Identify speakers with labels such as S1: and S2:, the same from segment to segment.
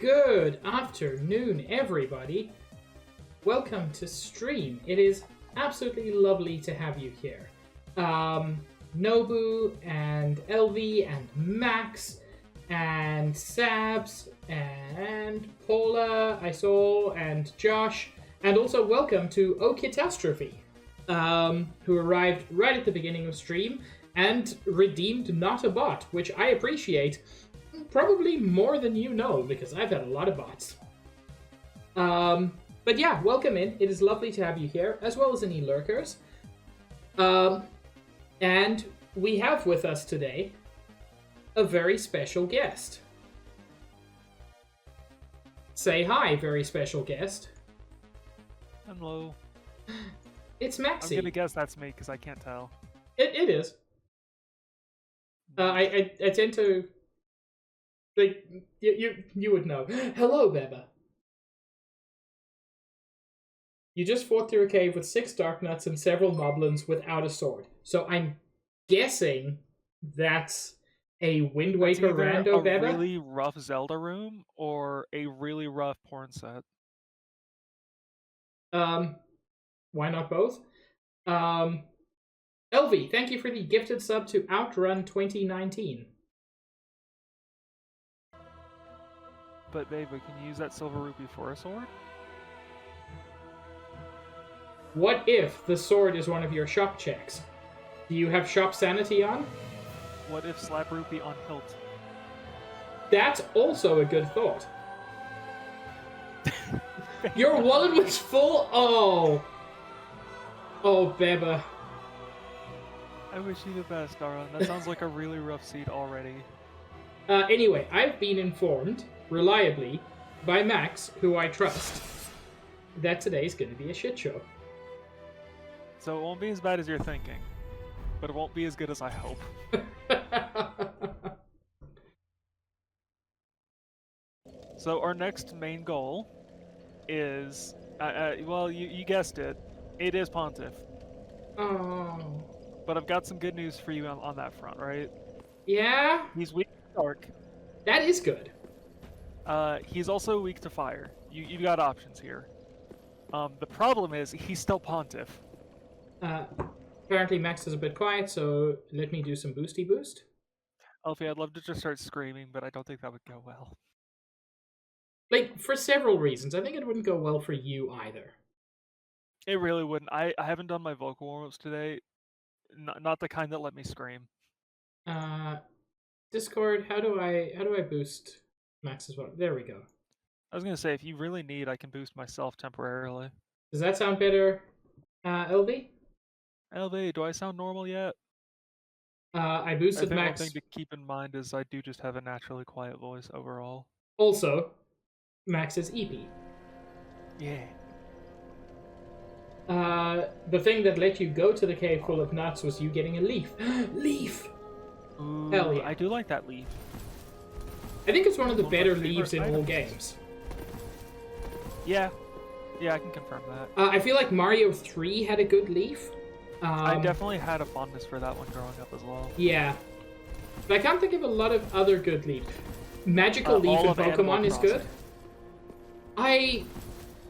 S1: Good afternoon, everybody. Welcome to stream. It is absolutely lovely to have you here. Nobu and LV and Max and Sabs and Paula, I saw, and Josh, and also welcome to O Catastrophe, who arrived right at the beginning of stream and redeemed Not a Bot, which I appreciate probably more than you know, because I've had a lot of bots. But yeah, welcome in. It is lovely to have you here, as well as any lurkers. And we have with us today a very special guest. Say hi, very special guest.
S2: Hello.
S1: It's Maxie.
S2: I'm gonna guess that's me, because I can't tell.
S1: It is. I tend to... Like, you would know. Hello, Beba. You just fought through a cave with 6 Darknuts and several Moblins without a sword. So I'm guessing that's a Wind Waker rando, Beba?
S2: A really rough Zelda room, or a really rough porn set.
S1: Why not both? LV, thank you for the gifted sub to Outrun 2019.
S2: But babe, can you use that silver rupee for a sword?
S1: What if the sword is one of your shop checks? Do you have shop sanity on?
S2: What if slap rupee on hilt?
S1: That's also a good thought. Your wallet was full? Oh, Beba.
S2: I wish you the best, Darren. That sounds like a really rough seed already.
S1: Anyway, I've been informed, reliably, by Max, who I trust, that today's going to be a shit show.
S2: So it won't be as bad as you're thinking, but it won't be as good as I hope. So our next main goal is, well, you guessed it, it is Pontiff.
S1: Oh.
S2: But I've got some good news for you on that front, right?
S1: Yeah?
S2: He's weak to dark.
S1: That is good.
S2: He's also weak to fire. You've got options here. The problem is, he's still Pontiff.
S1: Apparently Max is a bit quiet, so let me do some boosty boost.
S2: Elfie, I'd love to just start screaming, but I don't think that would go well.
S1: Like, for several reasons. I think it wouldn't go well for you either.
S2: It really wouldn't. I haven't done my vocal warm-ups today. Not the kind that let me scream.
S1: Discord, how do I boost Max as well? There we go.
S2: I was gonna say, if you really need, I can boost myself temporarily.
S1: Does that sound better, LV?
S2: LV, do I sound normal yet?
S1: I boosted
S2: I think
S1: Max.
S2: one thing to keep in mind is I do just have a naturally quiet voice overall.
S1: Also, Max is EP.
S2: Yeah.
S1: The thing that let you go to the cave full of nuts was you getting a leaf. Leaf!
S2: Ooh,
S1: Hell yeah.
S2: I do like that leaf.
S1: I think it's one of the
S2: One of my
S1: better
S2: favorite
S1: leaves in all
S2: items.
S1: games.
S2: Yeah. Yeah, I can confirm that.
S1: I feel like Mario 3 had a good leaf.
S2: I definitely had a fondness for that one growing up as well.
S1: Yeah. But I can't think of a lot of other good leaves. Magical Leaf in Pokemon is good. I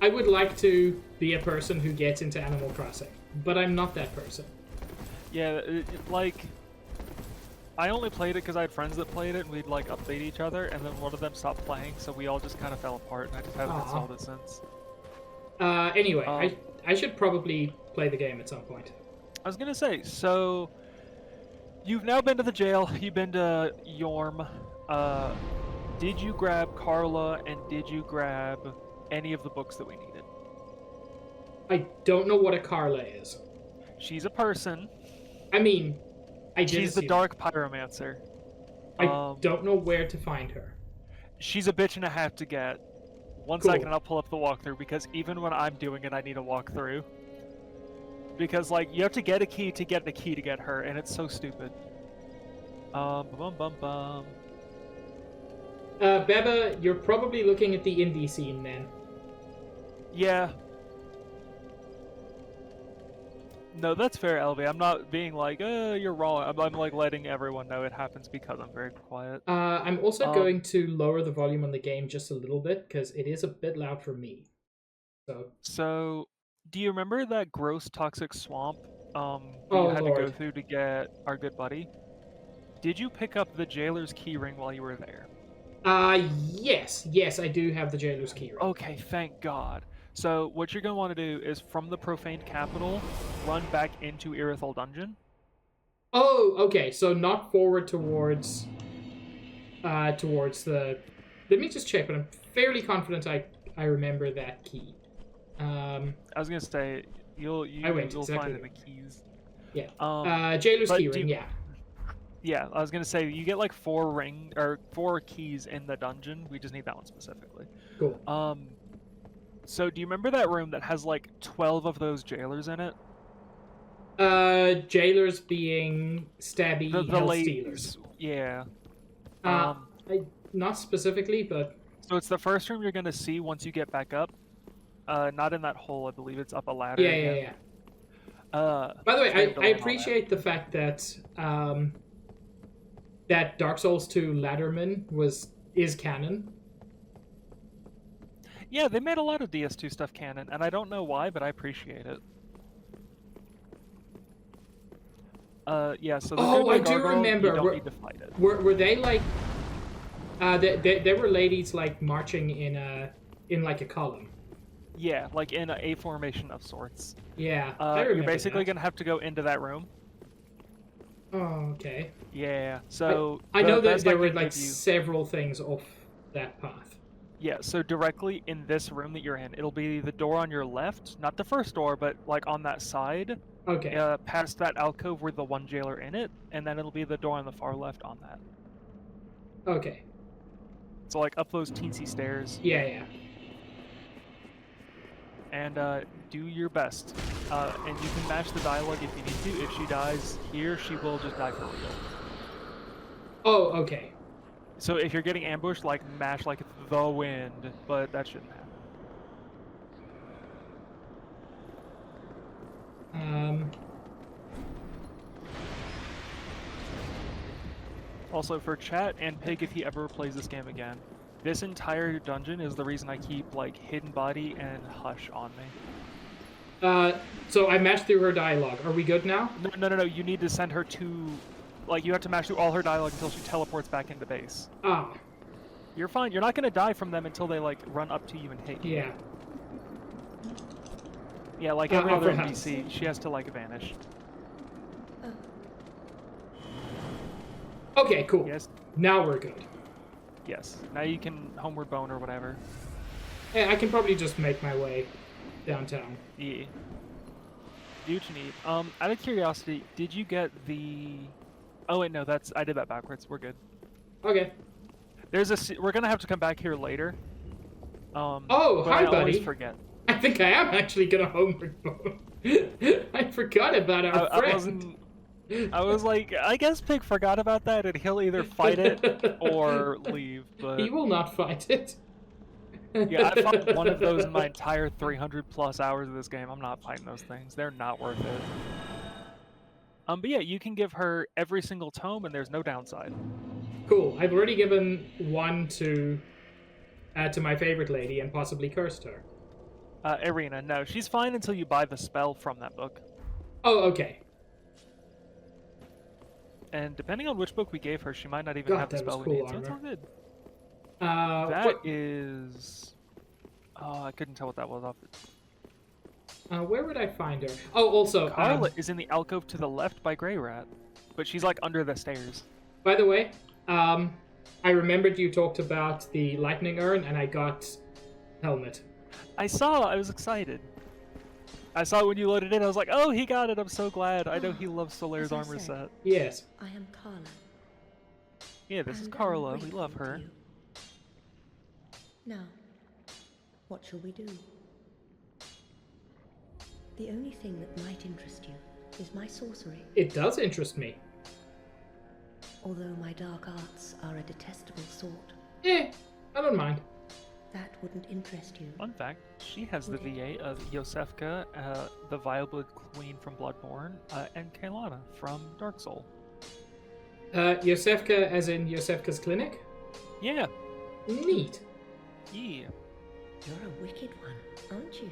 S1: would like to be a person who gets into Animal Crossing, but I'm not that person.
S2: Yeah, like, I only played it because I had friends that played it, and we'd, like, update each other, and then one of them stopped playing, so we all just kind of fell apart, and I just haven't installed it since.
S1: Anyway, I should probably play the game at some point.
S2: I was gonna say, so, you've now been to the jail, you've been to Yorm, did you grab Carla, and did you grab any of the books that we needed?
S1: I don't know what a Carla is.
S2: She's a person.
S1: I mean,
S2: She's the Dark Pyromancer.
S1: I don't know where to find her.
S2: She's a bitch and a half to get. One second, I'll pull up the walkthrough, because even when I'm doing it, I need a walkthrough. Because, like, you have to get a key to get the key to get her, and it's so stupid.
S1: Beba, you're probably looking at the indie scene then.
S2: Yeah. No, that's fair, LV. I'm not being like, you're wrong. I'm like letting everyone know it happens because I'm very quiet.
S1: I'm also
S2: Um,
S1: going to lower the volume on the game just a little bit because it is a bit loud for me.
S2: So, do you remember that gross toxic swamp that
S1: Oh
S2: you had to go
S1: lord.
S2: through to get our good buddy? Did you pick up the jailer's keyring while you were there?
S1: Yes, I do have the jailer's keyring.
S2: Okay, thank God. So, what you're gonna want to do is from the profaned capital, run back into Irithel Dungeon.
S1: Oh, okay. So not forward towards the. Let me just check, but I'm fairly confident I remember that key.
S2: I was gonna say you'll
S1: I went
S2: you'll
S1: exactly
S2: find in
S1: there.
S2: the keys.
S1: Yeah. Jailer's
S2: But
S1: keyring. Yeah.
S2: yeah, I was gonna say you get like 4 keys in the dungeon. We just need that one specifically.
S1: Cool.
S2: So do you remember that room that has like 12 of those jailers in it?
S1: Jailers being stabby
S2: The
S1: health
S2: late,
S1: stealers.
S2: yeah.
S1: I not specifically, but
S2: So it's the first room you're gonna see once you get back up. Not in that hole, I believe it's up a ladder.
S1: yeah.
S2: Again.
S1: By the way,
S2: Flame
S1: I
S2: delay and all
S1: appreciate the fact that that Dark Souls 2 Ladderman is canon.
S2: Yeah, they made a lot of DS2 stuff canon, and I don't know why, but I appreciate it. Yeah, so the
S1: Oh, I
S2: Good
S1: do
S2: Gargoyle,
S1: remember.
S2: you don't need to fight it.
S1: Were they like there were ladies like marching in like a column.
S2: Yeah, like in a formation of sorts.
S1: Yeah, I remember
S2: you're basically
S1: that.
S2: gonna have to go into that room.
S1: Oh, okay.
S2: Yeah, so
S1: I know that there were
S2: can
S1: like
S2: give you-
S1: several things off that path.
S2: Yeah, so directly in this room that you're in, it'll be the door on your left, not the first door, but like on that side,
S1: Okay.
S2: past that alcove with the one jailer in it, and then it'll be the door on the far left on that.
S1: Okay.
S2: So like up those teensy stairs,
S1: Yeah.
S2: and do your best. And you can match the dialogue if you need to. If she dies here, she will just die for real.
S1: Oh, okay.
S2: So if you're getting ambushed, like mash like the wind, but that shouldn't happen. Also for chat and Pig, if he ever plays this game again, this entire dungeon is the reason I keep like Hidden Body and Hush on me.
S1: So I matched through her dialogue. Are we good now?
S2: No. You need to send her to, like, you have to match through all her dialogue until she teleports back into base.
S1: Ah.
S2: You're fine. You're not gonna die from them until they like run up to you and hit you.
S1: Yeah.
S2: Yeah, like every other
S1: perhaps.
S2: NPC, she has to like vanish.
S1: Okay, cool.
S2: Yes.
S1: Now we're good.
S2: Yes. Now you can homeward bone or whatever.
S1: Yeah, I can probably just make my way downtown.
S2: Yeah. Do what you need. Out of curiosity, did you get the? Oh wait, no. I did that backwards. We're good.
S1: Okay.
S2: We're gonna have to come back here later.
S1: Oh,
S2: but
S1: hi,
S2: I
S1: buddy.
S2: always forget.
S1: I think I am actually gonna homeward bone. I forgot about our friend.
S2: I was like, I guess Pig forgot about that, and he'll either fight it or leave. But
S1: he will not fight it.
S2: yeah, I fought one of those in my entire 300+ hours of this game. I'm not fighting those things. They're not worth it. But yeah, you can give her every single tome, and there's no downside.
S1: Cool. I've already given one to my favorite lady and possibly cursed her.
S2: Irina, no, she's fine until you buy the spell from that book.
S1: Oh, okay.
S2: And depending on which book we gave her, she might not even have the spell we need, so it's all good. That is... Oh, I couldn't tell what that was off.
S1: Where would I find her? Oh, also...
S2: Carla is in the alcove to the left by Grey Rat, but she's like under the stairs.
S1: By the way, I remembered you talked about the lightning urn, and I got helmet.
S2: I saw, I was excited. I saw it when you loaded it, I was like, oh, he got it, I'm so glad. I know he loves Solaire's armor set.
S1: Yes.
S3: I am Carla.
S2: Yeah, this is
S3: And
S2: Carla,
S3: I'm
S2: we love
S3: grateful
S2: her.
S3: to you. Now, what shall we do? The only thing that might interest you is my sorcery.
S1: It does interest me.
S3: Although my dark arts are a detestable sort.
S1: I don't mind.
S3: that wouldn't interest you.
S2: Fun fact, she has the VA of Yosefka, the Vileblood Queen from Bloodborne, and Kaelana from Dark Soul.
S1: Yosefka as in Yosefka's clinic?
S2: Yeah.
S1: Neat.
S2: Yeah.
S3: You're a wicked one, aren't you?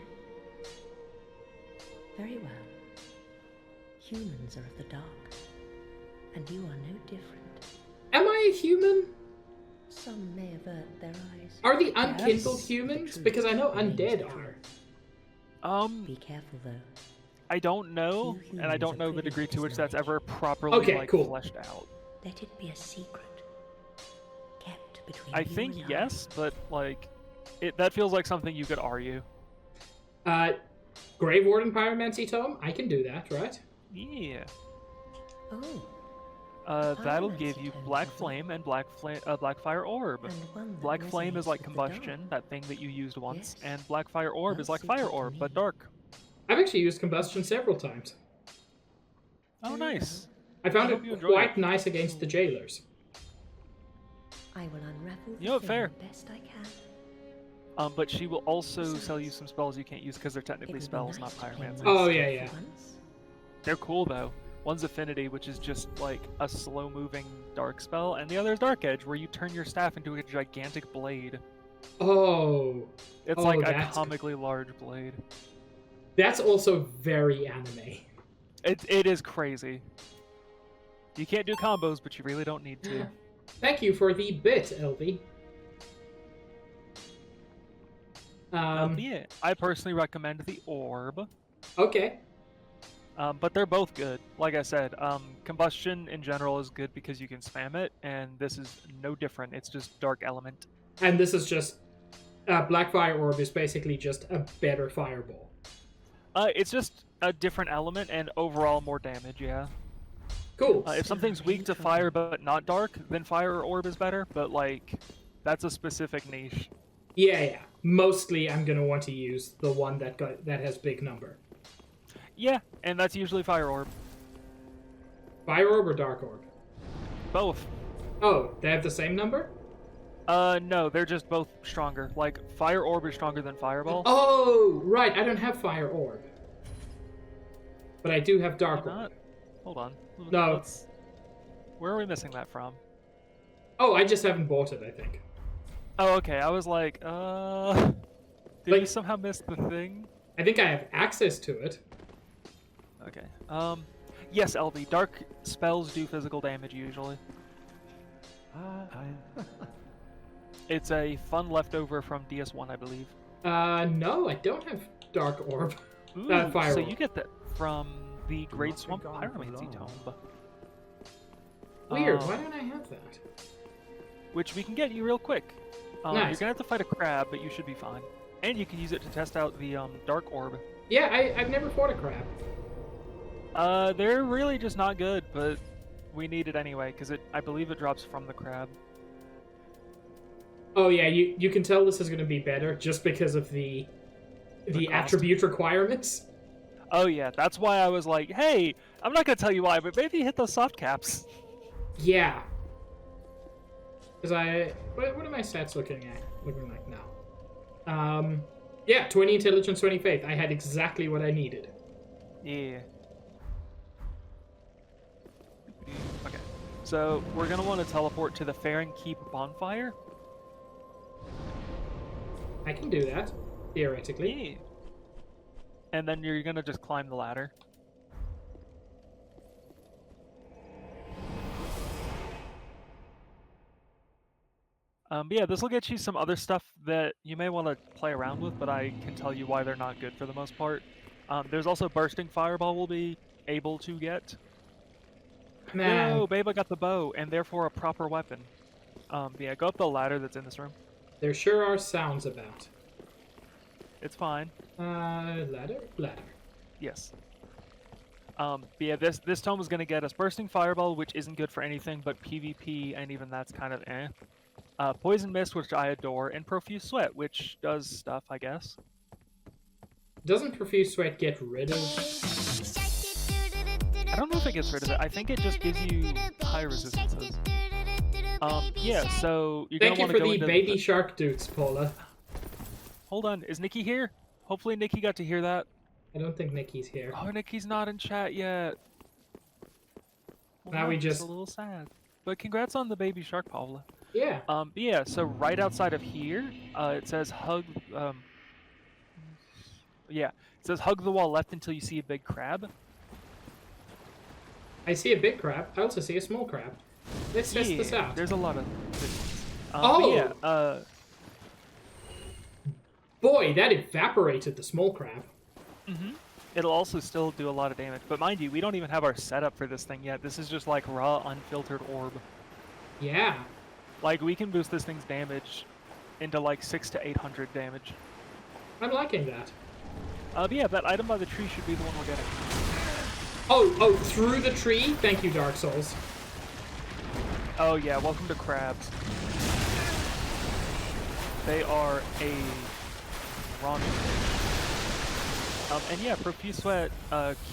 S3: Very well. Humans are of the dark, and you are no different.
S1: Am I a human?
S3: Some may avert their eyes.
S1: Are the unkindled
S3: Yes.
S1: humans?
S3: The truth
S1: Because I know
S3: remains
S1: undead
S3: the
S1: are.
S3: truth. Be careful, though.
S2: I don't know,
S3: You
S2: and I don't
S3: humans
S2: know
S3: are
S2: the
S3: pretty
S2: degree to which that's
S3: disarranged.
S2: ever properly
S1: Okay, cool.
S2: fleshed out.
S3: Let it be a secret. Kept between
S2: I
S3: you
S2: think
S3: and
S2: yes, but that feels like something you could argue.
S1: Grave Warden Pyromancy Tome? I can do that, right?
S2: Yeah.
S3: Oh,
S2: That'll
S3: Pyromancy
S2: give you
S3: tome,
S2: Black
S3: doesn't it?
S2: Flame and Black Fire Orb.
S3: and one that
S2: Black Flame is
S3: resonates
S2: like
S3: with the dark.
S2: combustion, that thing that you used once,
S3: Yes.
S2: and Black Fire Orb is
S3: Well
S2: like Fire
S3: suited to
S2: Orb, but
S3: me.
S2: dark.
S1: I've actually used combustion several times.
S2: Oh, nice.
S1: I found
S2: I hope you
S1: it
S2: enjoy
S1: quite
S2: it.
S1: nice against the jailers.
S3: I will unravel the
S2: You know what,
S3: thing
S2: fair.
S3: the best I can.
S2: But she will also sell you
S3: Besides,
S2: some spells you can't use because they're
S3: It
S2: technically
S3: would be
S2: spells,
S3: nice
S2: not
S3: to play
S2: pyromancy.
S3: my
S1: Oh,
S3: stuff
S1: yeah,
S3: for
S1: yeah.
S3: once.
S2: They're cool though. One's Affinity, which is just like a slow-moving dark spell, and the other is Dark Edge, where you turn your staff into a gigantic blade.
S1: Oh.
S2: It's
S1: Oh,
S2: like a
S1: that's-
S2: comically large blade.
S1: That's also very anime.
S2: It is crazy. You can't do combos, but you really don't need to.
S1: Thank you for the bit, LV.
S2: Yeah, I personally recommend the Orb.
S1: Okay.
S2: But they're both good. Like I said, Combustion in general is good because you can spam it, and this is no different. It's just Dark Element.
S1: And this is just... Black Fire Orb is basically just a better fireball.
S2: It's just a different element and overall more damage, yeah.
S1: Cool.
S2: If something's weak to fire but not dark, then Fire Orb is better, but like, that's a specific niche.
S1: Yeah. Mostly I'm gonna want to use the one that has big number.
S2: Yeah, and that's usually Fire Orb.
S1: Fire Orb or Dark Orb?
S2: Both.
S1: Oh, they have the same number?
S2: No, they're just both stronger. Like, Fire Orb is stronger than Fireball.
S1: Oh, right. I don't have Fire Orb. But I do have Dark
S2: Not?
S1: Orb.
S2: Hold on.
S1: No.
S2: Where are we missing that from?
S1: Oh, I just haven't bought it, I think.
S2: Oh, okay. I was like, did
S1: Like-
S2: you somehow miss the thing?
S1: I think I have access to it.
S2: Okay. Yes, LV. Dark spells do physical damage usually. It's a fun leftover from DS1, I believe.
S1: No, I don't have Dark Orb.
S2: Ooh,
S1: Fire
S2: so
S1: Orb.
S2: you get that from the Great Swamp Pyromancy Tome.
S1: Weird,
S2: Um,
S1: why don't I have that?
S2: Which we can get you real quick. You're
S1: Nice.
S2: gonna have to fight a crab, but you should be fine. And you can use it to test out the Dark Orb.
S1: Yeah, I've never fought a crab.
S2: They're really just not good, but we need it anyway, because I believe it drops from the crab.
S1: Oh yeah, you can tell this is going to be better just because of the
S2: cost.
S1: attribute requirements.
S2: Oh yeah, that's why I was like, hey, I'm not gonna tell you why, but maybe hit those soft caps.
S1: Yeah. Because what are my stats looking like now? Yeah, 20 intelligence, 20 faith. I had exactly what I needed.
S2: Yeah. Okay, so we're gonna want to teleport to the Fair Keep bonfire.
S1: I can do that, theoretically.
S2: Yeah. And then you're gonna just climb the ladder. But yeah, this will get you some other stuff that you may want to play around with, but I can tell you why they're not good for the most part. There's also Bursting Fireball we'll be able to get.
S1: Man,
S2: No, Beba got the bow, and therefore a proper weapon. Yeah, go up the ladder that's in this room.
S1: there sure are sounds about.
S2: It's fine.
S1: Ladder?
S2: Yes. But yeah, this tome is going to get us Bursting Fireball, which isn't good for anything but PvP, and even that's kind of eh. Poison Mist, which I adore, and Profuse Sweat, which does stuff, I guess.
S1: Doesn't Profuse Sweat get rid of...
S2: I don't know if it gets rid of it. I think it just gives you high resistances. Yeah, so you're
S1: Thank
S2: going
S1: you
S2: to
S1: for
S2: want to go
S1: the
S2: into
S1: baby shark dudes, Paula.
S2: hold on. Is Nikki here? Hopefully Nikki got to hear that.
S1: I don't think Nikki's here.
S2: Oh, Nikki's not in chat yet. Well,
S1: Now we
S2: that's
S1: just...
S2: a little sad. But congrats on the baby shark, Paula.
S1: Yeah.
S2: Yeah, so right outside of here, it says hug, yeah, it says hug the wall left until you see a big crab.
S1: I see a big crab. I also see a small crab. Let's test this out.
S2: There's a lot of big ones.
S1: Oh!
S2: But yeah,
S1: boy, that evaporated the small crab.
S2: it'll also still do a lot of damage. But mind you, we don't even have our setup for this thing yet. This is just like raw, unfiltered orb.
S1: Yeah.
S2: Like, we can boost this thing's damage into like 600 to 800 damage.
S1: I'm liking that.
S2: But yeah, that item by the tree should be the one we're getting.
S1: Oh, through the tree? Thank you, Dark Souls.
S2: Oh yeah, welcome to crabs. They are a raunchy. And yeah, Profuse Sweat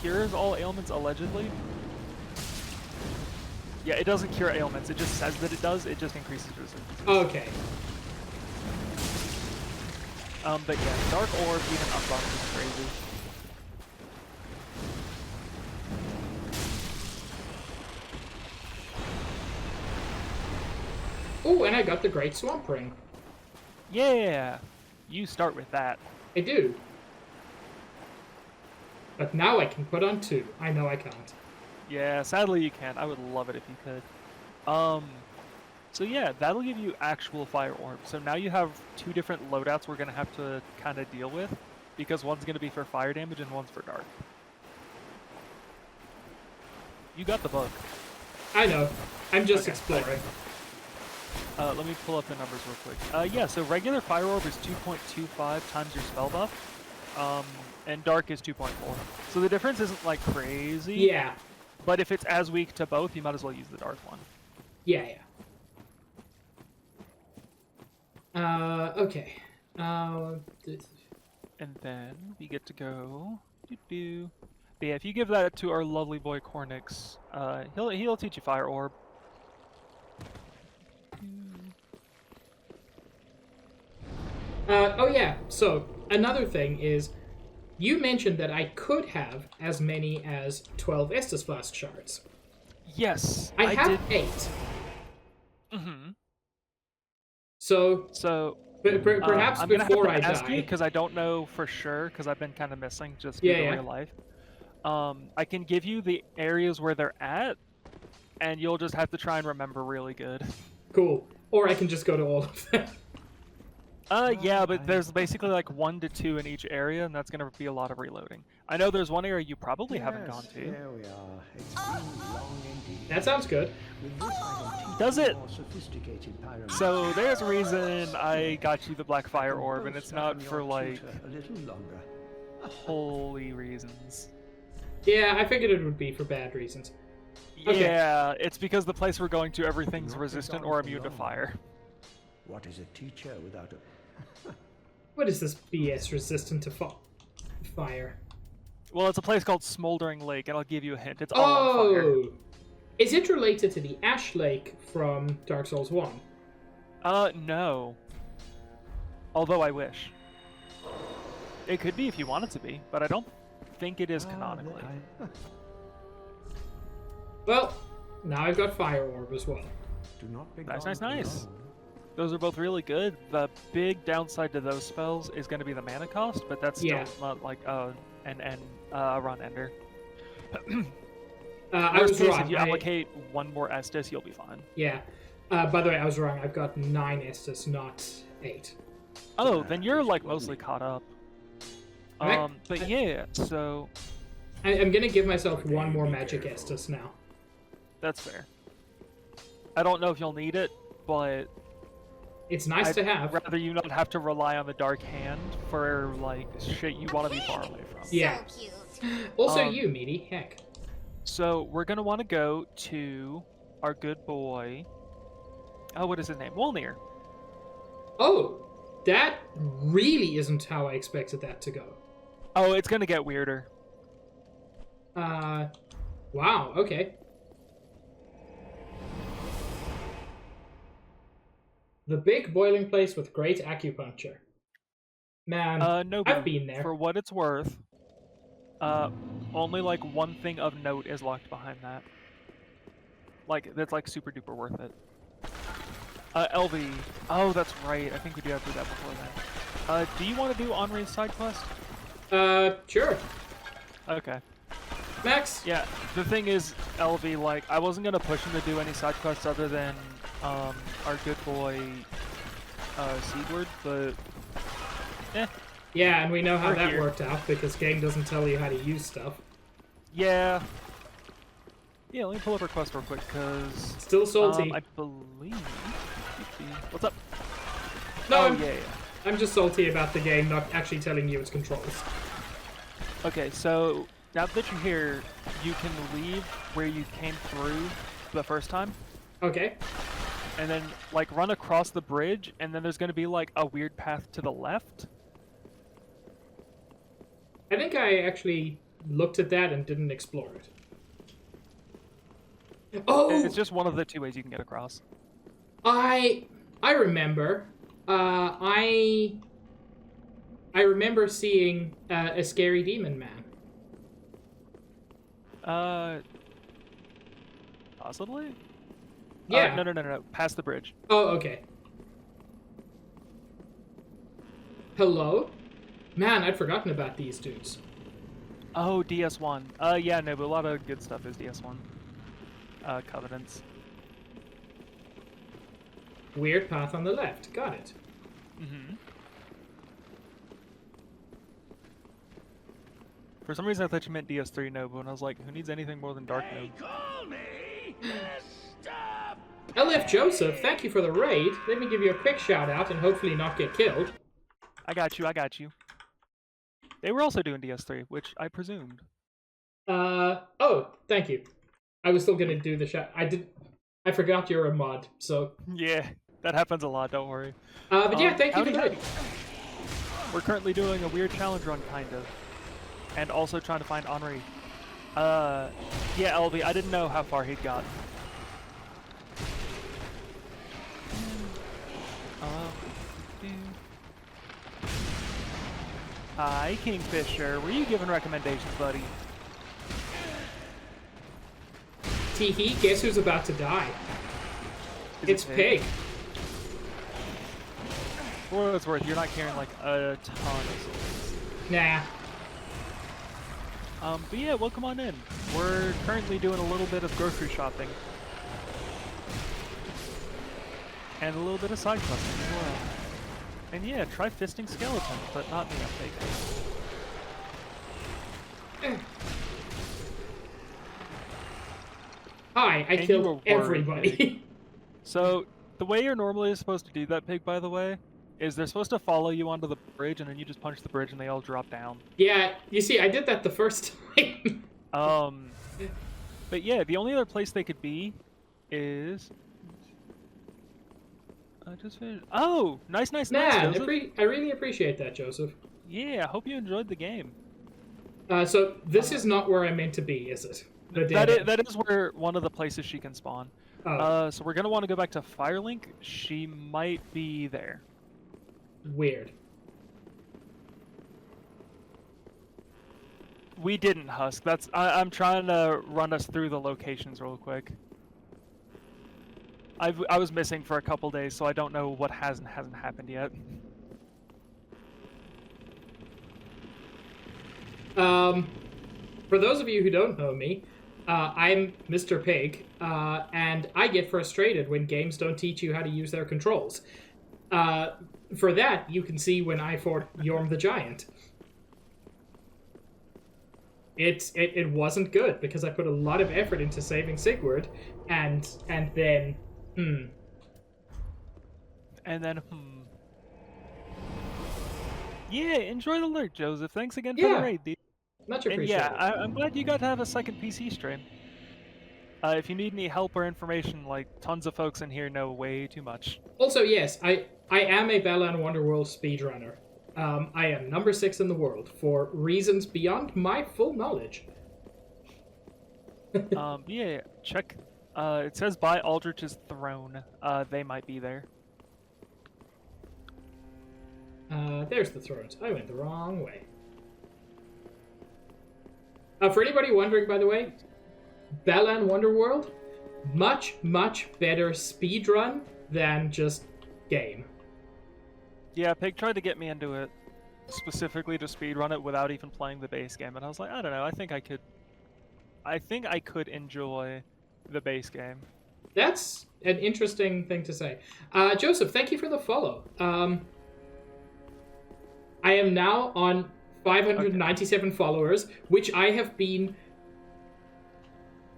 S2: cures all ailments allegedly. Yeah, it doesn't cure ailments. It just says that it does. It just increases resistance.
S1: Okay.
S2: But yeah, Dark Orb even unbuffed is crazy.
S1: Oh, and I got the Great Swamp Ring.
S2: Yeah, you start with that.
S1: I do. But now I can put on 2. I know I can't.
S2: Yeah, sadly you can't. I would love it if you could. So yeah, that'll give you actual fire orb. So now you have 2 different loadouts we're gonna have to kind of deal with, because one's gonna be for fire damage and one's for dark. You got the book.
S1: I know. I'm just
S2: Okay,
S1: exploring.
S2: Let me pull up the numbers real quick. Yeah, so regular fire orb is 2.25 times your spell buff, and dark is 2.4. So the difference isn't like crazy.
S1: Yeah.
S2: But if it's as weak to both, you might as well use the dark one.
S1: Yeah. Okay.
S2: And then we get to go. Doo-doo. But yeah, if you give that to our lovely boy Cornix, he'll teach you fire orb.
S1: Oh yeah, so another thing is, you mentioned that I could have as many as 12 Estus Flask shards.
S2: Yes,
S1: I have
S2: did.
S1: 8.
S2: Mm-hmm.
S1: So perhaps
S2: I'm
S1: before
S2: gonna have to
S1: I
S2: ask
S1: die...
S2: you, because I don't know for sure, because I've been kind of missing just
S1: Yeah,
S2: due to
S1: yeah.
S2: real life. I can give you the areas where they're at, and you'll just have to try and remember really good.
S1: Cool. Or I can just go to all of them.
S2: Yeah, but there's basically like 1 to 2 in each area, and that's gonna be a lot of reloading. I know there's one area you probably haven't gone to.
S4: Here we are. It's been long indeed.
S1: That sounds good.
S4: With this, I can teach
S2: Does
S4: you
S2: it?
S4: more sophisticated pyramid.
S2: So there's a reason I got you the Black Fire Orb, and
S4: Both
S2: it's not
S4: on
S2: for
S4: your
S2: like
S4: tutor a little longer.
S2: holy reasons.
S1: Yeah, I figured it would be for bad reasons. Okay.
S2: Yeah, it's because the place we're going to, everything's
S4: Not
S2: resistant
S4: without
S2: or immune to
S4: long.
S2: fire.
S4: What is a teacher without a...
S1: What is this BS resistant to fire?
S2: Well, it's a place called Smoldering Lake, and I'll give you a hint. It's all on fire.
S1: Oh! Is it related to the Ash Lake from Dark Souls 1?
S2: No. Although I wish. It could be if you want it to be, but I don't think it is canonically.
S1: Well, now I've got Fire Orb as well.
S4: Do not be
S2: Nice,
S4: gone
S2: nice,
S4: too
S2: nice.
S4: long.
S2: Those are both really good. The big downside to those spells is going to be the mana cost, but that's still
S1: Yeah.
S2: not like an run ender.
S1: I
S2: Worst
S1: was
S2: case,
S1: wrong.
S2: if you allocate 1 more Estus, you'll be fine.
S1: Yeah. By the way, I was wrong. I've got 9 Estus, not 8.
S2: Oh, then you're like mostly caught up. But yeah, so
S1: I'm gonna give myself 1 more Magic Estus now.
S2: that's fair. I don't know if you'll need it, but
S1: It's nice to have.
S2: rather you not have to rely on the Dark Hand for like shit you want to be far away from.
S1: Yeah.
S5: So cute.
S1: Also
S2: Um,
S1: you, Meaty. Heck.
S2: So we're gonna want to go to our good boy. Oh, what is his name? Wolnir.
S1: Oh! That really isn't how I expected that to go.
S2: Oh, it's gonna get weirder.
S1: Wow, okay. The big boiling place with great acupuncture. Man,
S2: Nobu,
S1: I've been there.
S2: for what it's worth, only like one thing of note is locked behind that. Like, that's like super duper worth it. LV. Oh, that's right. I think we do have to do that before then. Do you want to do Henri's side quest?
S1: Sure.
S2: Okay.
S1: Max?
S2: Yeah, the thing is, LV, like, I wasn't gonna push him to do any side quests other than, our good boy, Sigurd, but,
S1: Yeah, and we know how
S2: We're
S1: that
S2: here.
S1: worked out, because game doesn't tell you how to use stuff.
S2: yeah. Yeah, let me pull up her quest real quick, because,
S1: Still salty.
S2: I believe, what's up?
S1: No,
S2: Oh, yeah.
S1: I'm just salty about the game not actually telling you its controls.
S2: Okay, so, now that you're here, you can leave where you came through the first time,
S1: Okay.
S2: and then, like, run across the bridge, and then there's gonna be, like, a weird path to the left.
S1: I think I actually looked at that and didn't explore it. Oh!
S2: It's just one of the two ways you can get across.
S1: I remember. I remember seeing a scary demon man.
S2: Possibly?
S1: Yeah.
S2: No. Past the bridge.
S1: Oh, okay. Hello? Man, I'd forgotten about these dudes.
S2: Oh, DS1. Yeah, no, but a lot of good stuff is DS1. Covenants.
S1: Weird path on the left. Got it.
S2: Mm-hmm. For some reason I thought you meant DS3 Nobu, and I was like, who needs anything more than Dark Nobu?
S4: Call me Mr.
S1: LF Joseph, thank you for the raid. Let me give you a quick shout out and hopefully not get killed.
S2: I got you. They were also doing DS3, which I presumed.
S1: Oh, thank you. I was still gonna do the shout. I forgot you're a mod, so.
S2: Yeah, that happens a lot, don't worry.
S1: But yeah, thank you for
S2: howdy,
S1: the raid.
S2: howdy. We're currently doing a weird challenge run, kind of. And also trying to find Henri. Yeah, LB, I didn't know how far he'd gotten. Hi, Kingfisher. Were you giving recommendations, buddy?
S1: Tee-hee, guess who's about to die?
S2: Is it
S1: It's Pig.
S2: For what it's worth, you're not carrying like a ton of swords.
S1: Nah.
S2: But yeah, welcome on in. We're currently doing a little bit of grocery shopping. And a little bit of side questing as well. And yeah, try fisting skeletons, but not me, I'm fake.
S1: Hi, I
S2: And you
S1: killed
S2: were worried,
S1: everybody.
S2: Pig. So, the way you're normally supposed to do that, Pig, by the way, is they're supposed to follow you onto the bridge, and then you just punch the bridge and they all drop down.
S1: Yeah, you see, I did that the first time.
S2: But yeah, the only other place they could be is... I just finished... Oh! Nice,
S1: Man,
S2: Joseph.
S1: I really appreciate that, Joseph.
S2: Yeah, I hope you enjoyed the game.
S1: So this is not where I meant to be, is it? The dead end.
S2: That is where one of the places she can spawn.
S1: Oh,
S2: So we're gonna want to go back to Firelink. She might be there.
S1: weird.
S2: We didn't husk. I'm trying to run us through the locations real quick. I was missing for a couple days, so I don't know what hasn't happened yet.
S1: For those of you who don't know me, I'm Mr. Pig, and I get frustrated when games don't teach you how to use their controls. For that, you can see when I fought Yorm the Giant. It wasn't good because I put a lot of effort into saving Sigurd, and then
S2: Yeah, enjoy the lurk, Joseph. Thanks again for
S1: Yeah.
S2: the raid, dude.
S1: much
S2: And
S1: appreciated.
S2: yeah, I'm glad you got to have a second PC stream. If you need any help or information, like, tons of folks in here know way too much.
S1: Also, yes, I am a Balan Wonderworld speedrunner. I am number 6 in the world for reasons beyond my full knowledge.
S2: Yeah, check. It says by Aldrich's throne. They might be there.
S1: There's the thrones. I went the wrong way. For anybody wondering, by the way, Balan Wonderworld, much, much better speedrun than just game.
S2: Yeah, Pig tried to get me into it specifically to speedrun it without even playing the base game, and I was like, I don't know, I think I could enjoy the base game.
S1: That's an interesting thing to say. Joseph, thank you for the follow. I am now on 597 followers, which I have been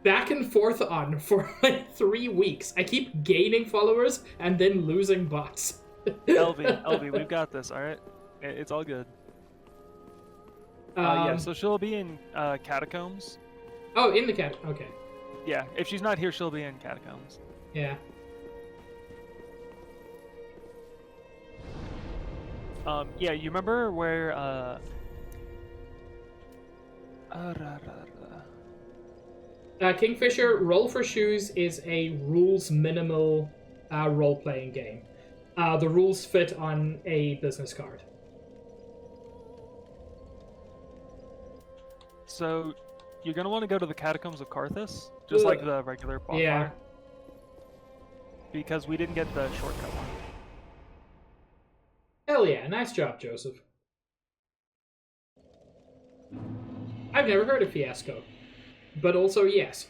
S1: back and forth on for like 3 weeks. I keep gaining followers and then losing bots.
S2: LV, we've got this, alright? It's all good. Yeah, so she'll be in Catacombs.
S1: Oh, in the cat. Okay.
S2: Yeah, if she's not here, she'll be in Catacombs.
S1: Yeah.
S2: Yeah, you remember where,
S1: Kingfisher Roll for Shoes is a rules minimal role-playing game. The rules fit on a business card.
S2: So, you're gonna want to go to the Catacombs of Karthus, just like the regular bonfire.
S1: Yeah.
S2: Because we didn't get the shortcut one.
S1: Hell yeah, nice job, Joseph. I've never heard of Fiasco. But also, yes.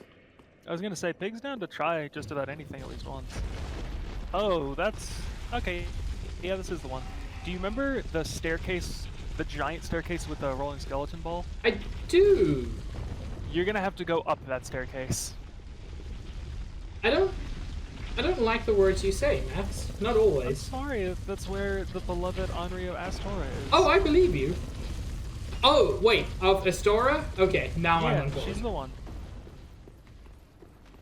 S2: I was gonna say, Pig's down to try just about anything at least once. Oh, that's... okay. Yeah, this is the one. Do you remember the staircase, the giant staircase with the rolling skeleton ball?
S1: I do!
S2: You're gonna have to go up that staircase.
S1: I don't like the words you say, Max. Not always.
S2: I'm sorry, that's where the beloved Anrio Astora is.
S1: Oh, I believe you. Oh, wait, of Astora? Okay, now I'm on board.
S2: She's the one.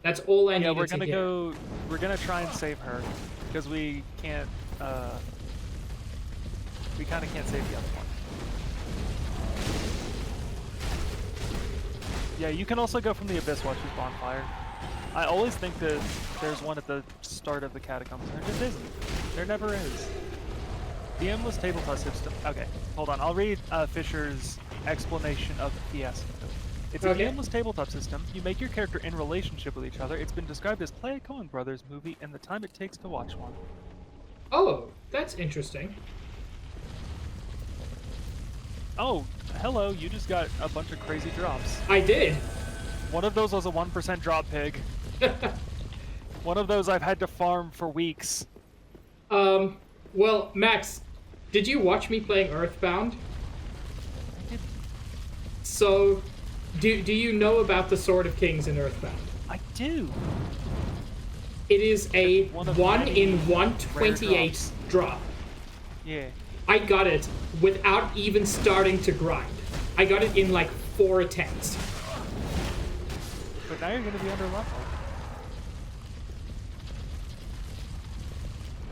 S1: That's all I needed
S2: Yeah, we're
S1: to
S2: gonna
S1: hear.
S2: we're gonna try and save her, because we can't, we kinda can't save the other one. Yeah, you can also go from the Abyss Watcher's bonfire. I always think that there's one at the start of the Catacombs, and there just isn't. There never is. The endless tabletop system. Okay, hold on. I'll read Fisher's explanation of Fiasco. It's an endless tabletop system. You make your character in relationship with each other. It's been described as play a Coen Brothers movie and the time it takes to watch one.
S1: Oh, that's interesting.
S2: Oh, hello. You just got a bunch of crazy drops.
S1: I did.
S2: One of those was a 1% drop, Pig. One of those I've had to farm for weeks.
S1: Well, Max, did you watch me playing Earthbound?
S2: I did.
S1: So, do you know about the Sword of Kings in Earthbound?
S2: I do.
S1: It is a
S2: One of
S1: 1
S2: many
S1: in
S2: rare
S1: 128
S2: drops.
S1: drop.
S2: Yeah.
S1: I got it without even starting to grind. I got it in like 4 attempts.
S2: But now you're going to be under level.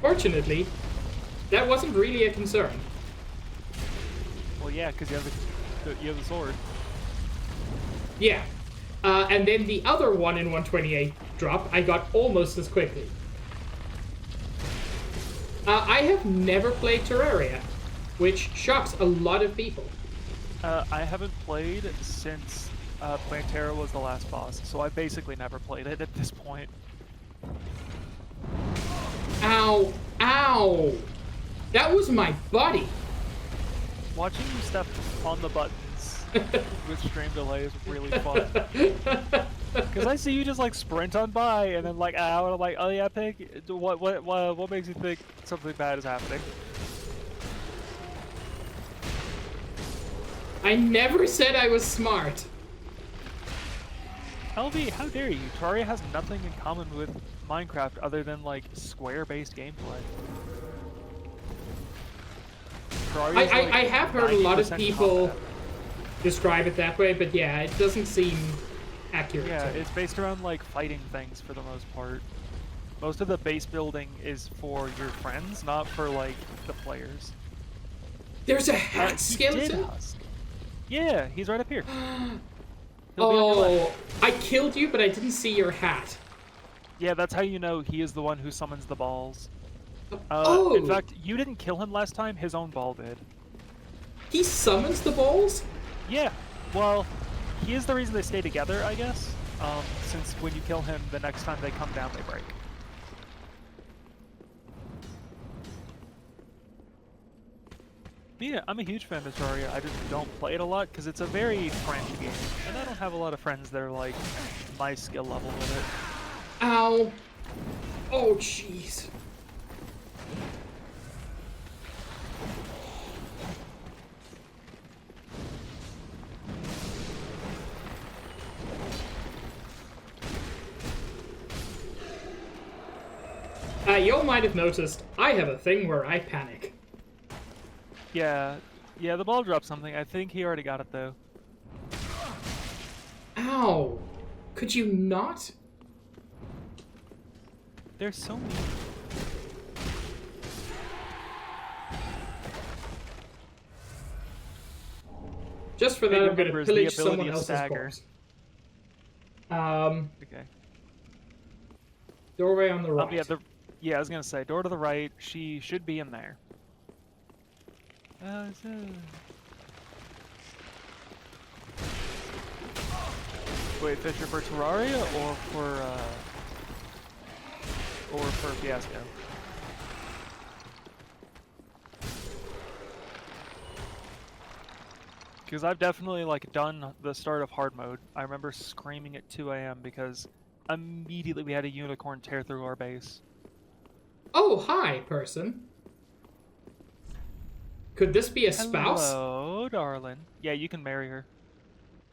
S1: Fortunately, that wasn't really a concern.
S2: Well, yeah, because you have the sword.
S1: Yeah. And then the other 1 in 128 drop, I got almost as quickly. I have never played Terraria, which shocks a lot of people.
S2: I haven't played since Plantera was the last boss, so I basically never played it at this point.
S1: Ow! Ow! That was my buddy!
S2: Watching you step on the buttons with stream delay is really fun. Because I see you just like sprint on by and then like ow, and I'm like, oh yeah, Pig, what makes you think something bad is happening?
S1: I never said I was smart.
S2: LV, how dare you? Terraria has nothing in common with Minecraft other than like square-based gameplay.
S1: I have heard a lot of
S2: 90%
S1: people
S2: combat.
S1: describe it that way, but yeah, it doesn't seem accurate.
S2: Yeah,
S1: to me.
S2: it's based around like fighting things for the most part. Most of the base building is for your friends, not for like the players.
S1: There's a hat
S2: He
S1: skeleton?
S2: did husk. Yeah, he's right up here. He'll be on your left.
S1: Oh, I killed you, but I didn't see your hat.
S2: Yeah, that's how you know he is the one who summons the balls.
S1: Oh!
S2: In fact, you didn't kill him last time, his own ball did.
S1: He summons the balls?
S2: Yeah, well, he is the reason they stay together, I guess. Since when you kill him, the next time they come down, they break. Yeah, I'm a huge fan of Terraria. I just don't play it a lot because it's a very French game, and I don't have a lot of friends that are like my skill level with it.
S1: Ow. Oh, jeez. You might have noticed, I have a thing where I panic.
S2: Yeah, the ball dropped something. I think he already got it though.
S1: Ow. Could you not?
S2: They're so mean.
S1: Just for that, I'm going to
S2: remembers the
S1: pillage
S2: ability
S1: someone
S2: of
S1: else's
S2: stagger.
S1: balls.
S2: Okay.
S1: Doorway on the right.
S2: Yeah, I was gonna say door to the right. She should be in there. Wait, Fisher for Terraria or for Fiasco? Because I've definitely like done the start of hard mode. I remember screaming at 2 a.m. because immediately we had a unicorn tear through our base.
S1: Oh, hi, person. Could this be a spouse?
S2: Hello, darling. Yeah, you can marry her.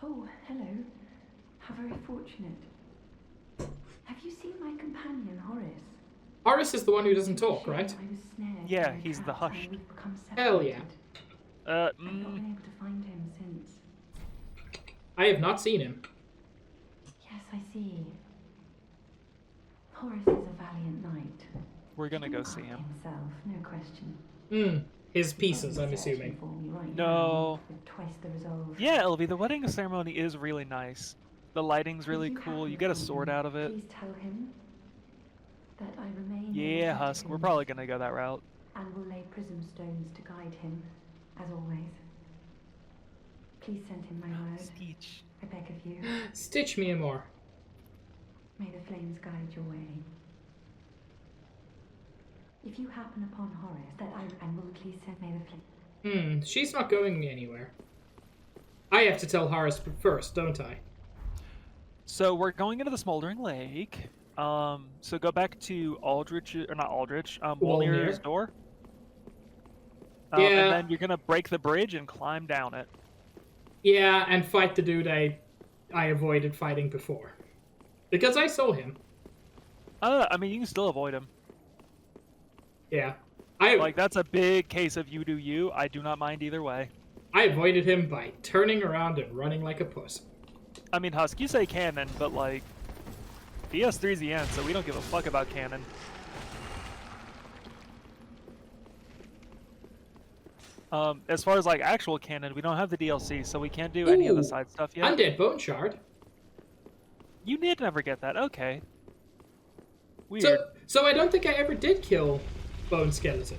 S5: Oh, hello. How very fortunate. Have you seen my companion, Horace?
S1: Horace is the one who doesn't talk, right?
S5: I was snared
S2: Yeah,
S5: by a
S2: he's the
S5: trap and
S2: hushed.
S5: we've become
S1: Hell yeah.
S5: separated. I've not been able to find him since.
S1: I have not seen him.
S5: Yes, I see. Horace is a valiant knight.
S2: We're gonna go
S5: He
S2: see him.
S5: himself, no question.
S1: His pieces, I'm
S5: He's searching
S1: assuming.
S5: for me right
S2: No.
S5: now with twice the resolve.
S2: Yeah, Elvie, the wedding ceremony is really nice. The lighting's
S5: If
S2: really
S5: you
S2: cool.
S5: happen
S2: You get a
S5: upon
S2: sword
S5: him,
S2: out of it.
S5: Please tell him that I remain
S2: Yeah,
S5: energetic
S2: Husk, we're
S5: and-
S2: probably gonna go that route.
S5: and will lay prism stones to guide him, as always. Please send him my word,
S2: Stitch.
S5: I beg of you.
S1: Stitch me more.
S5: May the flames guide your way. If you happen upon Horace, that I will please send me the flames.
S1: She's not going anywhere. I have to tell Horace first, don't I?
S2: So we're going into the Smoldering Lake. So go back to Aldrich, or not Aldrich, Wolnir's
S1: Wolnir.
S2: door.
S1: Yeah.
S2: And then you're gonna break the bridge and climb down it.
S1: Yeah, and fight the dude I avoided fighting before. Because I saw him.
S2: I mean, you can still avoid him.
S1: Yeah.
S2: Like, that's a big case of you do you. I do not mind either way.
S1: I avoided him by turning around and running like a puss.
S2: I mean, Husk, you say canon, but like, PS3's the end, so we don't give a fuck about canon. As far as like actual canon, we don't have the DLC, so we can't do any of the
S1: Ooh,
S2: side stuff yet.
S1: Undead Bone Shard.
S2: You did never get that. Okay. Weird.
S1: So I don't think I ever did kill Bone Skeleton.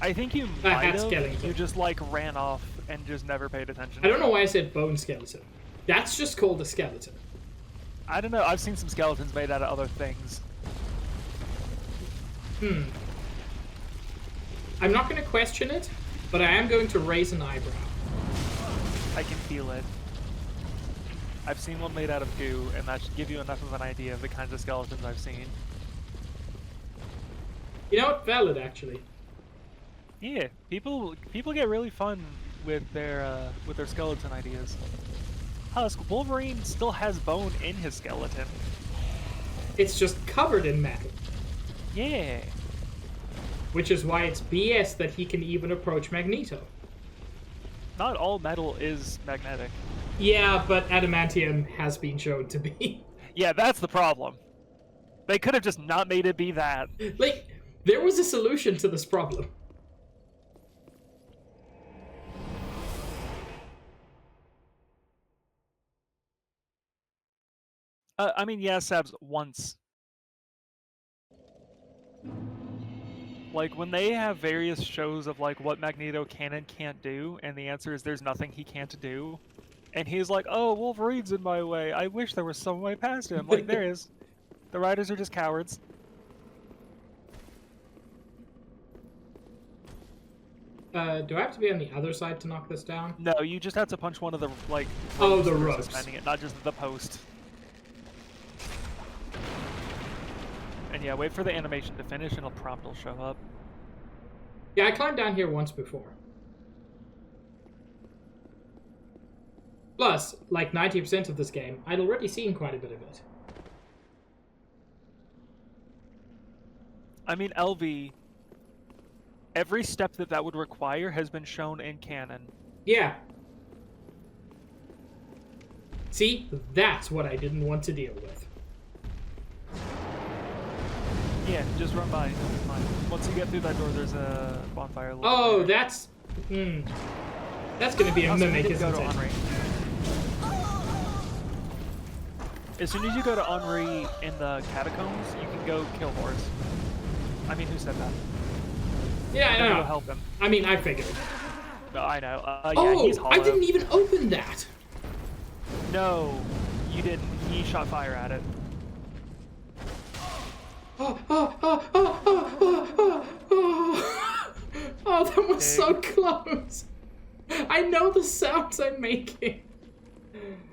S2: I think you
S1: Hat
S2: might have.
S1: skeleton.
S2: You just like ran off and just never paid attention.
S1: I don't know why I said Bone Skeleton. That's just called a skeleton.
S2: I don't know. I've seen some skeletons made out of other things.
S1: I'm not going to question it, but I am going to raise an eyebrow.
S2: I can feel it. I've seen one made out of goo, and that should give you enough of an idea of the kinds of skeletons I've seen.
S1: You know what? Valid, actually.
S2: Yeah, people get really fun with their skeleton ideas. Husk, Wolverine still has bone in his skeleton.
S1: It's just covered in metal,
S2: Yeah.
S1: which is why it's BS that he can even approach Magneto.
S2: Not all metal is magnetic.
S1: Yeah, but adamantium has been shown to be.
S2: Yeah, that's the problem. They could have just not made it be that.
S1: Like, there was a solution to this problem.
S2: I mean, yeah, Sabs, once. Like, when they have various shows of, like, what Magneto can and can't do, and the answer is there's nothing he can't do, and he's like, oh, Wolverine's in my way. I wish there was some way past him. Like, there is. The writers are just cowards.
S1: Do I have to be on the other side to knock this down?
S2: No, you just have to punch one of the, like...
S1: Oh, the
S2: that are
S1: ropes.
S2: suspending it, not just the post. And yeah, wait for the animation to finish and a prompt will show up.
S1: Yeah, I climbed down here once before. Plus, like 90% of this game, I'd already seen quite a bit of it.
S2: I mean, LV, every step that would require has been shown in canon.
S1: Yeah. See, that's what I didn't want to deal with.
S2: Yeah, just run by. It's fine. Once you get through that door, there's a bonfire. A little
S1: Oh,
S2: there.
S1: that's... That's gonna be a
S2: Also, you
S1: mimic,
S2: did
S1: isn't
S2: go to
S1: it?
S2: Henri. As soon as you go to Henri in the catacombs, you can go kill Horus. I mean, who said that?
S1: Yeah, I
S2: Go
S1: know.
S2: help him.
S1: I mean, I figured.
S2: No, I know. Yeah,
S1: Oh,
S2: he's hollow.
S1: I didn't even open that!
S2: No, you didn't. He shot fire at it.
S1: Oh, that was so close. I know the sounds I'm making.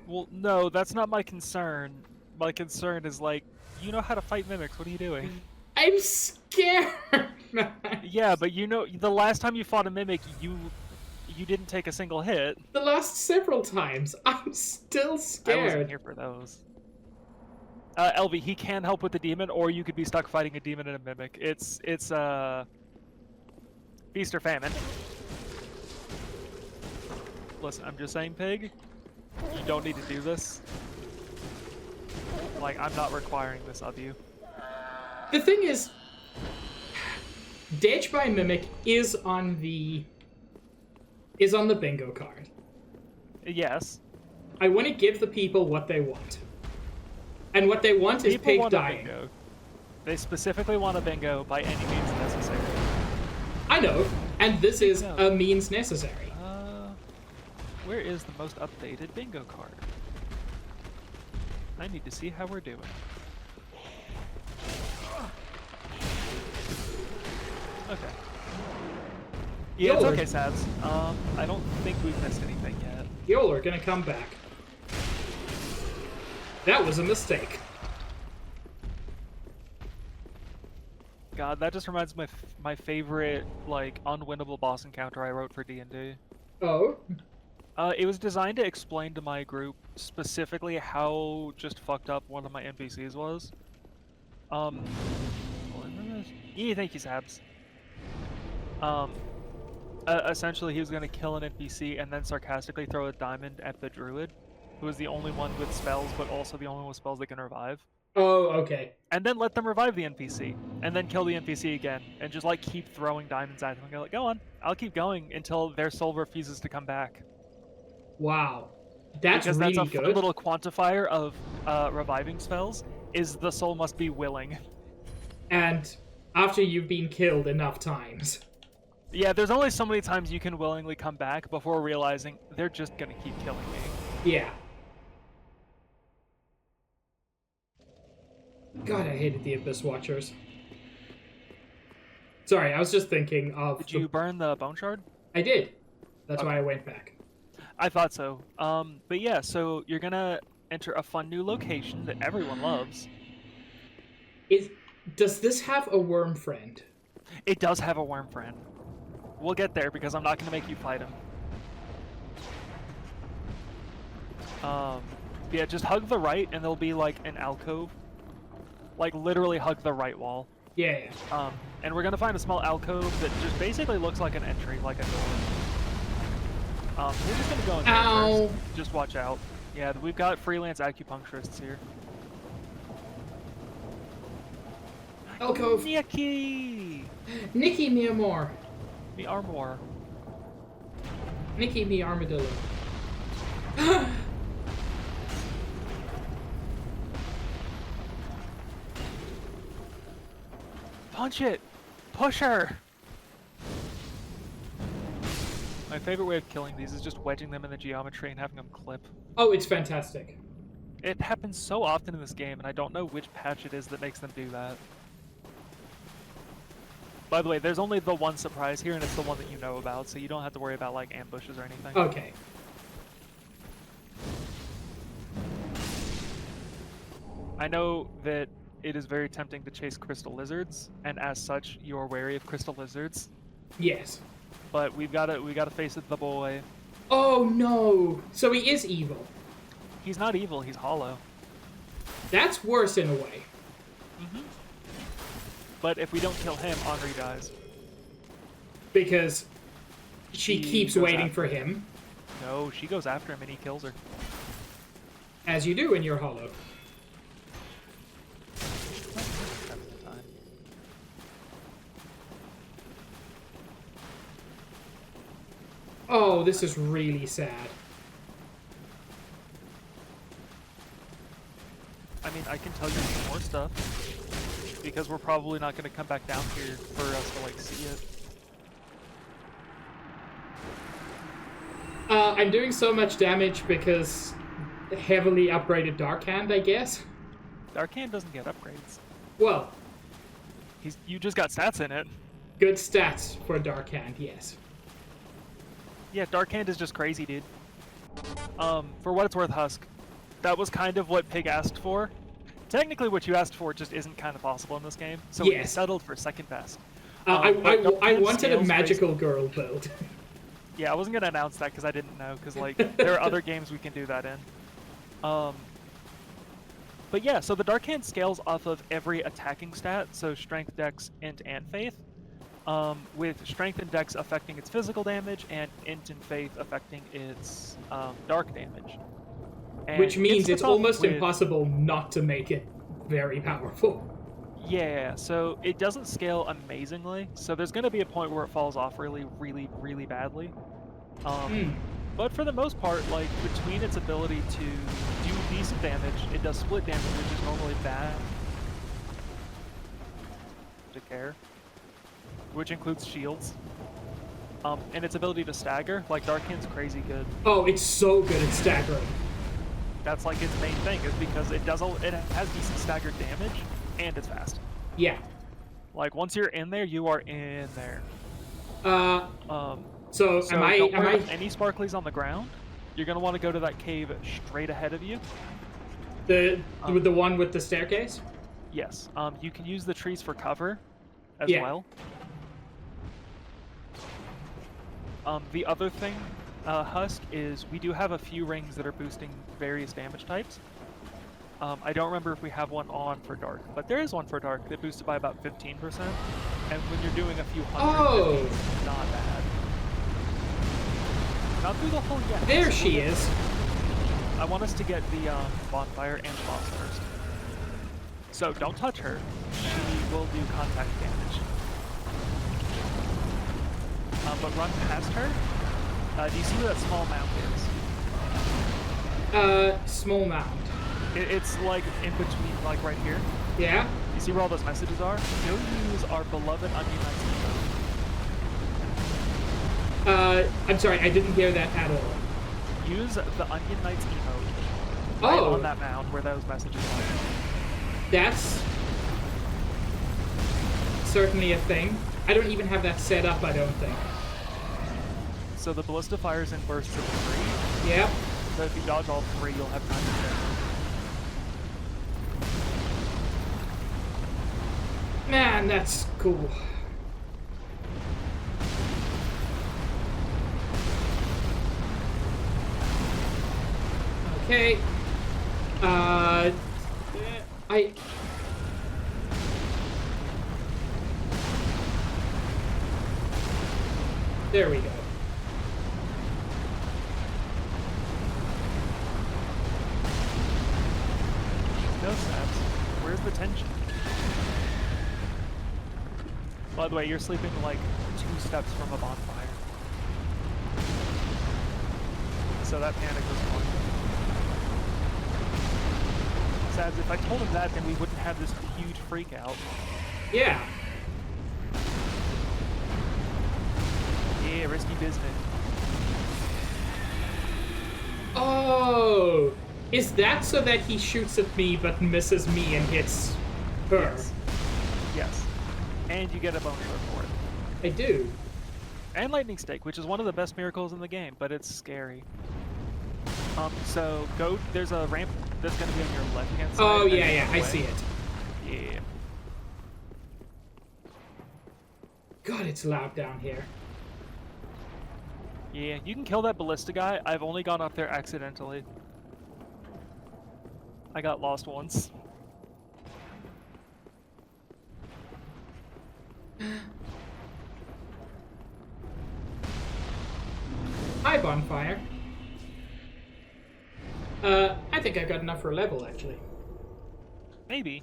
S2: Well, no, that's not my concern. My concern is, like, you know how to fight mimics. What are you doing?
S1: I'm scared, man.
S2: Yeah, but you know, the last time you fought a mimic, you didn't take a single hit.
S1: The last several times, I'm still
S2: I wasn't
S1: scared.
S2: here for those. LV, he can help with the demon, or you could be stuck fighting a demon and a mimic. It's feast or famine. Listen, I'm just saying, Pig. You don't need to do this. Like, I'm not requiring this of you.
S1: The thing is, Dead by Mimic is on the bingo card.
S2: Yes.
S1: I want to give the people what they want. And what they want is
S2: People
S1: Pig
S2: want a
S1: dying.
S2: bingo. They specifically want a bingo by any means necessary.
S1: I know, and this is
S2: No.
S1: a means necessary.
S2: Where is the most updated bingo card? I need to see how we're doing. Okay. Yeah, it's
S1: Yours.
S2: okay, Sabs. I don't think we've missed anything yet.
S1: Y'all are gonna come back. That was a mistake.
S2: God, that just reminds me of my favorite, like, unwinnable boss encounter I wrote for D&D.
S1: Oh?
S2: It was designed to explain to my group specifically how just fucked up one of my NPCs was. Yeah, thank you, Sabs. Essentially, he was gonna kill an NPC and then sarcastically throw a diamond at the druid, who is the only one with spells, but also the only one with spells that can revive.
S1: Oh, okay.
S2: And then let them revive the NPC, and then kill the NPC again, and just like keep throwing diamonds at them. And go, like, go on, I'll keep going until their soul refuses to come back.
S1: Wow. That's
S2: Because
S1: really
S2: that's a
S1: good.
S2: fun little quantifier of reviving spells, is the soul must be willing.
S1: And after you've been killed enough times.
S2: Yeah, there's only so many times you can willingly come back before realizing they're just gonna keep killing me.
S1: Yeah. God, I hated the Abyss Watchers. Sorry, I was just thinking of...
S2: Did you burn the bone shard?
S1: I did. That's
S2: Okay.
S1: why I went back.
S2: I thought so. But yeah, so you're gonna enter a fun new location that everyone loves.
S1: Does this have a worm friend?
S2: It does have a worm friend. We'll get there because I'm not gonna make you fight him. Yeah, just hug the right and there'll be like an alcove. Like literally hug the right wall.
S1: Yeah.
S2: And we're gonna find a small alcove that just basically looks like an entry, like a door. We're just gonna go in there
S1: Ow.
S2: first. Just watch out. Yeah, we've got freelance acupuncturists here.
S1: Alcove.
S2: Nikki!
S1: Nikki me more.
S2: The armor.
S1: Nikki me armadillo.
S2: Punch it! Push her! My favorite way of killing these is just wedging them in the geometry and having them clip.
S1: Oh, it's fantastic.
S2: It happens so often in this game, and I don't know which patch it is that makes them do that. By the way, there's only the one surprise here, and it's the one that you know about, so you don't have to worry about, like, ambushes or anything.
S1: Okay.
S2: I know that it is very tempting to chase crystal lizards, and as such, you are wary of crystal lizards.
S1: Yes.
S2: But we gotta face it, the boy.
S1: Oh no! So he is evil.
S2: He's not evil, he's hollow.
S1: That's worse in a way.
S2: But if we don't kill him, Henri dies.
S1: Because she keeps
S2: goes
S1: waiting
S2: after
S1: for him.
S2: No, she goes after him and he kills her.
S1: As you do when you're hollow. Oh, this is really sad.
S2: I mean, I can tell you more stuff, because we're probably not going to come back down here for us to, like, see it.
S1: I'm doing so much damage because heavily upgraded Dark Hand, I guess.
S2: Dark Hand doesn't get upgrades.
S1: Well,
S2: You just got stats in it.
S1: good stats for Dark Hand, yes.
S2: Yeah, Dark Hand is just crazy, dude. For what it's worth, Husk, that was kind of what Pig asked for. Technically, what you asked for just isn't kind of possible in this game, so we
S1: Yes.
S2: settled for second best.
S1: I
S2: Dark Hand
S1: wanted a
S2: scales
S1: magical girl build.
S2: Yeah, I wasn't gonna announce that because I didn't know, because like there are other games we can do that in. But yeah, so the Dark Hand scales off of every attacking stat, so Strength, Dex, Int, and Faith. With Strength and Dex affecting its physical damage, and Int and Faith affecting its dark damage. And
S1: Which means
S2: the
S1: it's
S2: problem
S1: almost
S2: with-
S1: impossible not to make it very powerful.
S2: Yeah, so it doesn't scale amazingly, so there's going to be a point where it falls off really, really, really badly. But for the most part, like, between its ability to do decent damage, it does split damage, which is normally bad to care, which includes shields. And its ability to stagger, like, Dark Hand's crazy good.
S1: Oh, it's so good at staggering.
S2: That's like its main thing, is because it has decent staggered damage, and it's fast.
S1: Yeah.
S2: Like, once you're in there, you are in there.
S1: So
S2: So
S1: am I?
S2: don't worry about any sparklies on the ground. You're gonna want to go to that cave straight ahead of you.
S1: the one with the staircase?
S2: Yes. You can use the trees for cover as
S1: Yeah.
S2: well. The other thing, Husk, is we do have a few rings that are boosting various damage types. I don't remember if we have one on for Dark, but there is one for Dark that boosted by about 15%. And when you're doing a few hundred, 15 is not bad. Not through the hole yet.
S1: There
S2: So
S1: she
S2: we'll get-
S1: is.
S2: I want us to get the bonfire and the boss first. So don't touch her. She will do contact damage. But run past her. Do you see where that small mound is?
S1: Small mound.
S2: It's like in between, like right here.
S1: Yeah?
S2: You see where all those messages are? Go use our beloved Onion Knights emote.
S1: I'm sorry, I didn't hear that at all.
S2: Use the Onion Knights emote right
S1: Oh.
S2: on that mound where those messages are.
S1: That's certainly a thing. I don't even have that set up, I don't think.
S2: So the ballista fires in bursts of 3.
S1: Yep.
S2: So if you dodge all 3, you'll have time to hit.
S1: Man, that's cool. Okay. There we go.
S2: No snaps. Where's the tension? By the way, you're sleeping like 2 steps from a bonfire. So that panic was fun. Sabs, if I told him that, then we wouldn't have this huge freak out.
S1: Yeah.
S2: risky business.
S1: Oh, is that so that he shoots at me but misses me and hits her?
S2: Yes. Yes. And you get a bonus for it.
S1: I do.
S2: And lightning stake, which is one of the best miracles in the game, but it's scary. So go. There's a ramp that's gonna be on your left-hand side.
S1: Oh
S2: as
S1: yeah,
S2: you
S1: yeah,
S2: go
S1: I
S2: away.
S1: see it.
S2: Yeah.
S1: God, it's loud down here.
S2: Yeah, you can kill that ballista guy. I've only gone up there accidentally. I got lost once.
S1: Hi, Bonfire. I think I've got enough for a level, actually.
S2: Maybe.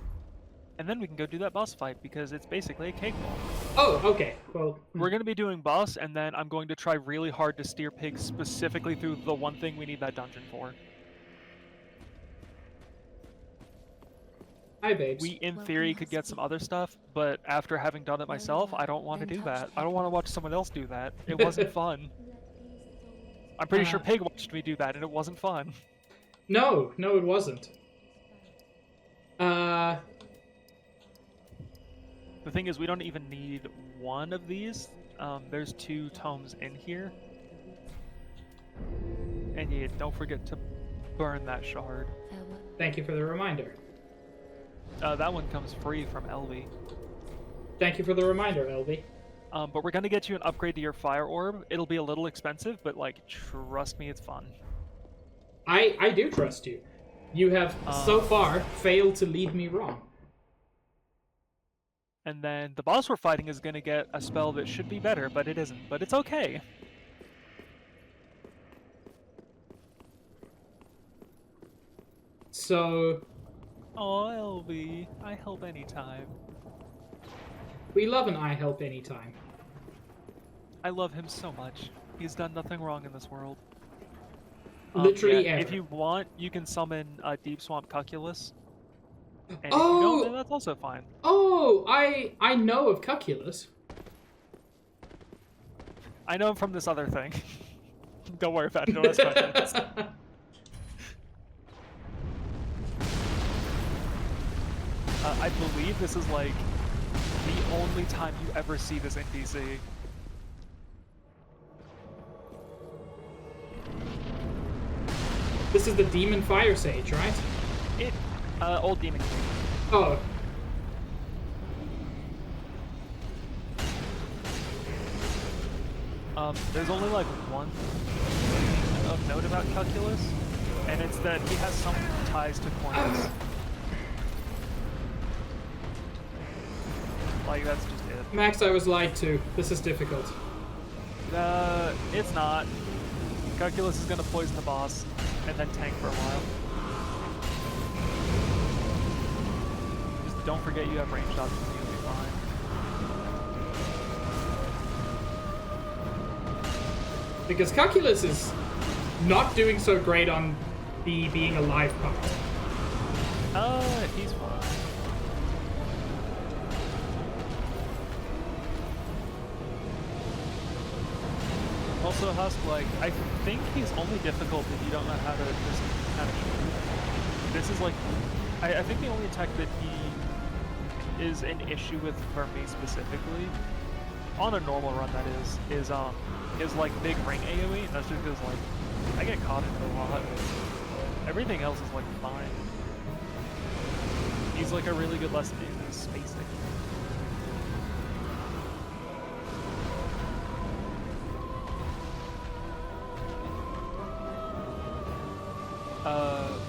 S2: And then we can go do that boss fight, because it's basically a cakewalk.
S1: Oh, okay. Well,
S2: We're going to be doing boss, and then I'm going to try really hard to steer Pig specifically through the one thing we need that dungeon for.
S1: hi, babes.
S2: We, in theory, could get some other stuff, but after having done it myself, I don't want to do that. I don't want to watch someone else do that. It wasn't fun. I'm pretty sure Pig watched me do that, and it wasn't fun.
S1: No, it wasn't.
S2: The thing is, we don't even need one of these. There's 2 tomes in here. And yeah, don't forget to burn that shard.
S1: Thank you for the reminder.
S2: That one comes free from LV.
S1: Thank you for the reminder, LV.
S2: But we're gonna get you an upgrade to your fire orb. It'll be a little expensive, but like, trust me, it's fun.
S1: I do trust you. You have so far failed to lead me wrong.
S2: And then the boss we're fighting is gonna get a spell that should be better, but it isn't. But it's okay.
S1: So,
S2: Oh, LV, I help anytime.
S1: we love an I help anytime.
S2: I love him so much. He's done nothing wrong in this world.
S1: Literally
S2: yeah,
S1: ever.
S2: if you want, you can summon Deep Swamp Cuculus. And if you
S1: Oh!
S2: don't, then that's also fine.
S1: Oh, I know of Cuculus.
S2: I know him from this other thing. Don't worry about it. Don't ask questions. I believe this is like the only time you ever see this in DC.
S1: This is the Demon Fire Sage, right?
S2: Old Demon King.
S1: Oh.
S2: There's only like one thing of note about Calculus, and it's that he has some ties to Cornus. Like, that's just it.
S1: Max, I was lied to. This is difficult.
S2: It's not. Calculus is gonna poison the boss, and then tank for a while. Just don't forget you have ranged options, you'll be fine.
S1: Because Cuculus is not doing so great on the being alive part.
S2: He's fine. Also, Husk, like, I think he's only difficult if you don't know how to just kind of shoot. This is like, I think the only attack that he is an issue with for me specifically, on a normal run that is like big ring AoE, and that's just because like, I get caught in it a lot. Everything else is like fine. He's like a really good lesson in spacing.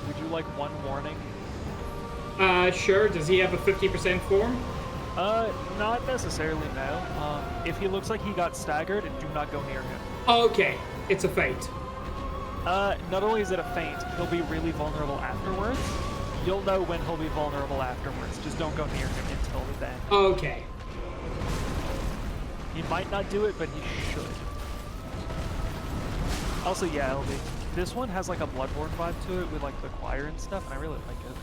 S2: Would you like one warning?
S1: Sure. Does he have a 50% form?
S2: Not necessarily, no. If he looks like he got staggered, do not go near him.
S1: Okay. It's a feint.
S2: Not only is it a feint, he'll be really vulnerable afterwards. You'll know when he'll be vulnerable afterwards. Just don't go near him until then.
S1: Okay.
S2: He might not do it, but he should. Also, yeah, LB. This one has like a Bloodborne vibe to it with like the choir and stuff, and I really like it.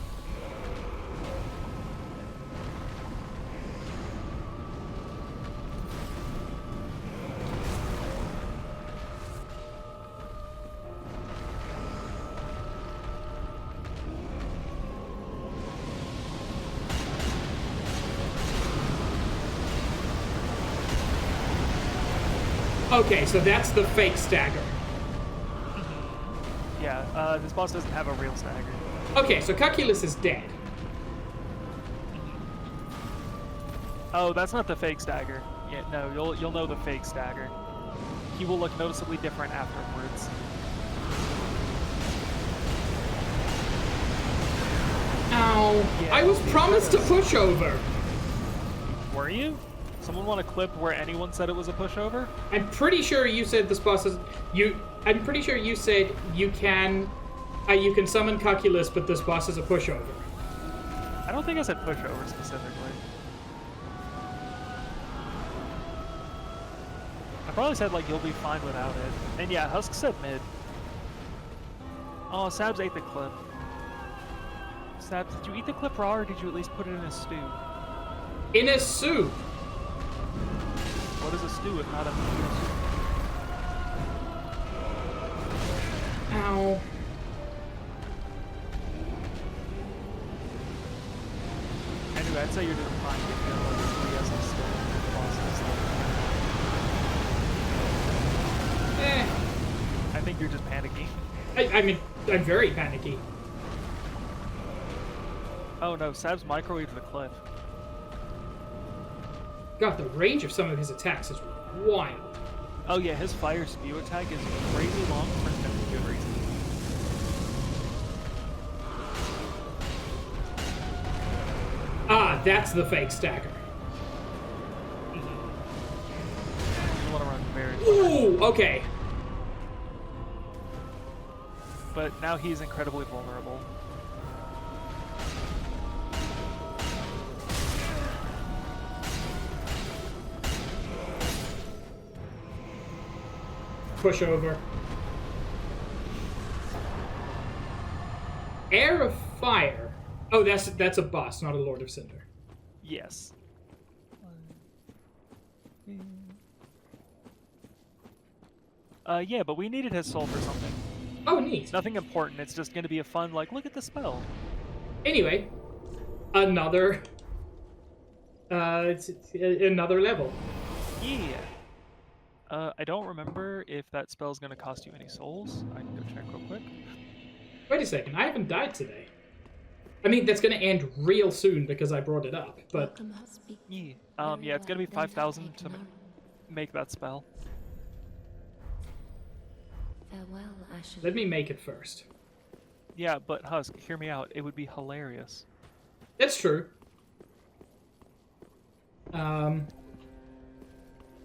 S1: Okay, so that's the fake stagger.
S2: Yeah, this boss doesn't have a real stagger.
S1: Okay, so Cuculus is dead.
S2: Oh, that's not the fake stagger. Yeah, no, you'll know the fake stagger. He will look noticeably different afterwards.
S1: Ow.
S2: Yeah,
S1: I was promised a pushover.
S2: Were you? Someone want a clip where anyone said it was a pushover?
S1: I'm pretty sure you said this boss is... I'm pretty sure you said you can summon Cuculus, but this boss is a pushover.
S2: I don't think I said pushover specifically. I probably said, like, you'll be fine without it. And yeah, Husk said mid. Oh, Sabs ate the clip. Sabs, did you eat the clip raw, or did you at least put it in a stew?
S1: In a soup.
S2: What is a stew if not a stew?
S1: Ow.
S2: Anyway, I'd say you're doing fine if you have like 3 as a stew bosses. I think you're just panicking.
S1: I mean, I'm very panicky.
S2: Oh no, Sabs microwaved the cliff.
S1: God, the range of some of his attacks is wild.
S2: Oh yeah, his fire spew attack is crazy long for no good reason.
S1: Ah, that's the fake stagger.
S2: You want to run very fast.
S1: Ooh, okay.
S2: But now he's incredibly vulnerable.
S1: Push over. Air of Fire. Oh, that's a boss, not a Lord of Cinder.
S2: Yes. Yeah, but we needed his soul for something.
S1: Oh, neat.
S2: Nothing important, it's just gonna be a fun, like, look at the spell.
S1: Anyway, another another level.
S2: Yeah. I don't remember if that spell's gonna cost you any souls. I can go check real quick.
S1: Wait a second, I haven't died today. I mean, that's gonna end real soon because I brought it up, but...
S2: Yeah. Yeah, it's gonna be 5,000 to make that spell.
S3: Farewell, Ashen.
S1: Let me make it first.
S2: Yeah, but Husk, hear me out. It would be hilarious.
S1: That's true.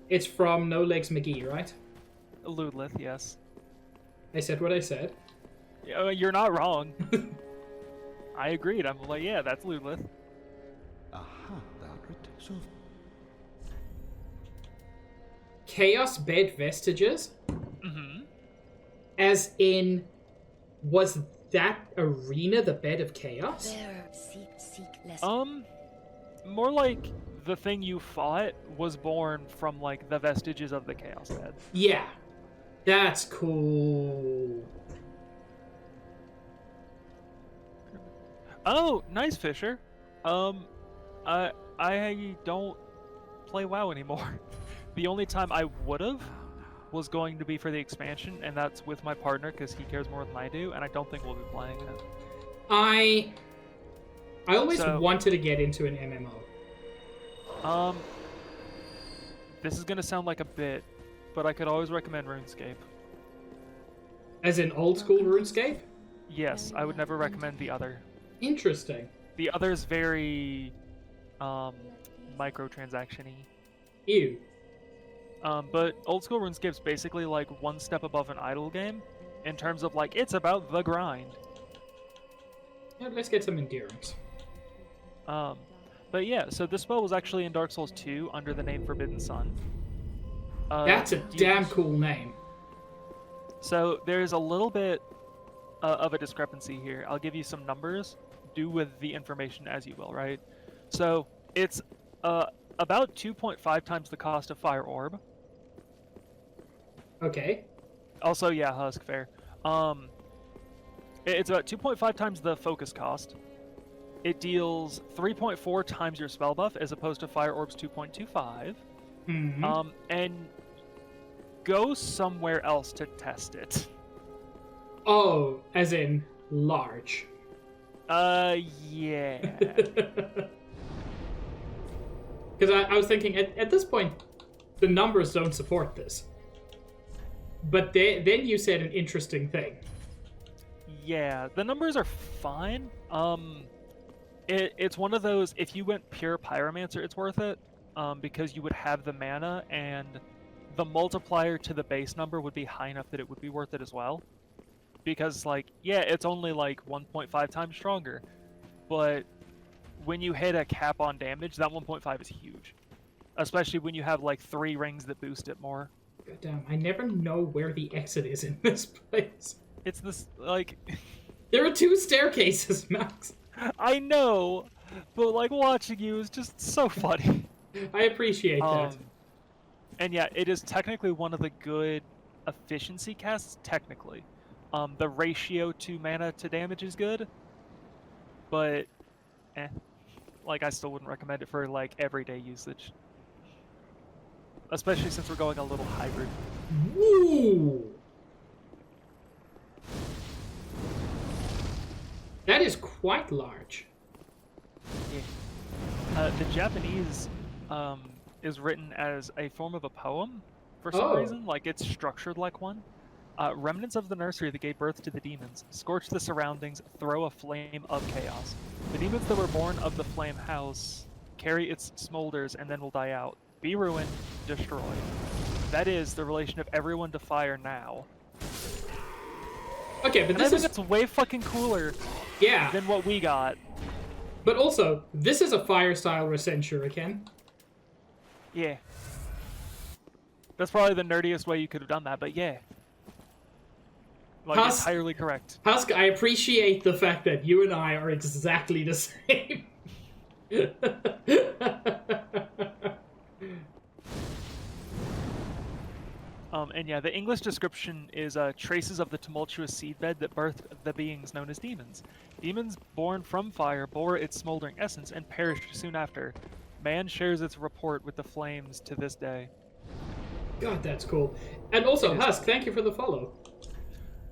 S1: It's from No Legs McGee, right?
S2: Ludlith, yes.
S1: I said what I said.
S2: Yeah, you're not wrong. I agreed. I'm like, yeah, that's Ludlith.
S4: Aha, so
S1: Chaos Bed Vestiges?
S2: Mm-hmm.
S1: As in, was that arena the bed of chaos?
S3: There, seek less.
S2: More like the thing you fought was born from, like, the vestiges of the Chaos Bed.
S1: Yeah. That's cool.
S2: Oh, nice, Fisher. I don't play WoW anymore. The only time I would've was going to be for the expansion, and that's with my partner because he cares more than I do, and I don't think we'll be playing it.
S1: I always wanted to get into an MMO.
S2: This is gonna sound like a bit, but I could always recommend RuneScape.
S1: As in old school RuneScape?
S2: Yes, I would never recommend the other.
S1: Interesting.
S2: The other is very, microtransaction-y.
S1: Ew.
S2: But old school RuneScape's basically like one step above an idle game, in terms of like, it's about the grind.
S1: Yeah, let's get some endurance.
S2: But yeah, so this spell was actually in Dark Souls 2 under the name Forbidden Sun.
S1: That's a damn cool name.
S2: So there's a little bit of a discrepancy here. I'll give you some numbers. Do with the information as you will, right? So it's about 2.5 times the cost of Fire Orb.
S1: Okay.
S2: Also, yeah, Husk, fair. It's about 2.5 times the focus cost. It deals 3.4 times your spell buff as opposed to Fire Orb's 2.25.
S1: Mm-hmm.
S2: And go somewhere else to test it.
S1: Oh, as in large.
S2: Yeah.
S1: Because I was thinking, at this point, the numbers don't support this. But then you said an interesting thing.
S2: Yeah, the numbers are fine. It's one of those, if you went pure Pyromancer, it's worth it. Because you would have the mana, and the multiplier to the base number would be high enough that it would be worth it as well. Because, like, yeah, it's only like 1.5 times stronger. But when you hit a cap on damage, that 1.5 is huge. Especially when you have, like, 3 rings that boost it more.
S1: Goddamn, I never know where the exit is in this place.
S2: It's this, like...
S1: There are 2 staircases, Max.
S2: I know, but, like, watching you is just so funny.
S1: I appreciate that.
S2: And yeah, it is technically one of the good efficiency casts, technically. The ratio to mana to damage is good, but like, I still wouldn't recommend it for, like, everyday usage. Especially since we're going a little hybrid.
S1: Woo! That is quite large.
S2: Yeah. The Japanese is written as a form of a poem for some reason. Like, it's structured like one. Remnants of the nursery that gave birth to the demons scorch the surroundings, throw a flame of chaos. The demons that were born of the flame house carry its smolders and then will die out. Be ruined, destroyed. That is the relation of everyone to fire now.
S1: Okay, but
S2: And
S1: this
S2: I think
S1: is...
S2: it's way fucking cooler
S1: Yeah.
S2: than what we got.
S1: But also, this is a fire-style Rasen Shuriken.
S2: Yeah. That's probably the nerdiest way you could have done that, but yeah. Like, entirely correct.
S1: Husk, I appreciate the fact that you and I are exactly the same.
S2: And yeah, the English description is traces of the tumultuous seedbed that birthed the beings known as demons. Demons born from fire bore its smoldering essence and perished soon after. Man shares its report with the flames to this day.
S1: God, that's cool. And also, Husk, thank you for the follow.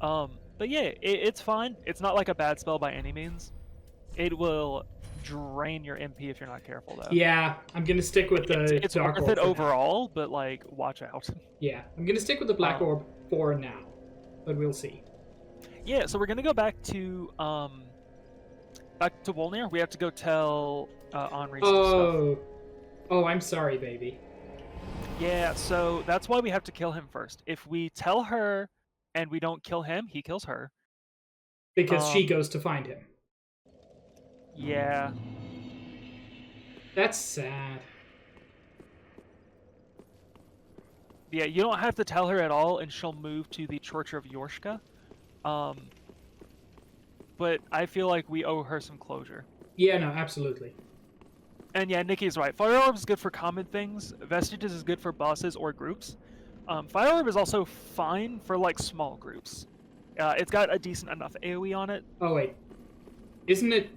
S2: But yeah, it's fine. It's not like a bad spell by any means. It will drain your MP if you're not careful, though.
S1: Yeah, I'm gonna stick with the
S2: it's
S1: Dark
S2: worth
S1: Orb
S2: it
S1: for
S2: overall, but like, watch out.
S1: Yeah, I'm gonna stick with the Black Orb for now, but we'll see.
S2: Yeah, so we're gonna go back to Wolnir. We have to go tell Henri some stuff.
S1: Oh, I'm sorry, baby.
S2: Yeah, so that's why we have to kill him first. If we tell her and we don't kill him, he kills her.
S1: Because she goes to find him.
S2: Yeah.
S1: That's sad.
S2: Yeah, you don't have to tell her at all, and she'll move to the Torture of Yorshka. But I feel like we owe her some closure.
S1: Yeah, no, absolutely.
S2: And yeah, Nikki's right. Fire Orb is good for common things. Vestiges is good for bosses or groups. Fire Orb is also fine for, like, small groups. It's got a decent enough AoE on it.
S1: Oh, wait. Isn't it...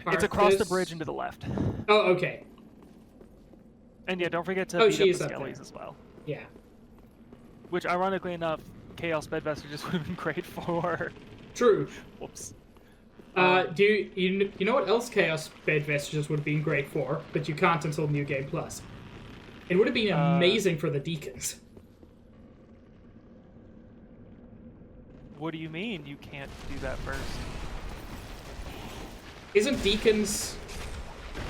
S2: It's across the bridge and to the left.
S1: Oh, okay.
S2: And yeah, don't forget to beat up the
S1: up
S2: Skellies
S1: there
S2: as well.
S1: Yeah.
S2: Which, ironically enough, Chaos Bed Vestiges would have been great for.
S1: True.
S2: Whoops.
S1: Do you know what else Chaos Bed Vestiges would have been great for, but you can't until New Game Plus? It would have been amazing for the Deacons.
S2: What do you mean you can't do that first?
S1: Isn't Deacons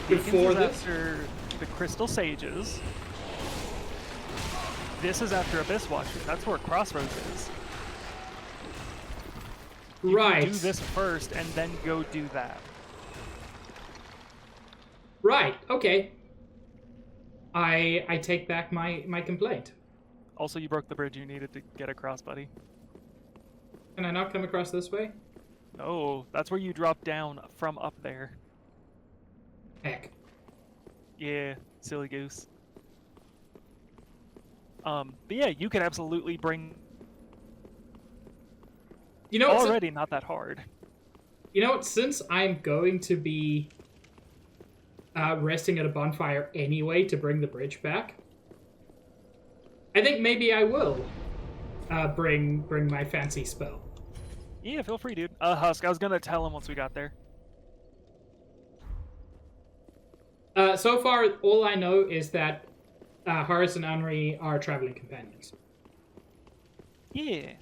S1: before
S2: Deacons is
S1: this?
S2: after the Crystal Sages. This is after Abyss Watchers. That's where Crossroads is. You
S1: Right.
S2: can do this first and then go do that.
S1: Right. Okay. I take back my complaint.
S2: Also, you broke the bridge you needed to get across, buddy.
S1: Can I not come across this way?
S2: No, that's where you drop down from up there.
S1: Heck.
S2: Yeah, silly goose. But yeah, you could absolutely bring...
S1: You know,
S2: already not that hard.
S1: You know what? Since I'm going to be resting at a bonfire anyway to bring the bridge back, I think maybe I will bring my fancy spell.
S2: Yeah, feel free, dude. Husk, I was gonna tell him once we got there.
S1: So far, all I know is that Horace and Henri are traveling companions.
S2: Yeah.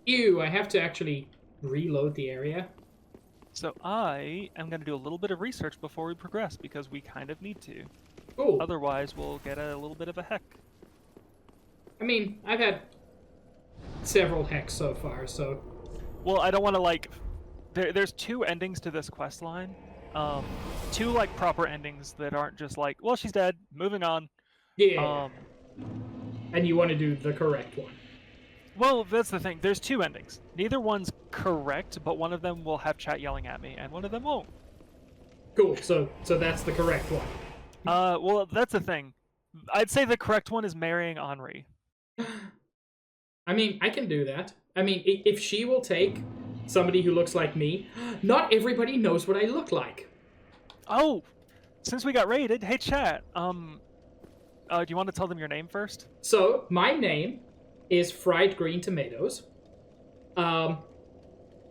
S1: Ew, I have to actually reload the area.
S2: So I am gonna do a little bit of research before we progress because we kind of need to.
S1: Cool.
S2: Otherwise, we'll get a little bit of a heck.
S1: I mean, I've had several hecks so far, so...
S2: Well, I don't want to, like... There's 2 endings to this quest line. 2, like, proper endings that aren't just like, well, she's dead, moving on.
S1: Yeah. And you want to do the correct one.
S2: Well, that's the thing. There's 2 endings. Neither one's correct, but one of them will have chat yelling at me, and one of them won't.
S1: Cool, so that's the correct one.
S2: Well, that's the thing. I'd say the correct one is marrying Henri.
S1: I mean, I can do that. I mean, if she will take somebody who looks like me, not everybody knows what I look like.
S2: Oh! Since we got raided, hey chat, do you want to tell them your name first?
S1: So, my name is Fried Green Tomatoes. I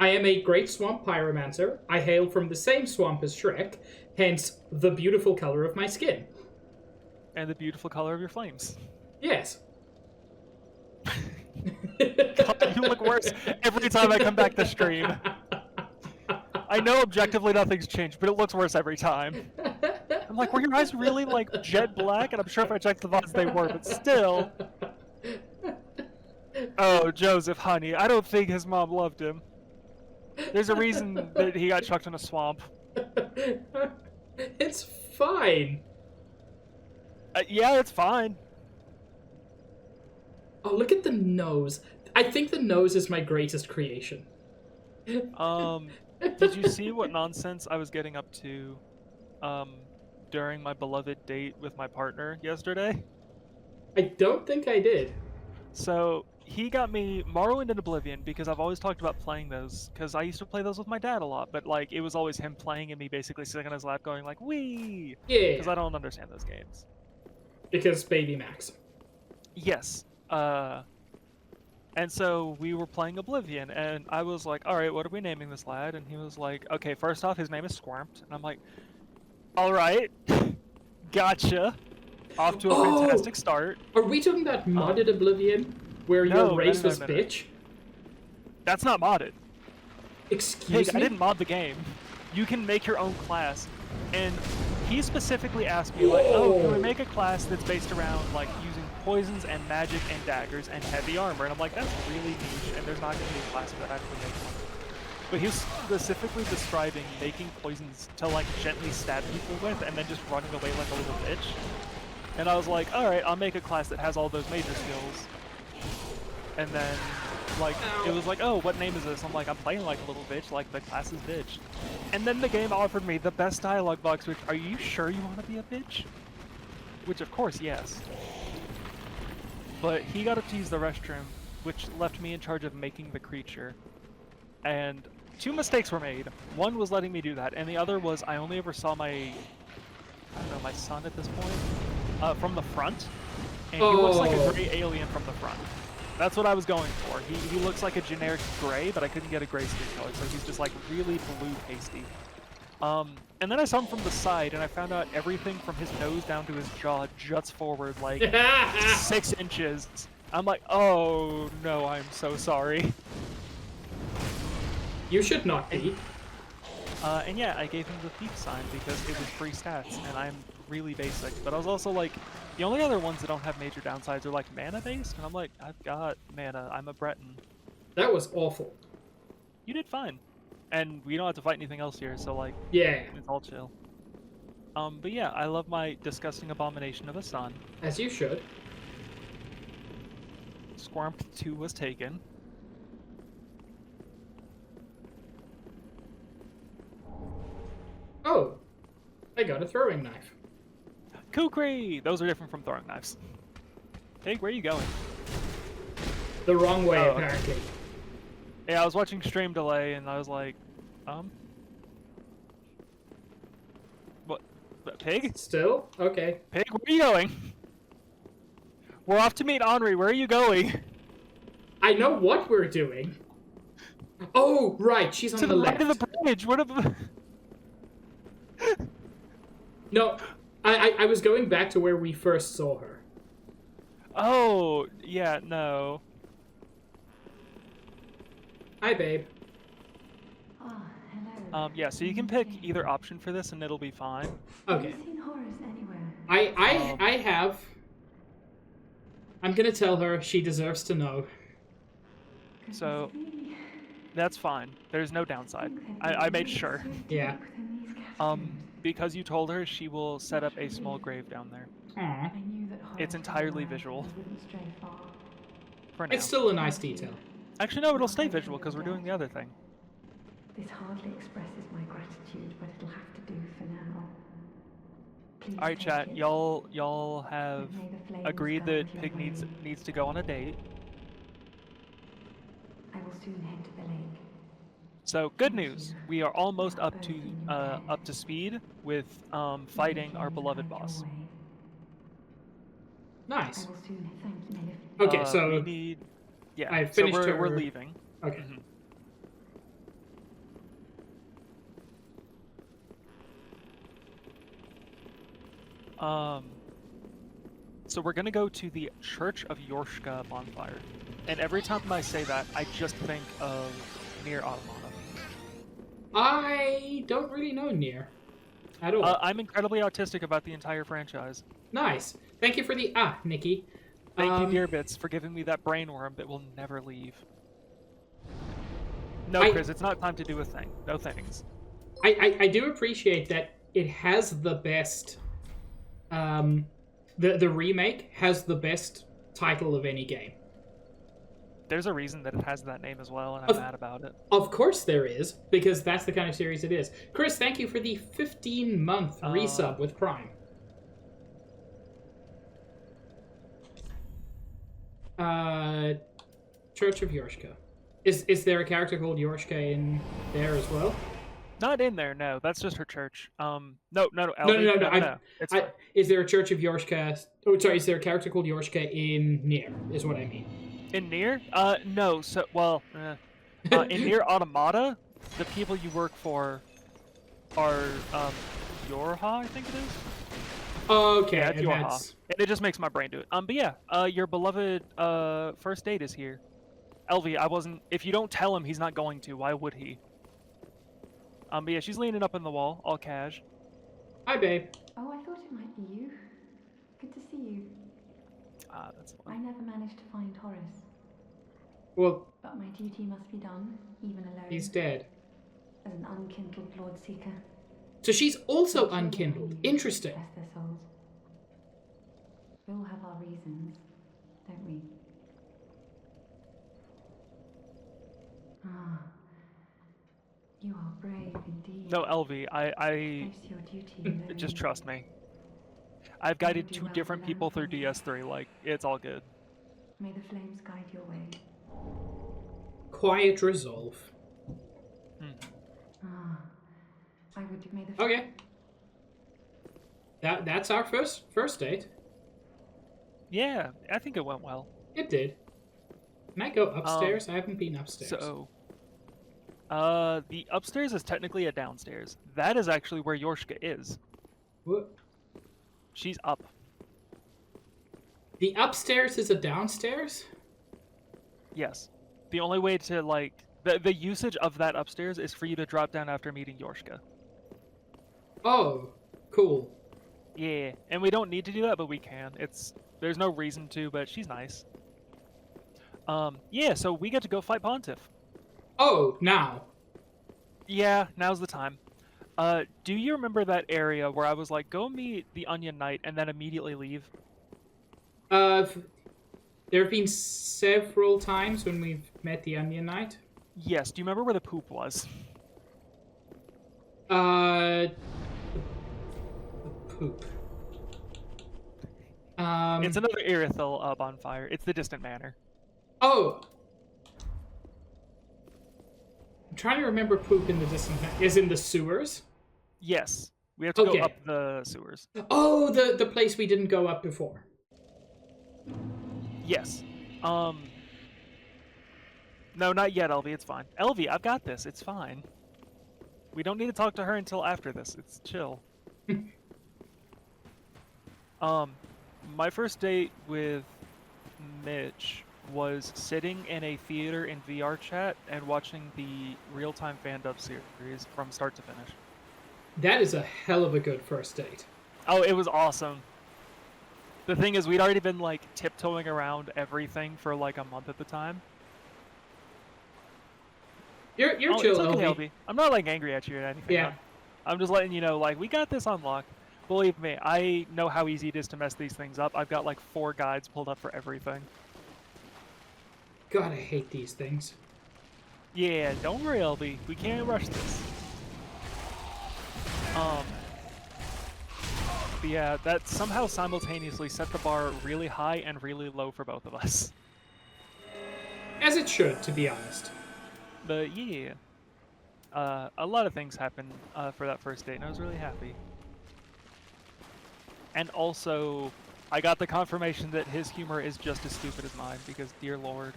S1: am a great swamp pyromancer. I hail from the same swamp as Shrek, hence the beautiful color of my skin.
S2: And the beautiful color of your flames.
S1: Yes.
S2: God, you look worse every time I come back to stream. I know objectively nothing's changed, but it looks worse every time. I'm like, were your eyes really, like, jet black? And I'm sure if I checked the VODs they were, but still. Oh, Joseph, honey, I don't think his mom loved him. There's a reason that he got chucked in a swamp.
S1: It's fine.
S2: Yeah, it's fine.
S1: Oh, look at the nose. I think the nose is my greatest creation.
S2: Did you see what nonsense I was getting up to, during my beloved date with my partner yesterday?
S1: I don't think I did.
S2: So, he got me Morrowind and Oblivion because I've always talked about playing those, because I used to play those with my dad a lot, but, like, it was always him playing and me basically sitting on his lap going, like, wee!
S1: Yeah.
S2: Because I don't understand those games.
S1: Because Baby Max.
S2: Yes. And so we were playing Oblivion, and I was like, alright, what are we naming this lad? And he was like, okay, first off, his name is Squirmped. And I'm like, alright, gotcha. Off to a fantastic start.
S1: Are we talking about modded Oblivion? Where your race was bitch?
S2: That's not modded.
S1: Excuse
S2: Pig,
S1: me?
S2: I didn't mod the game. You can make your own class. And he specifically asked me, like, oh, can we make a class that's based around, like, using poisons and magic and daggers and heavy armor? And I'm like, that's really niche, and there's not going to be a class that actually makes one. But he was specifically describing making poisons to, like, gently stab people with and then just running away like a little bitch. And I was like, alright, I'll make a class that has all those major skills. And then, like, it was like, oh, what name is this? I'm like, I'm playing like a little bitch, like, the class is bitch. And then the game offered me the best dialogue box, which, are you sure you want to be a bitch? Which, of course, yes. But he got up to use the restroom, which left me in charge of making the creature. And 2 mistakes were made. One was letting me do that, and the other was I only ever saw my, I don't know, my son at this point, from the front. And he looks like a gray alien from the front. That's what I was going for. He looks like a generic gray, but I couldn't get a gray skin color, so he's just like really blue pasty. And then I saw him from the side, and I found out everything from his nose down to his jaw juts forward like 6 inches. I'm like, oh no, I'm so sorry.
S1: You should not be.
S2: And yeah, I gave him the thief sign because it was free stats, and I'm really basic. But I was also like, the only other ones that don't have major downsides are like mana based, and I'm like, I've got mana, I'm a Breton.
S1: That was awful.
S2: You did fine. And we don't have to fight anything else here, so like,
S1: yeah,
S2: it's all chill. But yeah, I love my disgusting abomination of a son.
S1: As you should.
S2: Squirmped 2 was taken.
S1: Oh, I got a throwing knife.
S2: Kukri! Those are different from throwing knives. Pig, where are you going?
S1: The wrong way,
S2: Oh, okay.
S1: apparently.
S2: Yeah, I was watching stream delay, and I was like, what? Pig?
S1: Still? Okay.
S2: Pig, where are you going? We're off to meet Henri. Where are you going?
S1: I know what we're doing. Oh, right. She's on
S2: To
S1: the
S2: the
S1: left.
S2: right of the bridge. What if...
S1: No, I was going back to where we first saw her.
S2: Oh, yeah, no.
S1: Hi, babe.
S5: Oh, hello.
S2: Yeah, so you can pick either option for this and it'll be fine.
S1: Okay.
S5: Have you seen Horace anywhere?
S1: I have. I'm gonna tell her she deserves to know.
S2: So,
S5: Goodness me.
S2: that's fine. There's no downside.
S5: Think they'd
S2: I
S5: be
S2: made
S5: really
S2: sure.
S5: so deep
S1: Yeah.
S5: within these catacombs.
S2: Because you told her, she will set up a small grave down there.
S1: Aw.
S5: I knew that Horace
S2: It's entirely
S5: was aware
S2: visual.
S5: he wouldn't stray far.
S2: For now.
S1: It's still a nice detail.
S2: Actually, no, it'll stay visual because we're doing the other thing.
S5: This hardly expresses my gratitude, but it'll have to do for now. Please
S2: Alright,
S5: take
S2: chat.
S5: it,
S2: Y'all have
S5: and may the flames
S2: agreed
S5: guide
S2: that
S5: your
S2: Pig
S5: way.
S2: needs to go on a date.
S5: I will soon head to the lake.
S2: So good
S5: Thank
S2: news.
S5: you.
S2: We are almost
S5: You are
S2: up
S5: both
S2: to
S5: in your
S2: up to speed with
S5: May the
S2: fighting our
S5: flames
S2: beloved
S5: guide your
S2: boss.
S5: way.
S1: Nice.
S5: I will soon thank you. May the
S1: Okay,
S2: we
S1: so
S2: need. Yeah,
S1: I
S2: so
S1: finished
S2: we're
S1: her-
S2: leaving.
S1: okay.
S2: Mhm. So we're gonna go to the Church of Yorshka bonfire, and every time I say that, I just think of Nier Automata.
S1: I don't really know Nier at all.
S2: I'm incredibly autistic about the entire franchise.
S1: Nice. Thank you for the Nikki.
S2: Thank you, Dear Bits, for giving me that brainworm that will never leave. No, Chris, it's not time to do a thing. No things.
S1: I do appreciate that it has the best. The remake has the best title of any game.
S2: There's a reason that it has that name as well, and I'm mad about it.
S1: Of course there is, because that's the kind of series it is. Chris, thank you for the 15-month resub with Prime. Church of Yorshka. Is there a character called Yorshka in there as well?
S2: Not in there, no. That's just her church. No,
S1: No.
S2: It's
S1: Is there a Church of Yorshka? Oh, sorry. Is there a character called Yorshka in Nier? Is what I mean.
S2: in Nier? No. So, well, in Nier Automata, the people you work for are Yorha, I think it is.
S1: Okay,
S2: Yeah, it's
S1: and
S2: Yorha.
S1: that's
S2: And it just makes my brain do it. But yeah, your beloved first date is here. Elvie, I wasn't. If you don't tell him, he's not going to. Why would he? But yeah, she's leaning up in the wall, all cash.
S1: hi, babe.
S5: Oh, I thought it might be you. Good to see you.
S2: Ah, that's
S5: I
S2: fine.
S5: never managed to find Horace,
S1: Well,
S5: but my duty must be done, even alone.
S1: he's dead.
S5: As an unkindled Lord Seeker.
S1: So she's also
S5: Children
S1: unkindled.
S5: need
S1: Interesting.
S5: to rest their souls. We all have our reasons, don't we? Ah, you are brave indeed.
S2: No, Elvie, I
S5: Face your duty alone.
S2: just trust me. I've guided
S5: do
S2: 2
S5: well
S2: different
S5: to
S2: people
S5: learn
S2: through
S5: from
S2: DS3. Like, it's all good.
S5: May the flames guide your way.
S1: Quiet resolve.
S5: Ah, I would may the
S1: Okay. That's our first date.
S2: Yeah, I think it went well.
S1: It did. Can I go upstairs? I haven't been upstairs.
S2: So, the upstairs is technically a downstairs. That is actually where Yorshka is.
S1: What?
S2: She's up.
S1: The upstairs is a downstairs?
S2: Yes. The only way to, like... The usage of that upstairs is for you to drop down after meeting Yorshka.
S1: Oh, cool.
S2: Yeah, and we don't need to do that, but we can. There's no reason to, but she's nice. Yeah, so we get to go fight Pontiff.
S1: Oh, now.
S2: Yeah, now's the time. Do you remember that area where I was like, go meet the Onion Knight and then immediately leave?
S1: There have been several times when we've met the Onion Knight.
S2: Yes, do you remember where the poop was?
S1: The poop.
S2: It's another Irithyll bonfire. It's the Distant Manor.
S1: Oh! I'm trying to remember poop in the distant... Is in the sewers?
S2: Yes. We have to
S1: Okay.
S2: go up the sewers.
S1: Oh, the place we didn't go up before.
S2: Yes. No, not yet, Elvie. It's fine. Elvie, I've got this. It's fine. We don't need to talk to her until after this. It's chill. My first date with Mitch was sitting in a theater in VR chat and watching the real-time fan-dub series from start to finish.
S1: That is a hell of a good first date.
S2: Oh, it was awesome. The thing is, we'd already been, like, tiptoeing around everything for, like, a month at the time.
S1: You're chill,
S2: it's okay,
S1: LV.
S2: LB. I'm not, like, angry at you or anything.
S1: Yeah.
S2: I'm just letting you know, like, we got this on lock. Believe me, I know how easy it is to mess these things up. I've got, like, 4 guides pulled up for everything.
S1: God, I hate these things.
S2: Yeah, don't worry, LB. We can't rush this. But yeah, that somehow simultaneously set the bar really high and really low for both of us.
S1: As it should, to be honest.
S2: But yeah, a lot of things happened for that first date, and I was really happy. And also, I got the confirmation that his humor is just as stupid as mine, because dear lord.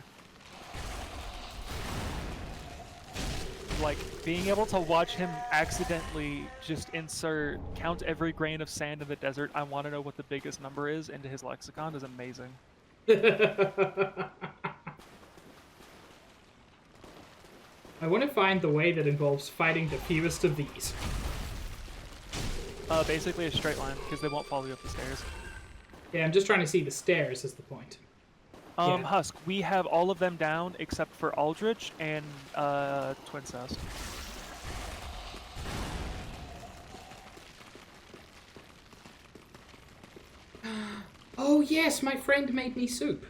S2: Like, being able to watch him accidentally just count every grain of sand in the desert, I want to know what the biggest number is, into his lexicon is amazing.
S1: I want to find the way that involves fighting the fewest of these.
S2: Basically a straight line, because they won't follow you up the stairs.
S1: Yeah, I'm just trying to see the stairs is the point. Yeah.
S2: Husk, we have all of them down except for Aldrich and Twincest.
S1: Oh yes, my friend made me soup.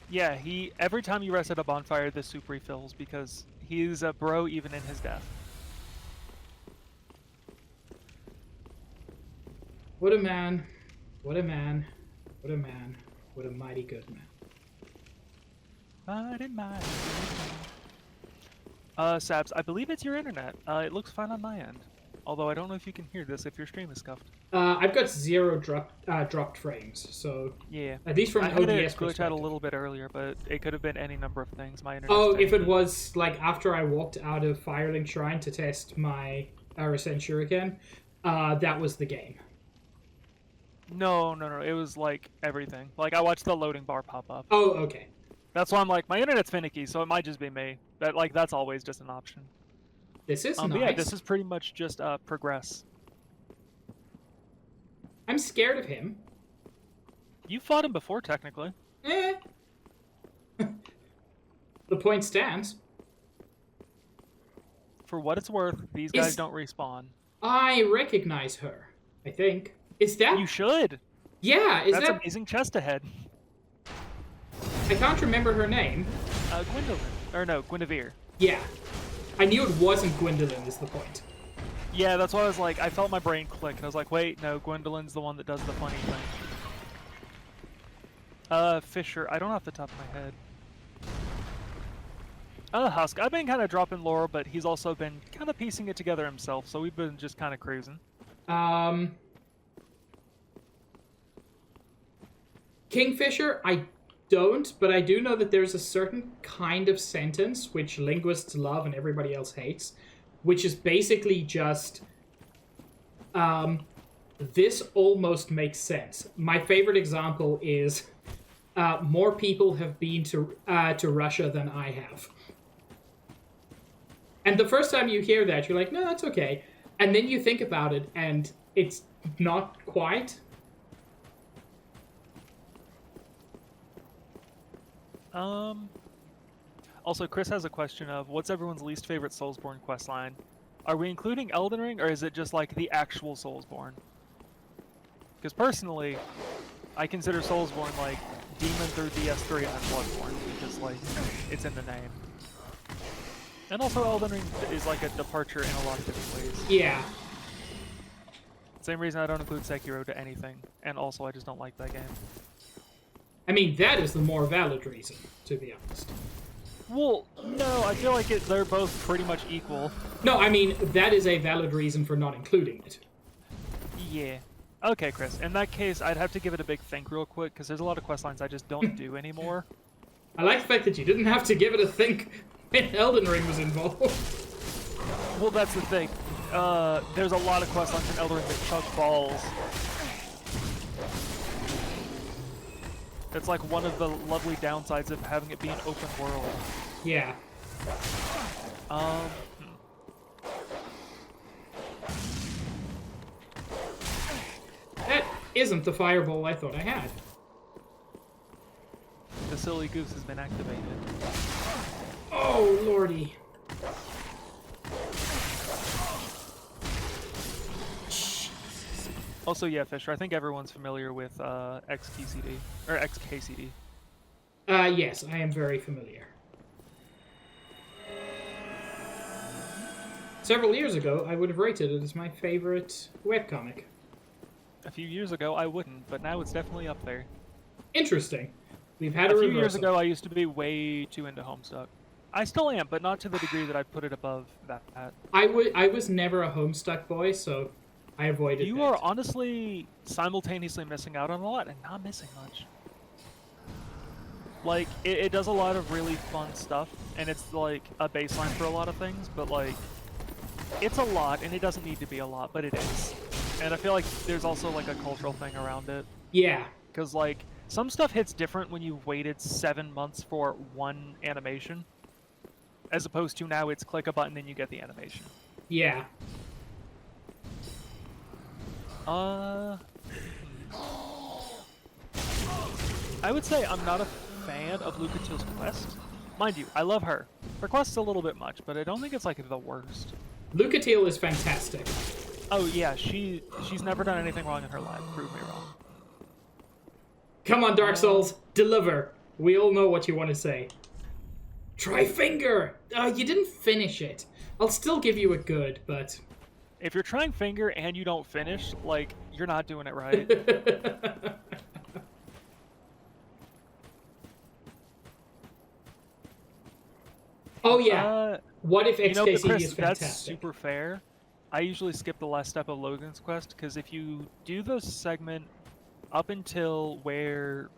S2: Yeah, every time you rest at a bonfire, the soup refills because he's a bro even in his death.
S1: What a man. What a man. What a man. What a mighty good man.
S2: Mighty, mighty. Sabs, I believe it's your internet. It looks fine on my end. Although I don't know if you can hear this if your stream is scuffed.
S1: I've got 0 dropped frames, so
S2: Yeah.
S1: at least from
S2: I
S1: an
S2: heard
S1: ODS
S2: it glitch
S1: perspective.
S2: out a little bit earlier, but it could have been any number of things. My internet.
S1: Oh, if it was like after I walked out of Firelink Shrine to test my Arasen Shuriken, that was the game.
S2: No. It was like everything. Like I watched the loading bar pop up.
S1: Oh, okay.
S2: That's why I'm like, my internet's finicky, so it might just be me. That's always just an option.
S1: This is nice.
S2: But yeah, this is pretty much just progress.
S1: I'm scared of him.
S2: You fought him before, technically.
S1: Eh. The point stands.
S2: For what it's worth, these guys don't respawn.
S1: I recognize her, I think. Is that...
S2: You should!
S1: Yeah, is
S2: That's
S1: that...
S2: amazing chest ahead.
S1: I can't remember her name.
S2: Gwendolyn. Or no, Guinevere.
S1: Yeah. I knew it wasn't Gwendolyn is the point.
S2: Yeah, that's why I was like, I felt my brain click, and I was like, wait, no, Gwendolyn's the one that does the funny thing. Fisher, I don't know off the top of my head. Husk, I've been kind of dropping lore, but he's also been kind of piecing it together himself, so we've been just kind of cruising.
S1: Kingfisher, I don't, but I do know that there's a certain kind of sentence which linguists love and everybody else hates, which is basically just, this almost makes sense. My favorite example is, more people have been to Russia than I have. And the first time you hear that, you're like, no, that's okay. And then you think about it, and it's not quite.
S2: Also, Chris has a question of, what's everyone's least favorite Soulsborne questline? Are we including Elden Ring, or is it just like the actual Soulsborne? Because personally, I consider Soulsborne like Demon through DS3 and then Bloodborne, because like, it's in the name. And also Elden Ring is like a departure in a lot of different ways.
S1: Yeah.
S2: Same reason I don't include Sekiro to anything, and also I just don't like that game.
S1: I mean, that is the more valid reason, to be honest.
S2: Well, no, I feel like they're both pretty much equal.
S1: No, I mean, that is a valid reason for not including it.
S2: Yeah. Okay, Chris. In that case, I'd have to give it a big think real quick, because there's a lot of quest lines I just don't do anymore.
S1: I like the fact that you didn't have to give it a think when Elden Ring was involved.
S2: Well, that's the thing. There's a lot of quest lines in Elden Ring that chuck balls. It's like one of the lovely downsides of having it be an open world.
S1: Yeah. That isn't the fireball I thought I had.
S2: The silly goose has been activated.
S1: Oh, lordy.
S2: Also, yeah, Fisher, I think everyone's familiar with XKCD, or XKCD.
S1: Yes, I am very familiar. Several years ago, I would have rated it as my favorite webcomic.
S2: A few years ago, I wouldn't, but now it's definitely up there.
S1: Interesting. We've had a
S2: few
S1: reversal.
S2: years ago, I used to be way too into Homestuck. I still am, but not to the degree that I put it above that.
S1: I was never a Homestuck boy, so I avoided
S2: You
S1: that.
S2: are honestly simultaneously missing out on a lot and not missing much. Like, it does a lot of really fun stuff, and it's like a baseline for a lot of things, but like, it's a lot, and it doesn't need to be a lot, but it is. And I feel like there's also like a cultural thing around it.
S1: Yeah.
S2: Because like, some stuff hits different when you've waited 7 months for one animation, as opposed to now it's click a button and you get the animation.
S1: Yeah.
S2: I would say I'm not a fan of Lucatiel's quest. Mind you, I love her. Her quest's a little bit much, but I don't think it's like the worst.
S1: Lucatiel is fantastic.
S2: Oh yeah, she's never done anything wrong in her life. Prove me wrong.
S1: Come on, Dark Souls, deliver. We all know what you want to say. Try finger. You didn't finish it. I'll still give you a good, but...
S2: If you're trying finger and you don't finish, like, you're not doing it right.
S1: Oh yeah. What if XKCD
S2: Chris,
S1: is fantastic?
S2: that's super fair. I usually skip the last step of Logan's quest, because if you do the segment up until where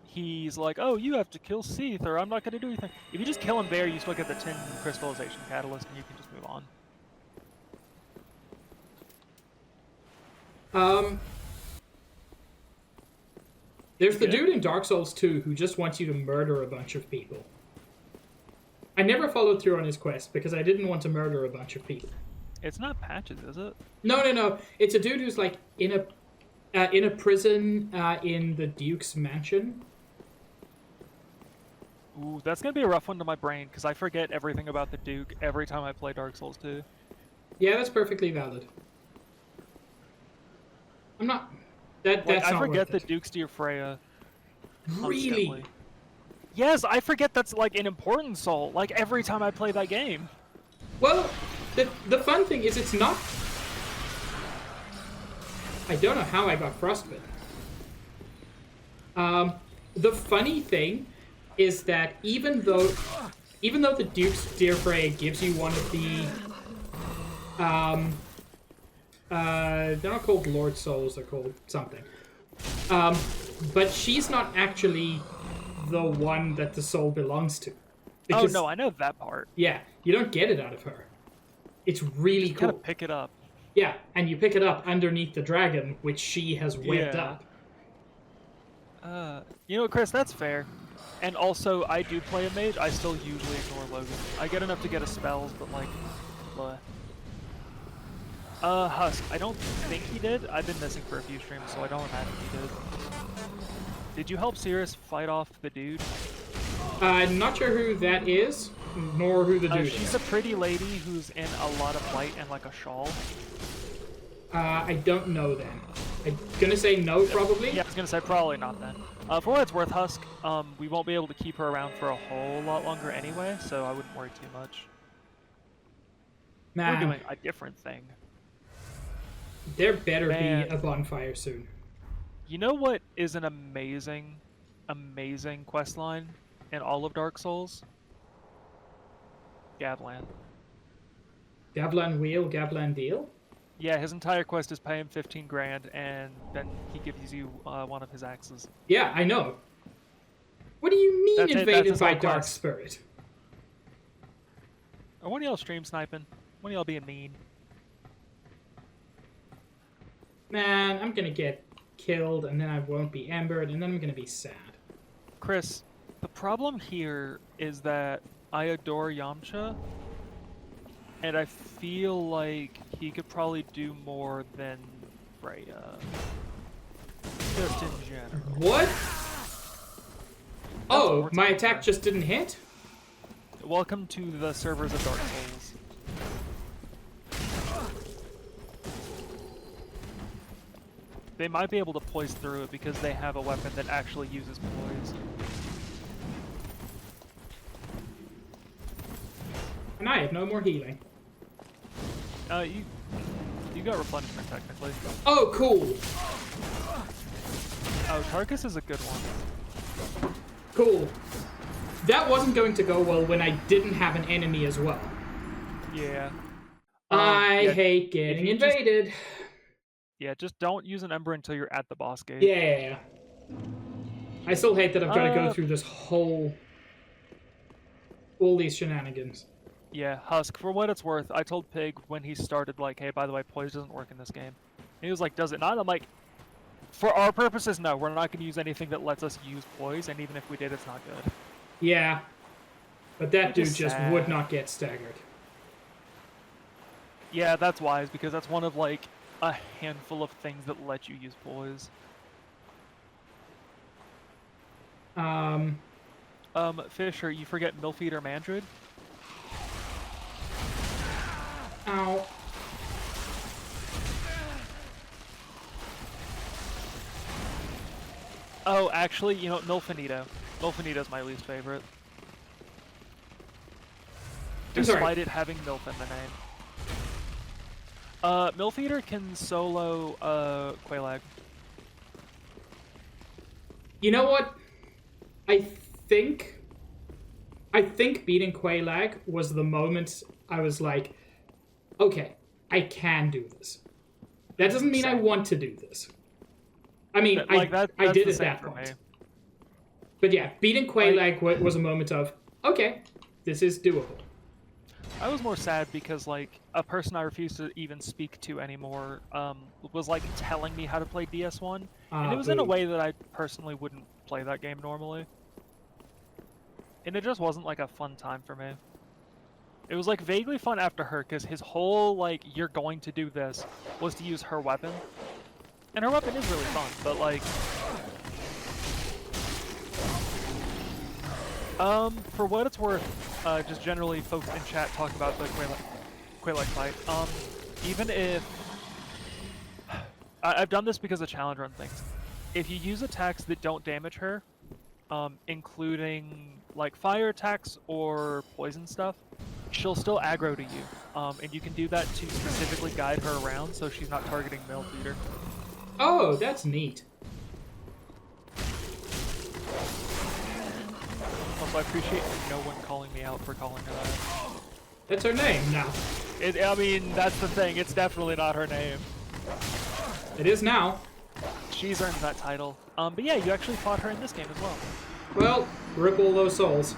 S2: he's like, oh, you have to kill Seath, or I'm not going to do anything. If you just kill him there, you still get the 10 crystallization catalyst, and you can just move on.
S1: There's the dude in Dark Souls 2 who just wants you to murder a bunch of people. I never followed through on his quest because I didn't want to murder a bunch of people.
S2: It's not Patches, is it?
S1: No. It's a dude who's like in a prison in the Duke's mansion.
S2: Ooh, that's going to be a rough one to my brain, because I forget everything about the Duke every time I play Dark Souls 2.
S1: Yeah, that's perfectly valid. I'm not... That's
S2: like,
S1: not
S2: I forget
S1: worth
S2: the Duke's dear Freya.
S1: Really?
S2: Constantly. Yes, I forget that's like an important soul, like every time I play that game.
S1: Well, the fun thing is it's not... I don't know how I got frostbitten. The funny thing is that even though the Duke's Dear Freya gives you one of the... they're not called Lord Souls, they're called something. But she's not actually the one that the soul belongs to.
S2: Because, oh no, I know that part.
S1: Yeah, you don't get it out of her. It's really cool.
S2: You gotta pick it up.
S1: Yeah, and you pick it up underneath the dragon, which she has webbed up.
S2: You know, Chris, that's fair. And also, I do play a mage, I still usually ignore Logan. I get enough to get his spells, but like, bleh. Husk, I don't think he did. I've been missing for a few streams, so I don't imagine he did. Did you help Cirrus fight off the dude?
S1: I'm not sure who that is, nor who the dude is.
S2: She's a pretty lady who's in a lot of white and like a shawl.
S1: I don't know then. I'm gonna say no, probably.
S2: Yeah, I was gonna say probably not then. For what it's worth, Husk, we won't be able to keep her around for a whole lot longer anyway, so I wouldn't worry too much.
S1: Man,
S2: we're doing a different thing.
S1: There better be a bonfire soon.
S2: You know what is an amazing, amazing quest line in all of Dark Souls? Gavlan.
S1: Gavlan Wheel, Gavlan Deal?
S2: Yeah, his entire quest is pay him 15 grand, and then he gives you one of his axes.
S1: Yeah, I know. What do you mean
S2: That's it, that's
S1: invaded
S2: his
S1: by
S2: whole
S1: Dark
S2: quest.
S1: Spirit?
S2: Or one of y'all stream sniping? One of y'all being mean?
S1: Man, I'm gonna get killed, and then I won't be embered, and then I'm gonna be sad.
S2: Chris, the problem here is that I adore Yamcha, and I feel like he could probably do more than Freya. Just in general.
S1: What? Oh,
S2: what we're
S1: my
S2: talking
S1: attack
S2: about.
S1: just didn't hit?
S2: Welcome to the servers of Dark Souls. They might be able to poise through it because they have a weapon that actually uses poise.
S1: And I have no more healing.
S2: You got replenishment technically.
S1: Oh, cool.
S2: Oh, Tarkus is a good one.
S1: Cool. That wasn't going to go well when I didn't have an enemy as well.
S2: Yeah.
S1: I
S2: Yeah,
S1: hate getting
S2: you just-
S1: invaded.
S2: Yeah, just don't use an Ember until you're at the boss gate.
S1: Yeah. I still hate that I've got to go
S2: Uh,
S1: through this whole... all these shenanigans.
S2: Yeah, Husk, for what it's worth, I told Pig when he started, like, hey, by the way, poise doesn't work in this game. And he was like, does it not? I'm like, for our purposes, no, we're not going to use anything that lets us use poise, and even if we did, it's not good.
S1: Yeah. But that
S2: Which
S1: dude
S2: is
S1: just
S2: sad.
S1: would not get staggered.
S2: Yeah, that's wise, because that's one of, like, a handful of things that let you use poise. Fisher, you forget Milfeeder Mandrid?
S1: Ow.
S2: Oh, actually, you know, Milfanito. Milfanito's my least favorite.
S1: I'm sorry.
S2: Despite it having MILF in the name. MILF Eater can solo, Quailag.
S1: You know what? I think beating Quailag was the moment I was like, okay, I can do this. That doesn't mean I
S2: Same.
S1: want to do this. I mean,
S2: Like,
S1: I
S2: that's
S1: did
S2: the
S1: at
S2: same
S1: that
S2: for
S1: point.
S2: me.
S1: But yeah, beating Quailag was a moment of, okay, this is doable.
S2: I was more sad because, like, a person I refused to even speak to anymore was, like, telling me how to play DS1. And it was in a
S1: Boo.
S2: way that I personally wouldn't play that game normally. And it just wasn't, like, a fun time for me. It was, like, vaguely fun after her, because his whole, like, you're going to do this, was to use her weapon. And her weapon is really fun, but, like... for what it's worth, just generally folks in chat talk about the Quailag fight. Even if... I've done this because of challenge run things. If you use attacks that don't damage her, including, like, fire attacks or poison stuff, she'll still aggro to you. And you can do that to specifically guide her around so she's not targeting Milf Eater.
S1: Oh, that's neat.
S2: Also, I appreciate no one calling me out for calling her that.
S1: That's her name now.
S2: I mean, that's the thing. It's definitely not her name.
S1: It is now.
S2: She's earned that title. But yeah, you actually fought her in this game as well.
S1: Well, rip all those souls.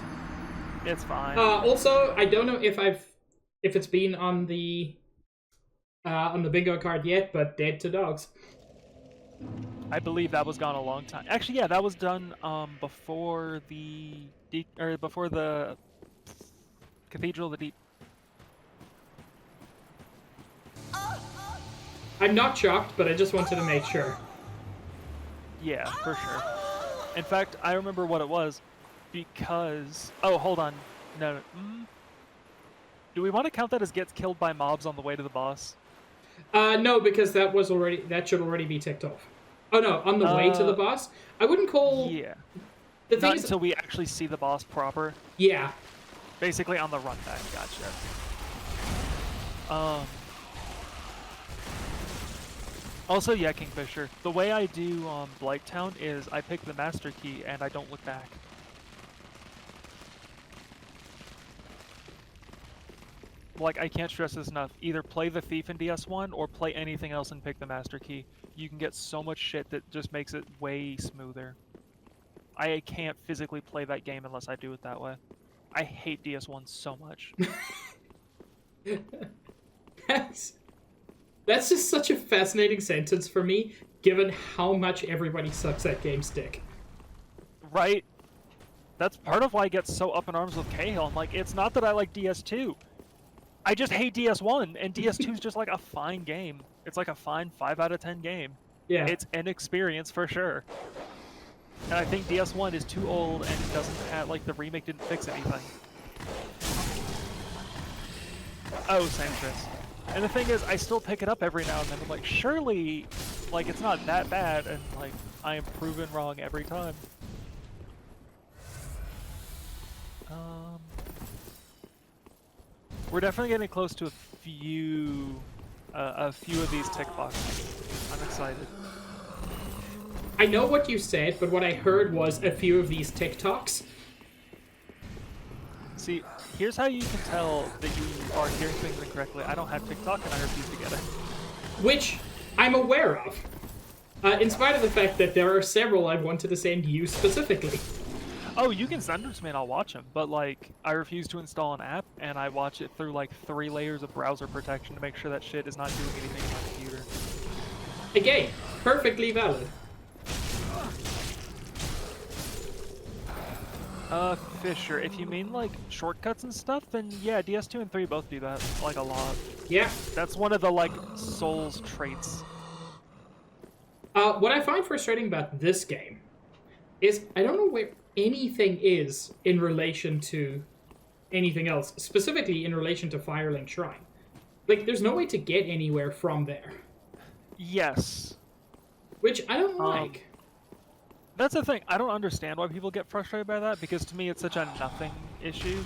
S2: It's fine.
S1: Also, I don't know if it's been on the bingo card yet, but Dead to Dogs.
S2: I believe that was gone a long time. Actually, yeah, that was done before the Cathedral of the Deep.
S1: I'm not shocked, but I just wanted to make sure.
S2: Yeah, for sure. In fact, I remember what it was because... Oh, hold on. No. Do we want to count that as gets killed by mobs on the way to the boss?
S1: No, because that should already be ticked off. Oh no, on the way to the boss? I wouldn't call...
S2: Yeah.
S1: The thing
S2: Not
S1: is...
S2: until we actually see the boss proper.
S1: Yeah.
S2: Basically on the run back. Gotcha. Also, yeah, Kingfisher. The way I do Blighttown is I pick the master key and I don't look back. like, I can't stress this enough. Either play the Thief in DS1 or play anything else and pick the Master Key. You can get so much shit that just makes it way smoother. I can't physically play that game unless I do it that way. I hate DS1 so much.
S1: That's just such a fascinating sentence for me, given how much everybody sucks at GameStick.
S2: Right? That's part of why I get so up in arms with Cahill. I'm like, it's not that I like DS2. I just hate DS1, and DS2 is just like a fine game. It's like a fine 5 out of 10 game.
S1: Yeah.
S2: It's an experience for sure. And I think DS1 is too old and it doesn't have, like, the remake didn't fix anything. Oh, same Chris. And the thing is, I still pick it up every now and then. I'm like, surely, like, it's not that bad, and, like, I am proven wrong every time. We're definitely getting close to a few of these tick boxes. I'm excited.
S1: I know what you said, but what I heard was a few of these TikToks.
S2: See, here's how you can tell that you are hearing things incorrectly. I don't have TikTok and I refuse to get it.
S1: Which I'm aware of. In spite of the fact that there are several I wanted to send you specifically.
S2: Oh, you can send them to me and I'll watch them, but like, I refuse to install an app and I watch it through like 3 layers of browser protection to make sure that shit is not doing anything on my computer.
S1: Again, perfectly valid.
S2: Fisher, if you mean like shortcuts and stuff, then yeah, DS2 and 3 both do that, like a lot.
S1: Yeah.
S2: That's one of the like Souls traits.
S1: What I find frustrating about this game is I don't know where anything is in relation to anything else, specifically in relation to Firelink Shrine. Like, there's no way to get anywhere from there.
S2: Yes.
S1: Which I don't like.
S2: That's the thing. I don't understand why people get frustrated by that, because to me it's such a nothing issue.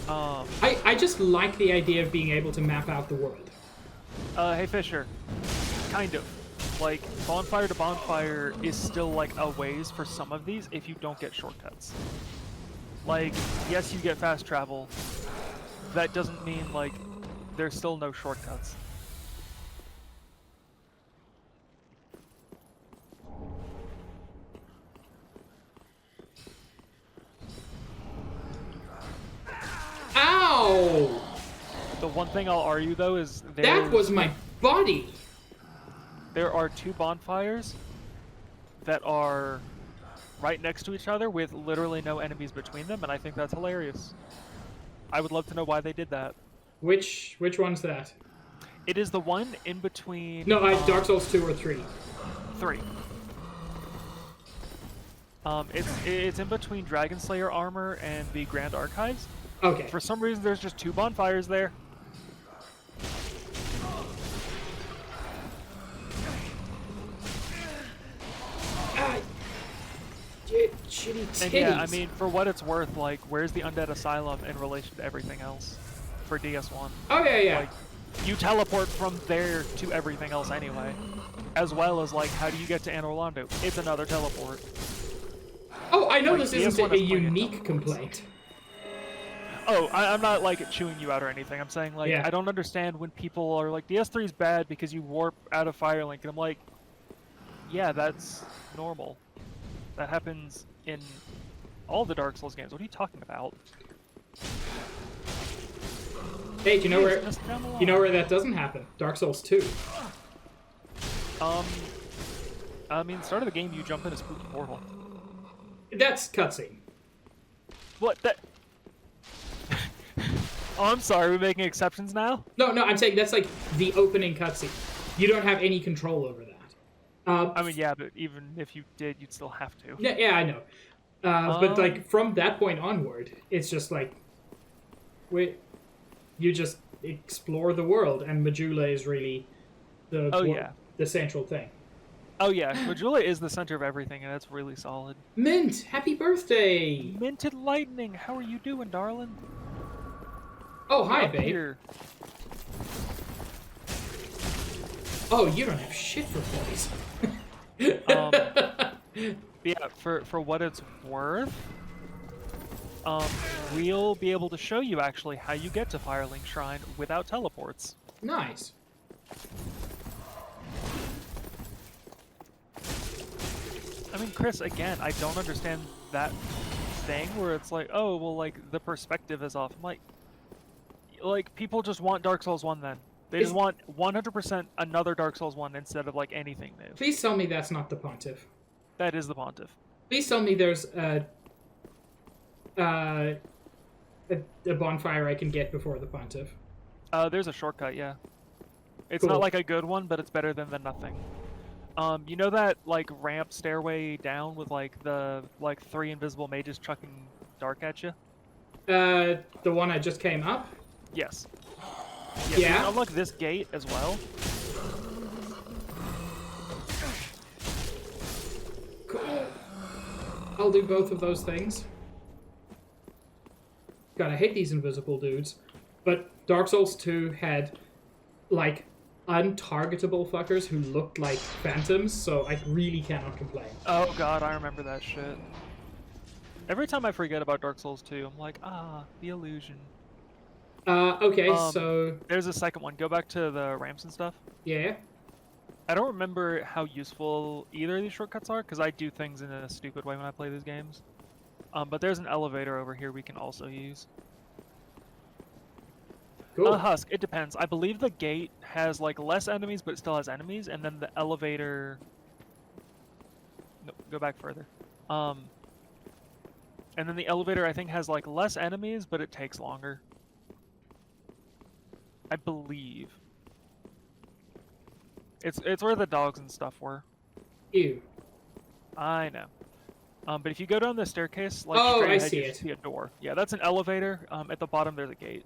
S1: I just like the idea of being able to map out the world.
S2: Hey Fisher. Kind of. Like, bonfire to bonfire is still like a ways for some of these if you don't get shortcuts. Like, yes, you get fast travel. That doesn't mean, like, there's still no shortcuts.
S1: Ow!
S2: The one thing I'll argue, though, is
S1: That was my body!
S2: There are 2 bonfires that are right next to each other with literally no enemies between them, and I think that's hilarious. I would love to know why they did that.
S1: Which one's that?
S2: It is the one in between...
S1: No, Dark Souls 2 or 3.
S2: 3. It's in between Dragon Slayer armor and the Grand Archives.
S1: Okay.
S2: For some reason, there's just 2 bonfires there.
S1: Shitty titties.
S2: And yeah, I mean, for what it's worth, like, where's the Undead Asylum in relation to everything else for DS1?
S1: Oh, yeah.
S2: Like, you teleport from there to everything else anyway. As well as, like, how do you get to Anor Londo? It's another teleport.
S1: Oh, I know
S2: Like,
S1: this isn't
S2: DS1
S1: a
S2: has plenty of
S1: unique complaint.
S2: Oh, I'm not, like, chewing you out or anything. I'm saying, like,
S1: Yeah.
S2: I don't understand when people are like, DS3 is bad because you warp out of Firelink. And I'm like, yeah, that's normal. That happens in all the Dark Souls games. What are you talking about?
S1: Hey, do you know where
S2: Just down the line.
S1: you know where that doesn't happen? Dark Souls 2.
S2: I mean, start of the game, you jump in a spooky portal.
S1: That's cutscene.
S2: What? That? Oh, I'm sorry. We're making exceptions now.
S1: No, I'm saying that's like the opening cutscene. You don't have any control over that.
S2: I mean, yeah, but even if you did, you'd still have to.
S1: Yeah, I know. But like from that point onward, it's just like, you just explore the world, and Majula is really the central thing.
S2: Oh yeah, Majula is the center of everything, and that's really solid.
S1: Mint, happy birthday!
S2: Minted Lightning, how are you doing, darling?
S1: Oh, hi,
S2: Up
S1: babe.
S2: here.
S1: Oh, you don't have shit for boys.
S2: Yeah, for what it's worth, we'll be able to show you actually how you get to Firelink Shrine without teleports.
S1: Nice.
S2: I mean, Chris, again, I don't understand that thing where it's like, oh, well, like, the perspective is off. I'm like people just want Dark Souls 1 then. They just want 100% another Dark Souls 1 instead of, like, anything new.
S1: Please tell me that's not the Pontiff.
S2: That is the Pontiff.
S1: Please tell me there's a bonfire I can get before the Pontiff.
S2: There's a shortcut, yeah. It's
S1: Cool.
S2: not like a good one, but it's better than the nothing. You know that like ramp stairway down with like the 3 invisible mages chucking dark at you?
S1: The one I just came up?
S2: Yes.
S1: Yeah.
S2: You can unlock this gate as well.
S1: Cool. I'll do both of those things. God, I hate these invisible dudes. But Dark Souls 2 had, like, untargetable fuckers who looked like phantoms, so I really cannot complain.
S2: Oh god, I remember that shit. Every time I forget about Dark Souls 2, I'm like, the illusion.
S1: Okay, so...
S2: There's a second one. Go back to the ramps and stuff.
S1: Yeah?
S2: I don't remember how useful either of these shortcuts are, because I do things in a stupid way when I play these games. But there's an elevator over here we can also use.
S1: Cool.
S2: Husk, it depends. I believe the gate has like less enemies, but it still has enemies, and then the elevator... No, go back further. And then the elevator, I think, has like less enemies, but it takes longer. I believe. It's where the dogs and stuff were.
S1: Ew.
S2: I know. But if you go down the staircase, like
S1: Oh,
S2: straight
S1: I
S2: ahead,
S1: see
S2: you
S1: it.
S2: see a door. Yeah, that's an elevator. At the bottom, there's a gate.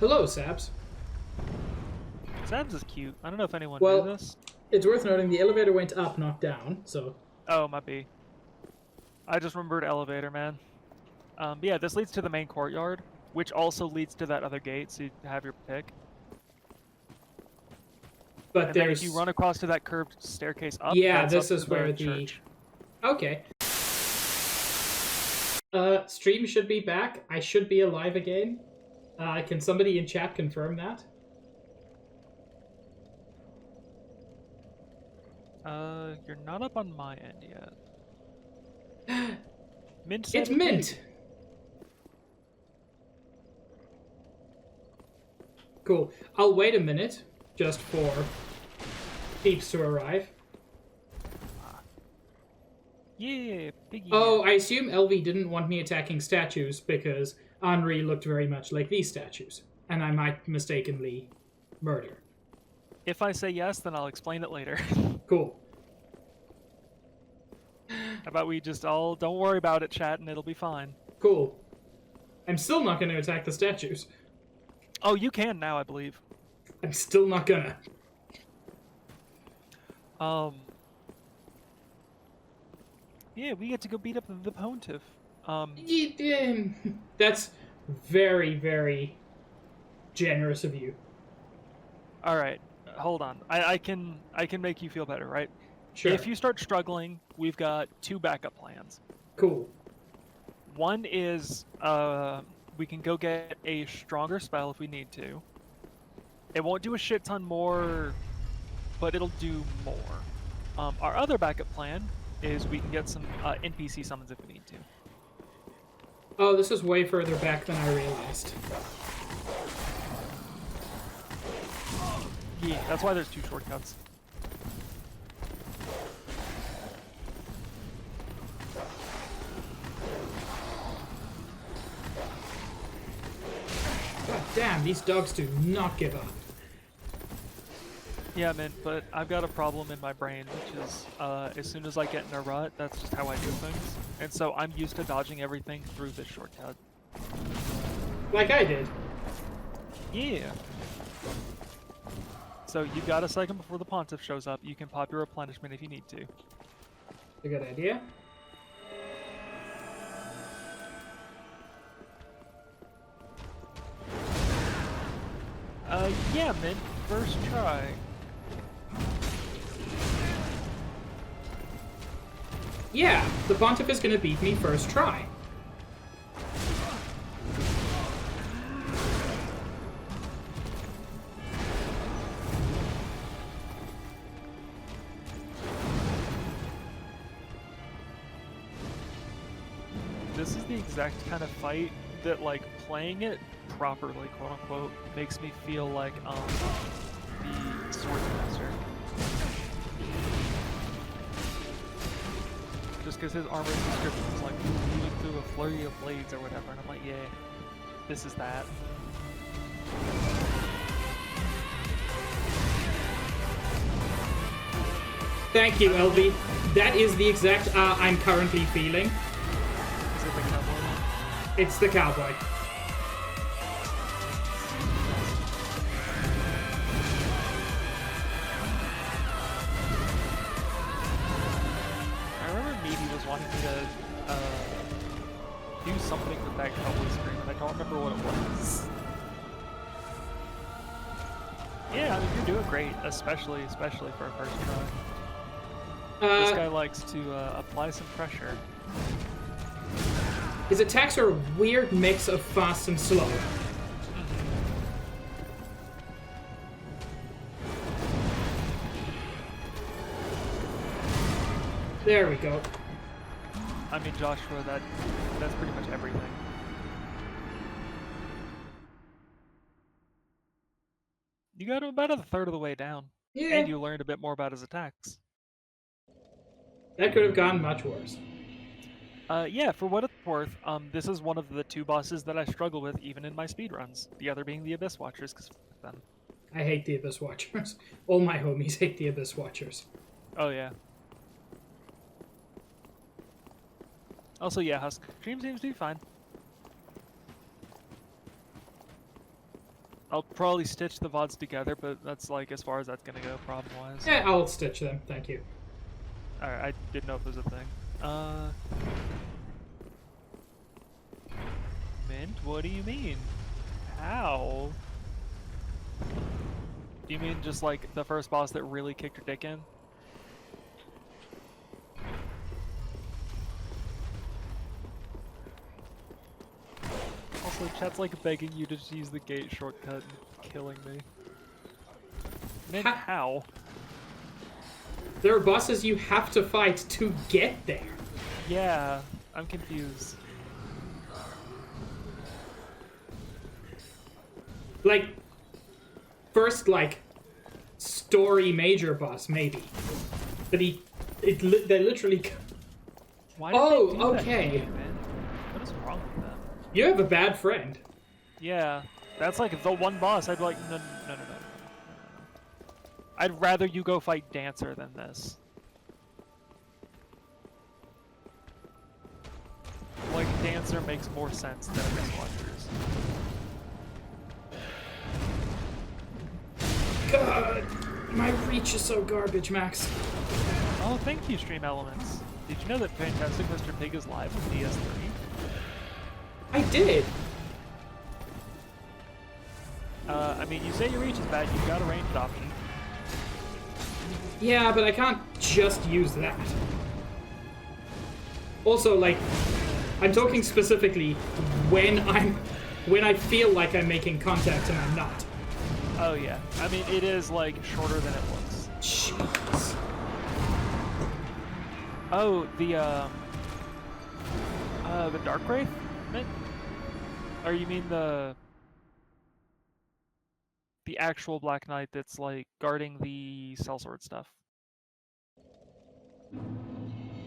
S1: Hello, Sabs.
S2: Sam's is cute. I don't know if anyone
S1: Well-
S2: knew this.
S1: It's worth noting the elevator went up, not down, so...
S2: Oh, might be. I just remembered elevator, man. But yeah, this leads to the main courtyard, which also leads to that other gate, so you have your pick.
S1: But
S2: And then
S1: there's...
S2: if you run across to that curved staircase up,
S1: Yeah,
S2: that's
S1: this
S2: up
S1: is
S2: to
S1: where the...
S2: church.
S1: Okay. Stream should be back. I should be alive again. Can somebody in chat confirm that?
S2: You're not up on my end yet. Mint said
S1: It's
S2: it
S1: Mint!
S2: did.
S1: Cool. I'll wait a minute, just for peeps to arrive.
S2: Yeah, piggy.
S1: Oh, I assume LV didn't want me attacking statues because Henri looked very much like these statues, and I might mistakenly murder.
S2: If I say yes, then I'll explain it later.
S1: Cool.
S2: How about we just all don't worry about it, chat, and it'll be fine.
S1: Cool. I'm still not going to attack the statues.
S2: Oh, you can now, I believe.
S1: I'm still not gonna.
S2: Yeah, we get to go beat up the Pontiff.
S1: That's very, very generous of you.
S2: All right, hold on. I can make you feel better, right?
S1: Sure.
S2: If you start struggling, we've got 2 backup plans.
S1: Cool.
S2: One is we can go get a stronger spell if we need to. It won't do a shit ton more, but it'll do more. Our other backup plan is we can get some NPC summons if we need to.
S1: Oh, this is way further back than I realized.
S2: Yeah, that's why there's 2 shortcuts.
S1: God damn, these dogs do not give up.
S2: Yeah, man, but I've got a problem in my brain, which is as soon as I get in a rut, that's just how I do things. And so I'm used to dodging everything through this shortcut.
S1: Like I did.
S2: Yeah. So you got a second before the Pontiff shows up. You can pop your replenishment if you need to.
S1: A good idea.
S2: Yeah, Mint. First try.
S1: Yeah, the Pontiff is gonna beat me first try.
S2: This is the exact kind of fight that, like, playing it properly, quote unquote, makes me feel like the Swordmaster. Just because his armor description is like moving through a flurry of blades or whatever, and I'm like, yeah, this is that.
S1: Thank you, LV. That is the exact I'm currently feeling.
S2: Is it the cowboy one?
S1: It's the cowboy.
S2: I remember Meaty was wanting me to do something with that cowboy scream, and I don't remember what it was. Yeah, I mean, you're doing great, especially for a first try. This guy likes to apply some pressure.
S1: His attacks are a weird mix of fast and slow. There we go.
S2: I mean, Joshua, that's pretty much everything. You got him about a third of the way down.
S1: Yeah.
S2: And you learned a bit more about his attacks.
S1: That could have gone much worse.
S2: Yeah, for what it's worth, this is one of the two bosses that I struggle with even in my speedruns. The other being the Abyss Watchers, because f them.
S1: I hate the Abyss Watchers. All my homies hate the Abyss Watchers.
S2: Oh, yeah. Also, yeah, Husk. Stream seems to be fine. I'll probably stitch the VODs together, but that's like as far as that's gonna go, problem-wise.
S1: Yeah, I'll stitch them. Thank you.
S2: Alright, I didn't know if it was a thing. Mint? What do you mean? How? Do you mean just like the first boss that really kicked your dick in? Also, chat's like begging you to just use the gate shortcut and killing me. Mint, how?
S1: There are bosses you have to fight to get there.
S2: Yeah, I'm confused.
S1: Like, first, like, story major boss, maybe. But they literally...
S2: Why did
S1: Oh,
S2: they do that
S1: okay.
S2: to you, man? What is wrong with them?
S1: You have a bad friend.
S2: Yeah, that's like the one boss I'd be like, no. I'd rather you go fight Dancer than this. Like, Dancer makes more sense than Abyss Watchers.
S1: God, my reach is so garbage, Max.
S2: Oh, thank you, Stream Elements. Did you know that Fantastic Mr. Pig is live with DS3?
S1: I did.
S2: I mean, you say your reach is bad, you've got a ranged option.
S1: Yeah, but I can't just use that. Also, like, I'm talking specifically when I feel like I'm making contact and I'm not.
S2: Oh yeah, I mean, it is like shorter than it looks.
S1: Jeez.
S2: Oh, the Dark Wraith? Mint? Or you mean the actual Black Knight that's like guarding the sellsword stuff?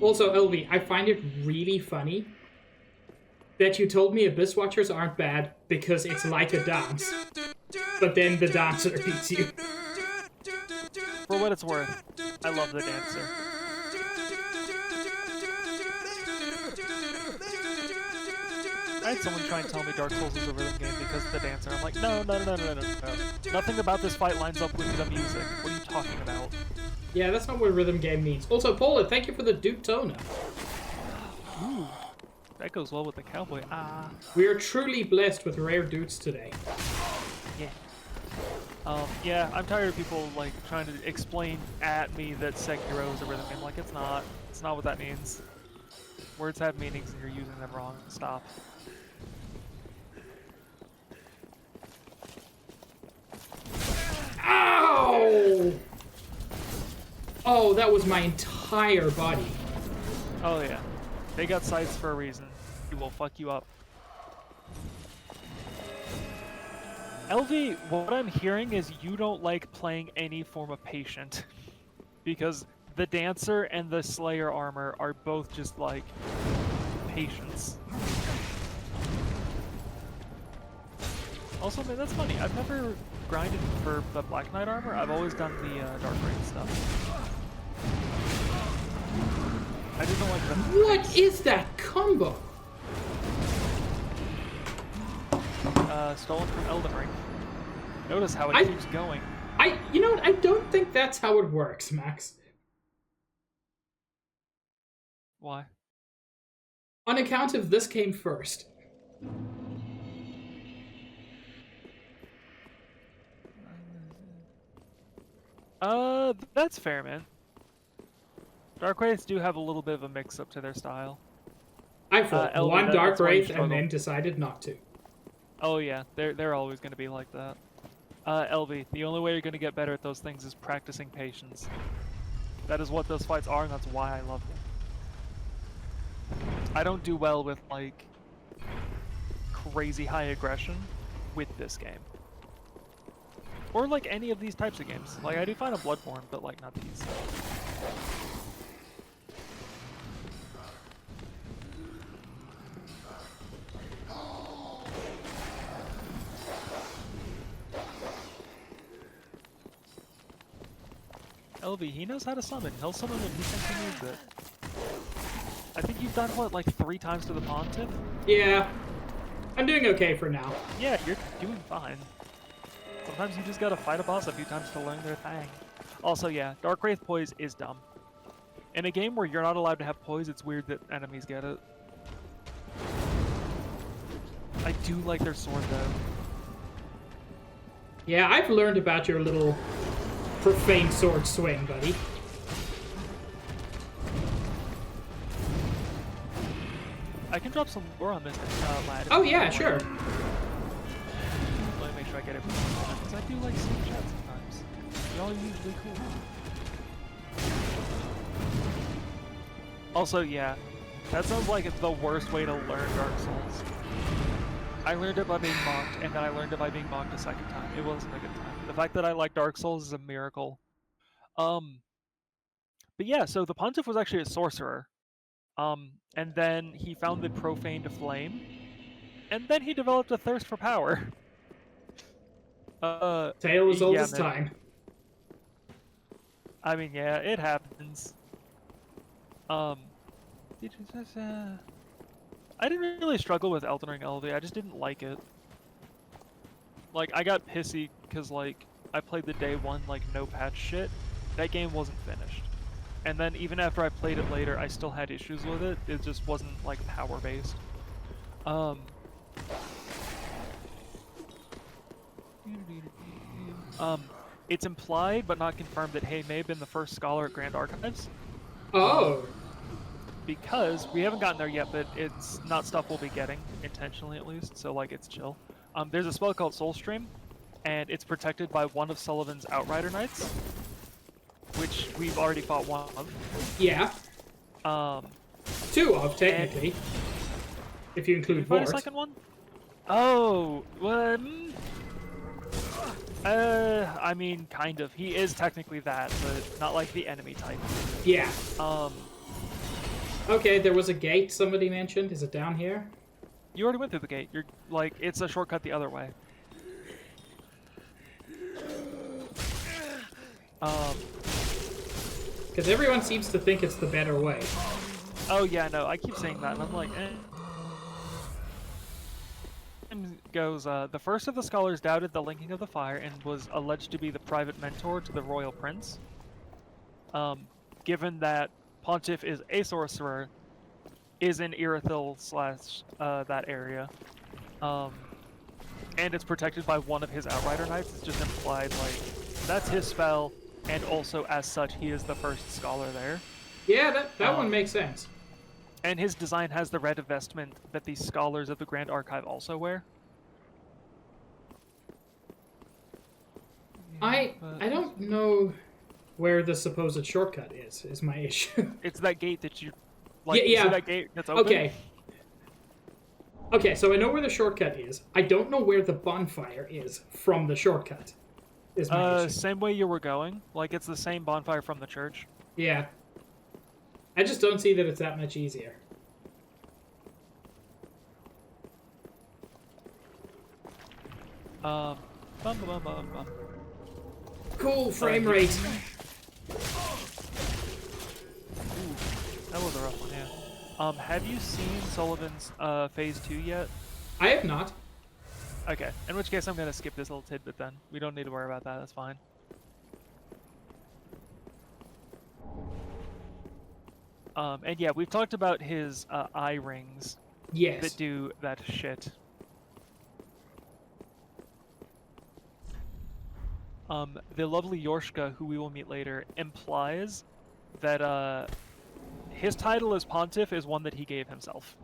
S1: Also, LV, I find it really funny that you told me Abyss Watchers aren't bad because it's like a dance, but then the dancer beats you.
S2: For what it's worth, I love the Dancer. I had someone try and tell me Dark Souls is a rhythm game because of the Dancer. I'm like, no. Nothing about this fight lines up with the music. What are you talking about?
S1: Yeah, that's not what a rhythm game needs. Also, Paula, thank you for the Duke Toner.
S2: Ooh, that goes well with the cowboy. Ah.
S1: We are truly blessed with rare dudes today.
S2: Yeah. Yeah, I'm tired of people like trying to explain at me that Sekiro is a rhythm game. Like, it's not. It's not what that means. Words have meanings and you're using them wrong. Stop.
S1: Ow! Oh, that was my entire body.
S2: Oh yeah. They got sights for a reason. It will fuck you up. LV, what I'm hearing is you don't like playing any form of patient. Because the Dancer and the Slayer armor are both just like patience. Also, man, that's funny. I've never grinded for the Black Knight armor. I've always done the Dark Wraith stuff. I just don't like them.
S1: What is that combo?
S2: Stolen from Elden Ring. Notice how it keeps going.
S1: You know what? I don't think that's how it works, Max.
S2: Why?
S1: On account of this came first.
S2: That's fair, man. Dark Wraiths do have a little bit of a mix-up to their style.
S1: I fought
S2: LV,
S1: one Dark
S2: that's why you
S1: Wraith and
S2: struggle.
S1: then decided not to.
S2: Oh yeah, they're always going to be like that. LV, the only way you're going to get better at those things is practicing patience. That is what those fights are, and that's why I love them. I don't do well with, like, crazy high aggression with this game. Or, like, any of these types of games. Like, I do fine on Bloodborne, but, like, not these. LV, he knows how to summon. He'll summon when he thinks he needs it. I think you've done, what, like 3 times to the Pontiff?
S1: Yeah. I'm doing okay for now.
S2: Yeah, you're doing fine. Sometimes you just gotta fight a boss a few times to learn their thing. Also, yeah, Dark Wraith poise is dumb. In a game where you're not allowed to have poise, it's weird that enemies get it. I do like their sword, though.
S1: Yeah, I've learned about your little profane sword swing, buddy.
S2: I can drop some lore on this lad.
S1: Oh yeah, sure.
S2: Let me make sure I get it because I do like seeing chat sometimes. Y'all are usually cool. Also, yeah, that sounds like it's the worst way to learn Dark Souls. I learned it by being mocked, and then I learned it by being mocked a second time. It wasn't a good time. The fact that I like Dark Souls is a miracle. But yeah, so the Pontiff was actually a sorcerer. And then he found the profaned flame, and then he developed a thirst for power.
S1: Tale as old
S2: yeah,
S1: as
S2: man.
S1: time.
S2: I mean, yeah, it happens. I didn't really struggle with Elden Ring LV, I just didn't like it. Like, I got pissy because, like, I played the day one, like, no patch shit. That game wasn't finished. And then even after I played it later, I still had issues with it. It just wasn't, like, power-based. It's implied, but not confirmed, that Hay may have been the first scholar at Grand Archives.
S1: Oh.
S2: Because we haven't gotten there yet, but it's not stuff we'll be getting, intentionally at least, so, like, it's chill. There's a spell called Soulstream, and it's protected by one of Sullivan's Outrider Knights, which we've already fought one of.
S1: Yeah. 2 of, technically. If you include
S2: Did we fight a
S1: Vort.
S2: second one? Oh, I mean, kind of. He is technically that, but not like the enemy type.
S1: Yeah. Okay, there was a gate somebody mentioned. Is it down here?
S2: You already went through the gate. You're like, it's a shortcut the other way.
S1: Because everyone seems to think it's the better way.
S2: Oh yeah, no, I keep saying that, and I'm like, eh. Goes, the first of the scholars doubted the linking of the fire and was alleged to be the private mentor to the royal prince. Given that Pontiff is a sorcerer, is in Irithyll / that area, and it's protected by one of his Outrider Knights, it's just implied, like, that's his spell, and also, as such, he is the first scholar there.
S1: Yeah, that one makes sense.
S2: And his design has the red vestment that the scholars of the Grand Archive also wear.
S1: I don't know where the supposed shortcut is my issue.
S2: It's that gate that you... Like,
S1: Yeah,
S2: you see
S1: yeah.
S2: that gate that's open?
S1: Okay. Okay, so I know where the shortcut is. I don't know where the bonfire is from the shortcut. Is my issue.
S2: Same way you were going. Like, it's the same bonfire from the church.
S1: Yeah. I just don't see that it's that much easier.
S2: Bum, bum, bum, bum, bum.
S1: Cool frame rate.
S2: Ooh, that was a rough one, yeah. Have you seen Sullivan's Phase 2 yet?
S1: I have not.
S2: Okay, in which case I'm gonna skip this little tidbit then. We don't need to worry about that, that's fine. And yeah, we've talked about his eye rings
S1: Yes.
S2: that do that shit. The lovely Yorshka, who we will meet later, implies that his title as Pontiff is one that he gave himself.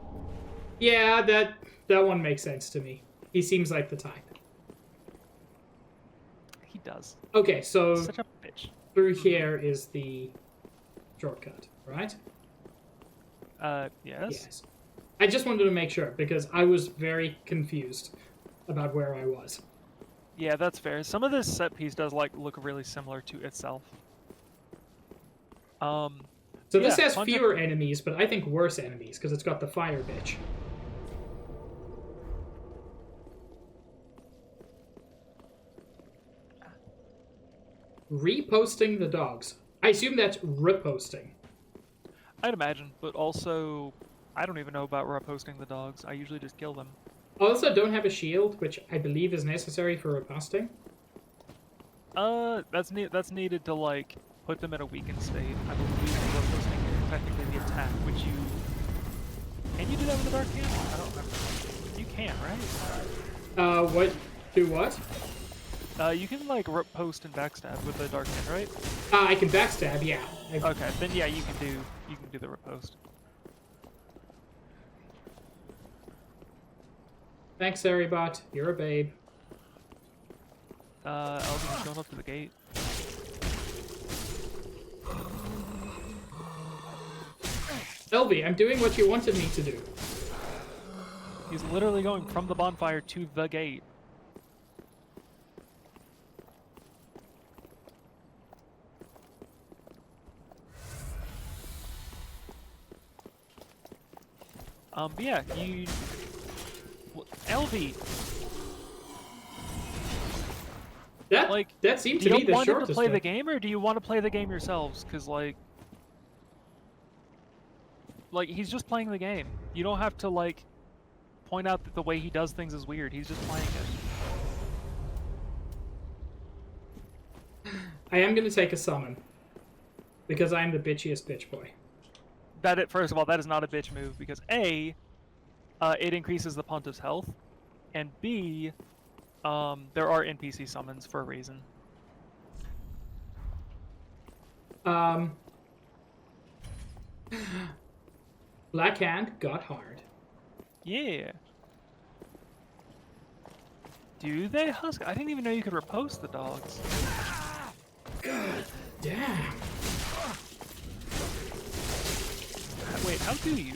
S1: Yeah, that one makes sense to me. He seems like the type.
S2: He does.
S1: Okay, so
S2: Such a bitch.
S1: through here is the shortcut, right?
S2: Yes.
S1: Yes. I just wanted to make sure because I was very confused about where I was.
S2: Yeah, that's fair. Some of this set piece does like look really similar to itself.
S1: So this
S2: yeah,
S1: has
S2: Pontiff-
S1: fewer enemies, but I think worse enemies because it's got the fire bitch. Reposting the dogs. I assume that's reposting.
S2: I'd imagine, but also I don't even know about reposting the dogs. I usually just kill them.
S1: I also don't have a shield, which I believe is necessary for reposting.
S2: That's needed to like put them in a weakened state. I believe reposting is technically the attack, which you can you do that with the dark hand? I don't remember. You can, right?
S1: What? Do what?
S2: You can like riposte and backstab with the dark hand, right?
S1: I can backstab, yeah.
S2: Okay, then yeah, you can do the riposte.
S1: Thanks, Saribot. You're a babe.
S2: Elvin's going up to the gate.
S1: Elvi, I'm doing what you wanted me to do.
S2: He's literally going from the bonfire to the gate. But yeah, you... Elvi!
S1: That seemed
S2: Do
S1: to
S2: you
S1: be the
S2: want him
S1: shortest
S2: to play
S1: way.
S2: the game, or do you want to play the game yourselves? Because, like, he's just playing the game. You don't have to, like, point out that the way he does things is weird. He's just playing it.
S1: I am going to take a summon. Because I am the bitchiest bitch boy.
S2: First of all, that is not a bitch move, because A, it increases the Pontiff's health, and B, there are NPC summons for a reason.
S1: Black Hand got hard.
S2: Yeah. Do they, Husk? I didn't even know you could riposte the dogs.
S1: God damn.
S2: Wait, how do you?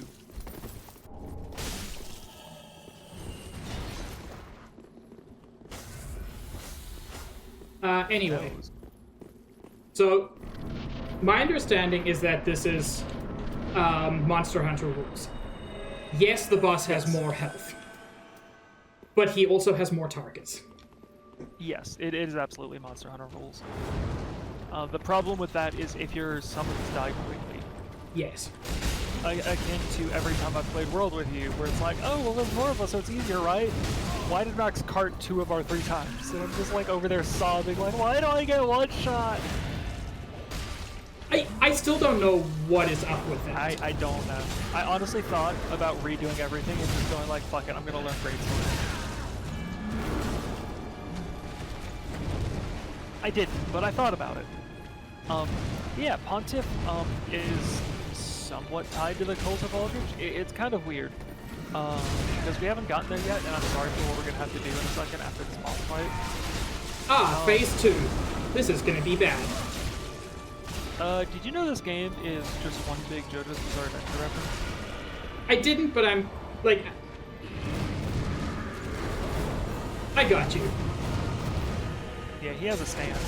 S1: Anyway. So, my understanding is that this is Monster Hunter rules. Yes, the boss has more health. But he also has more targets.
S2: Yes, it is absolutely Monster Hunter rules. The problem with that is if your summons die quickly.
S1: Yes.
S2: Akin to every time I've played World with you, where it's like, oh, well, there's more of us, so it's easier, right? Why did Max cart 2 of our 3 times? And I'm just like over there sobbing, like, why do I get 1 shot?
S1: I still don't know what is up with that.
S2: I don't know. I honestly thought about redoing everything and just going like, fuck it, I'm gonna learn Greatsword. I didn't, but I thought about it. Yeah, Pontiff is somewhat tied to the Cult of Aldrich. It's kind of weird. Because we haven't gotten there yet, and I'm sorry for what we're going to have to do in a second after this boss fight.
S1: Phase 2. This is gonna be bad.
S2: Did you know this game is just one big JoJo's Bizarre Adventure reference?
S1: I didn't, but I'm, like... I got you.
S2: Yeah, he has a stand.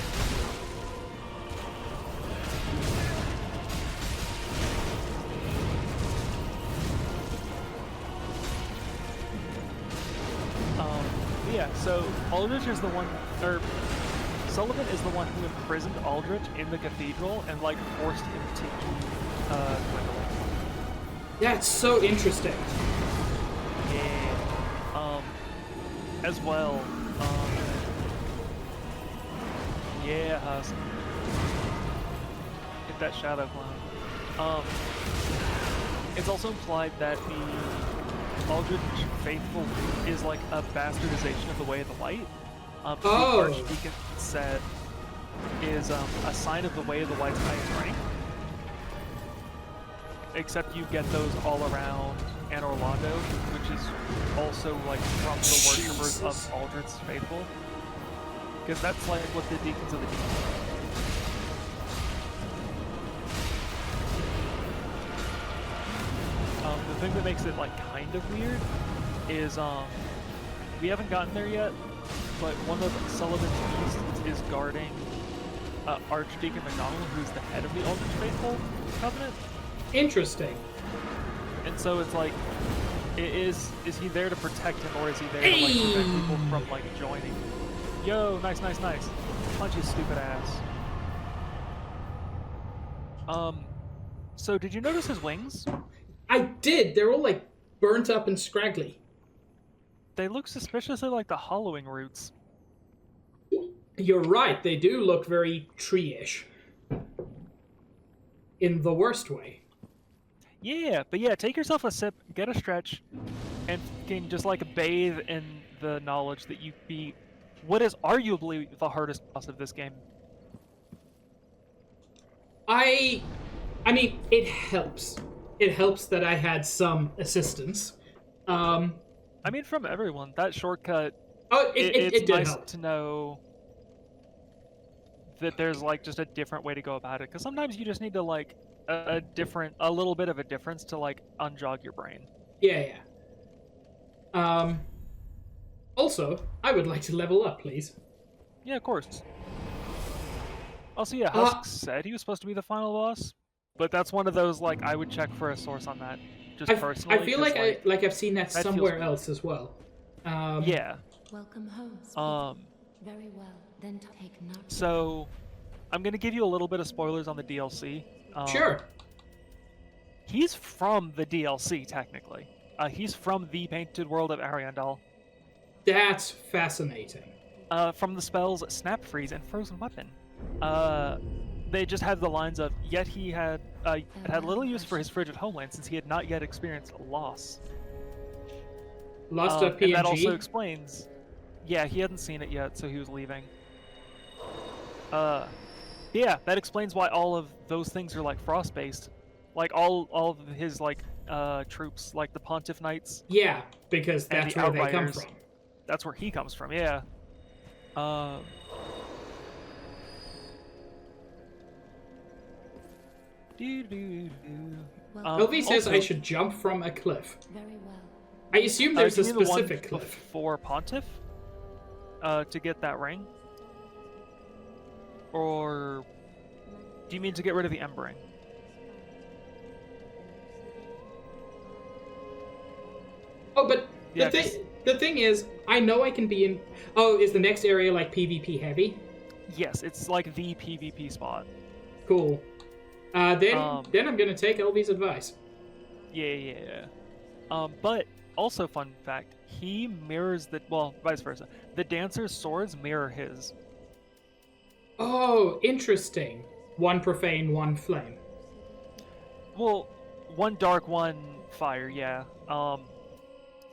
S2: Yeah, so Aldrich is the one, or Sullivan is the one who imprisoned Aldrich in the cathedral and, like, forced him to dwindle.
S1: That's so interesting.
S2: Yeah. As well, yeah, Husk. Hit that shadow clone. It's also implied that the Aldrich Faithful is like a bastardization of the Way of the Light. The Archdeacon said is a sign of the Way of the Light's highest rank. Except you get those all around Anne Orlando, which is also like from the worshippers of Aldrich's Faithful. Because that's like what the Deacons of the Demon are. The thing that makes it like kind of weird is we haven't gotten there yet, but one of Sullivan's beasts is guarding Archdeacon McDonald, who's the head of the Aldrich Faithful Covenant.
S1: Interesting.
S2: And so it's like, is he there to protect him, or is he there to like prevent people from like joining? Yo, nice. Punch his stupid ass. So did you notice his wings?
S1: I did. They're all like burnt up and scraggly.
S2: They look suspiciously like the hollowing roots.
S1: You're right. They do look very tree-ish. In the worst way.
S2: Yeah, but yeah, take yourself a sip, get a stretch, and can just like bathe in the knowledge that you beat what is arguably the hardest boss of this game.
S1: I mean, it helps. It helps that I had some assistance.
S2: I mean, from everyone, that shortcut.
S1: Oh,
S2: it's
S1: it did
S2: nice
S1: help.
S2: to know that there's like just a different way to go about it, because sometimes you just need to like a little bit of a difference to like unjog your brain.
S1: Yeah. Also, I would like to level up, please.
S2: Yeah, of course. Also, yeah, Husk said he was supposed to be the final boss, but that's one of those like I would check for a source on that. Just personally,
S1: I feel like I've seen that somewhere else as well.
S2: Yeah.
S3: Welcome home. Very well. Then take note.
S2: So, I'm gonna give you a little bit of spoilers on the DLC.
S1: Sure.
S2: He's from the DLC, technically. He's from the Painted World of Ariandel.
S1: That's fascinating.
S2: From the spells Snap Freeze and Frozen Weapon. They just had the lines of, yet he had little use for his frigid homeland since he had not yet experienced loss.
S1: Lost of PNG?
S2: And that also explains, yeah, he hadn't seen it yet, so he was leaving. Yeah, that explains why all of those things are like frost-based. Like all of his like troops, like the Pontiff Knights.
S1: Yeah, because that's where they come from.
S2: That's where he comes from, yeah.
S1: LV says
S2: also,
S1: I should jump from a cliff.
S3: Very well.
S1: I assume there's a specific
S2: the one
S1: cliff.
S2: For Pontiff? To get that ring? Or do you mean to get rid of the Embering?
S1: Oh, but
S2: Yeah,
S1: the thing is, I know I can be in... Oh, is the next area like PvP heavy?
S2: Yes, it's like the PvP spot.
S1: Cool. Then I'm gonna take LV's advice.
S2: Yeah. But also fun fact, he mirrors the... Well, vice versa. The dancer's swords mirror his.
S1: Oh, interesting. One profane, one flame.
S2: Well, one dark, one fire, yeah.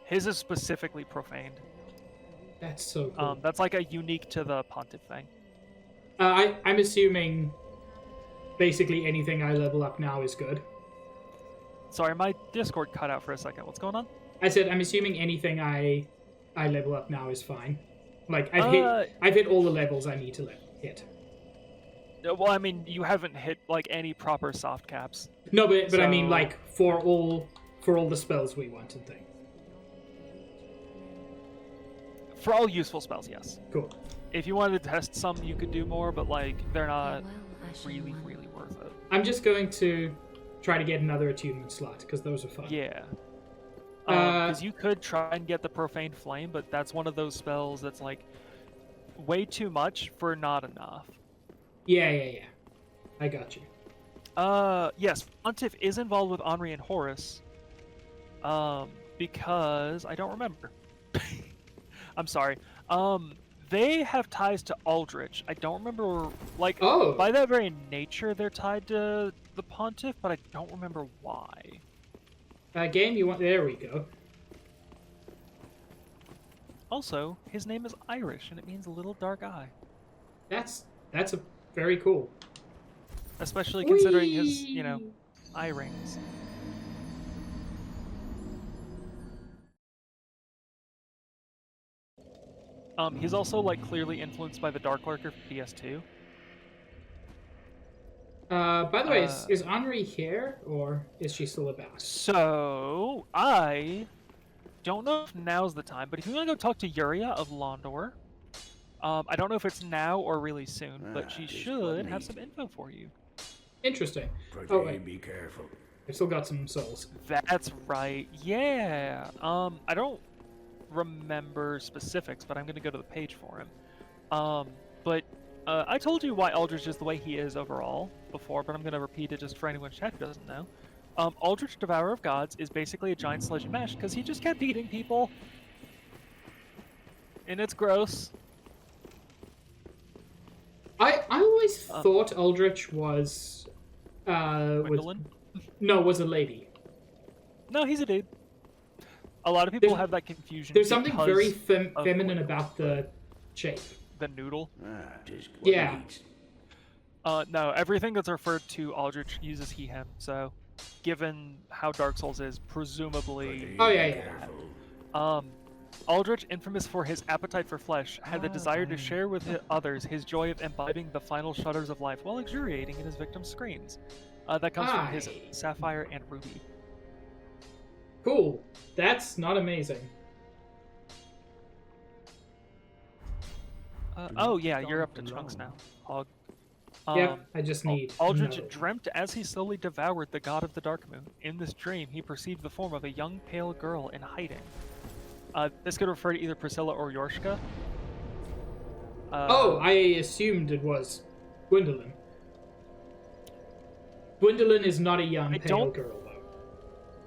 S2: His is specifically profaned.
S1: That's so cool.
S2: That's like a unique to the Pontiff thing.
S1: I'm assuming basically anything I level up now is good.
S2: Sorry, my Discord cut out for a second. What's going on?
S1: I said I'm assuming anything I level up now is fine. Like I've hit all the levels I need to hit.
S2: Well, I mean, you haven't hit like any proper soft caps.
S1: No, but
S2: So-
S1: I mean like for all the spells we want and things.
S2: For all useful spells, yes.
S1: Cool.
S2: If you wanted to test some, you could do more, but like they're not
S3: Farewell, Ashen
S2: really,
S3: One.
S2: really worth it.
S1: I'm just going to try to get another attunement slot because those are fun.
S2: Yeah.
S1: Uh,
S2: Because you could try and get the Profane Flame, but that's one of those spells that's like way too much for not enough.
S1: Yeah. I got you.
S2: Yes, Pontiff is involved with Henri and Horus. Because I don't remember. I'm sorry. They have ties to Aldrich. I don't remember, like,
S1: Oh.
S2: by that very nature, they're tied to the Pontiff, but I don't remember why.
S1: Game, you want? There we go.
S2: Also, his name is Irish, and it means little dark eye.
S1: That's a very cool.
S2: Especially considering his,
S1: Whee!
S2: eye rings. He's also, like, clearly influenced by the Dark Lurker for PS2.
S1: By the way, is Henri here or is she still about?
S2: So, I don't know if now's the time, but if you want to go talk to Yuria of Londor, I don't know if it's now or really soon, but she
S4: That is
S2: should
S4: what
S2: have
S4: neat.
S2: some info for you.
S1: Interesting.
S4: Pretty,
S1: Oh, wait.
S4: be careful.
S1: I still got some souls.
S2: That's right. Yeah. I don't remember specifics, but I'm gonna go to the page for him. But I told you why Aldrich is the way he is overall before, but I'm gonna repeat it just for anyone in chat who doesn't know. Aldrich, Devourer of Gods, is basically a giant sludge and mash because he just kept eating people, and it's gross.
S1: I always thought Aldrich was
S2: Gwendolyn?
S1: was a lady.
S2: No, he's a dude. A lot of people
S1: There's-
S2: have that confusion.
S1: There's something
S2: because
S1: very
S2: of
S1: feminine
S2: Gwendolyn,
S1: about the shape.
S2: the noodle.
S4: Tis what
S1: Yeah.
S4: needs.
S2: No, everything that's referred to Aldrich uses he, him, so given how Dark Souls is, presumably...
S4: Pretty
S1: Oh, yeah.
S4: careful.
S2: Aldrich, infamous for his appetite for flesh, had the desire to share with others his joy of imbibing the final shudders of life while luxuriating in his victim's screams. That comes from his
S1: Aye.
S2: Sapphire and Ruby.
S1: Cool. That's not amazing.
S2: Oh yeah, you're up to chunks now, Hog.
S1: Yeah, I just need
S2: Aldrich
S1: another.
S2: dreamt as he slowly devoured the god of the Dark Moon. In this dream, he perceived the form of a young, pale girl in hiding. This could refer to either Priscilla or Yorshka.
S1: Oh, I assumed it was Gwendolyn. Gwendolyn is not a young
S2: I
S1: pale
S2: don't-
S1: girl, though.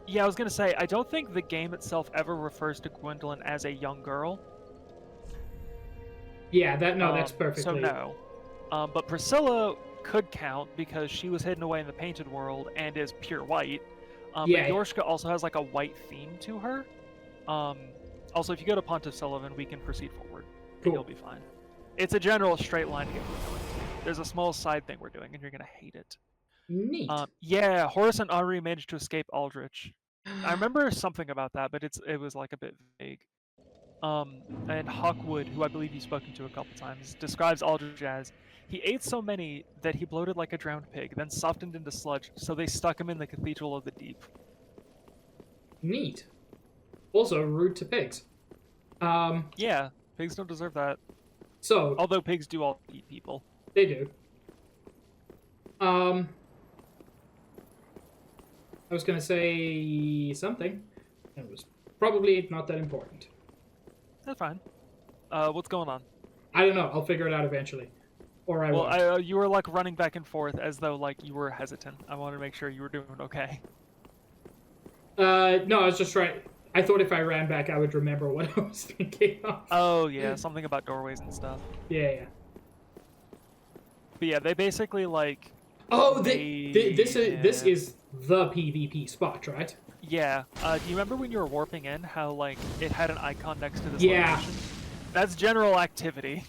S2: Yeah, I was gonna say, I don't think the game itself ever refers to Gwendolyn as a young girl.
S1: Yeah, that's perfectly.
S2: So no. But Priscilla could count because she was hidden away in the painted world and is pure white.
S1: Yeah.
S2: But Yorshka also has like a white theme to her. Also, if you go to Pontiff Sullivan, we can proceed forward.
S1: Cool.
S2: You'll be fine. It's a general straight line to get where we're going. There's a small side thing we're doing, and you're gonna hate it.
S1: Neat.
S2: Yeah, Horus and Henri managed to escape Aldrich. I remember something about that, but it was like a bit vague. And Hawkwood, who I believe you've spoken to a couple times, describes Aldrich as he ate so many that he bloated like a drowned pig, then softened into sludge, so they stuck him in the Cathedral of the Deep.
S1: Neat. Also, rude to pigs.
S2: Yeah, pigs don't deserve that.
S1: So
S2: Although pigs do all eat people.
S1: they do. I was gonna say something. It was probably not that important.
S2: That's fine. What's going on?
S1: I don't know. I'll figure it out eventually. Or I
S2: Well,
S1: won't.
S2: you were like running back and forth as though like you were hesitant. I wanted to make sure you were doing okay.
S1: No, I was just trying. I thought if I ran back, I would remember what I was thinking of.
S2: Oh yeah, something about doorways and stuff.
S1: Yeah.
S2: But yeah, they basically like
S1: Oh, this
S2: Yeah.
S1: is the PvP spot, right?
S2: yeah. Do you remember when you were warping in how like it had an icon next to this
S1: Yeah.
S2: location? That's general activity.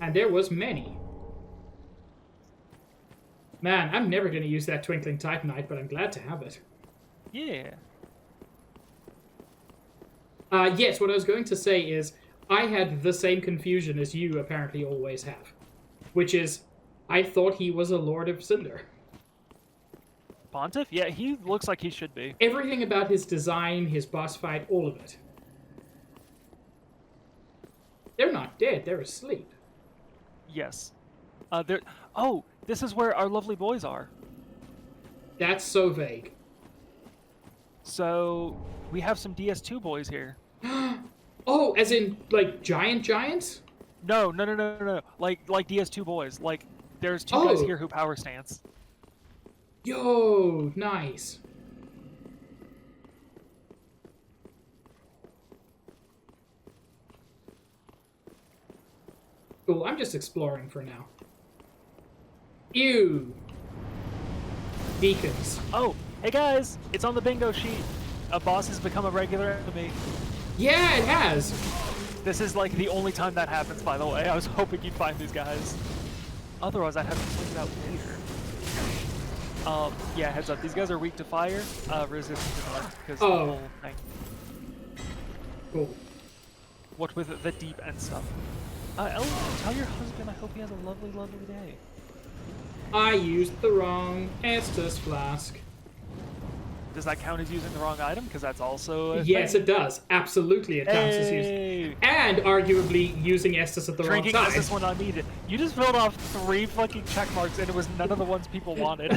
S1: And there was many. Man, I'm never going to use that Twinkling Titanite, but I'm glad to have it.
S2: Yeah.
S1: Yes, what I was going to say is, I had the same confusion as you apparently always have. Which is, I thought he was a Lord of Cinder.
S2: Pontiff? Yeah, he looks like he should be.
S1: Everything about his design, his boss fight, all of it. They're not dead, they're asleep.
S2: Yes. They're... Oh, this is where our lovely boys are.
S1: That's so vague.
S2: So, we have some DS2 boys here.
S1: Oh, as in, like, giants?
S2: No. Like DS2 boys. Like, there's two guys here who power stance.
S1: Yo, nice. Cool, I'm just exploring for now. Ew. Beacons.
S2: Oh, hey guys! It's on the bingo sheet. A boss has become a regular enemy.
S1: Yeah, it has.
S2: This is like the only time that happens, by the way. I was hoping you'd find these guys. Otherwise, I'd have to point it out later. Yeah, heads up. These guys are weak to fire, resistant to north, because the whole thing.
S1: Cool.
S2: What with the deep and stuff. Ellen, tell your husband I hope he has a lovely, lovely day.
S1: I used the wrong Estus flask.
S2: Does that count as using the wrong item? Because that's also a
S1: Yes,
S2: thing.
S1: it does. Absolutely, it counts as using. And arguably using Estus at the
S2: Drinking
S1: wrong time.
S2: Estus when unneeded. You just filled off 3 fucking check marks and it was none of the ones people wanted.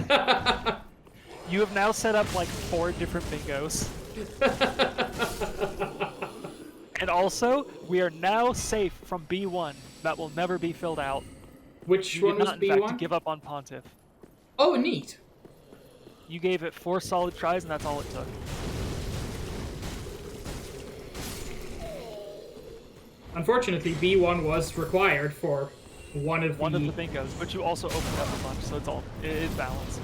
S2: You have now set up like 4 different bingos. And also, we are now safe from B1. That will never be filled out.
S1: Which
S2: You
S1: one
S2: did
S1: was
S2: not, in fact,
S1: B1?
S2: give up on Pontiff.
S1: Oh, neat.
S2: You gave it 4 solid tries and that's all it took.
S1: Unfortunately, B1 was required for one of the
S2: bingos, but you also opened up a bunch, so it is balanced.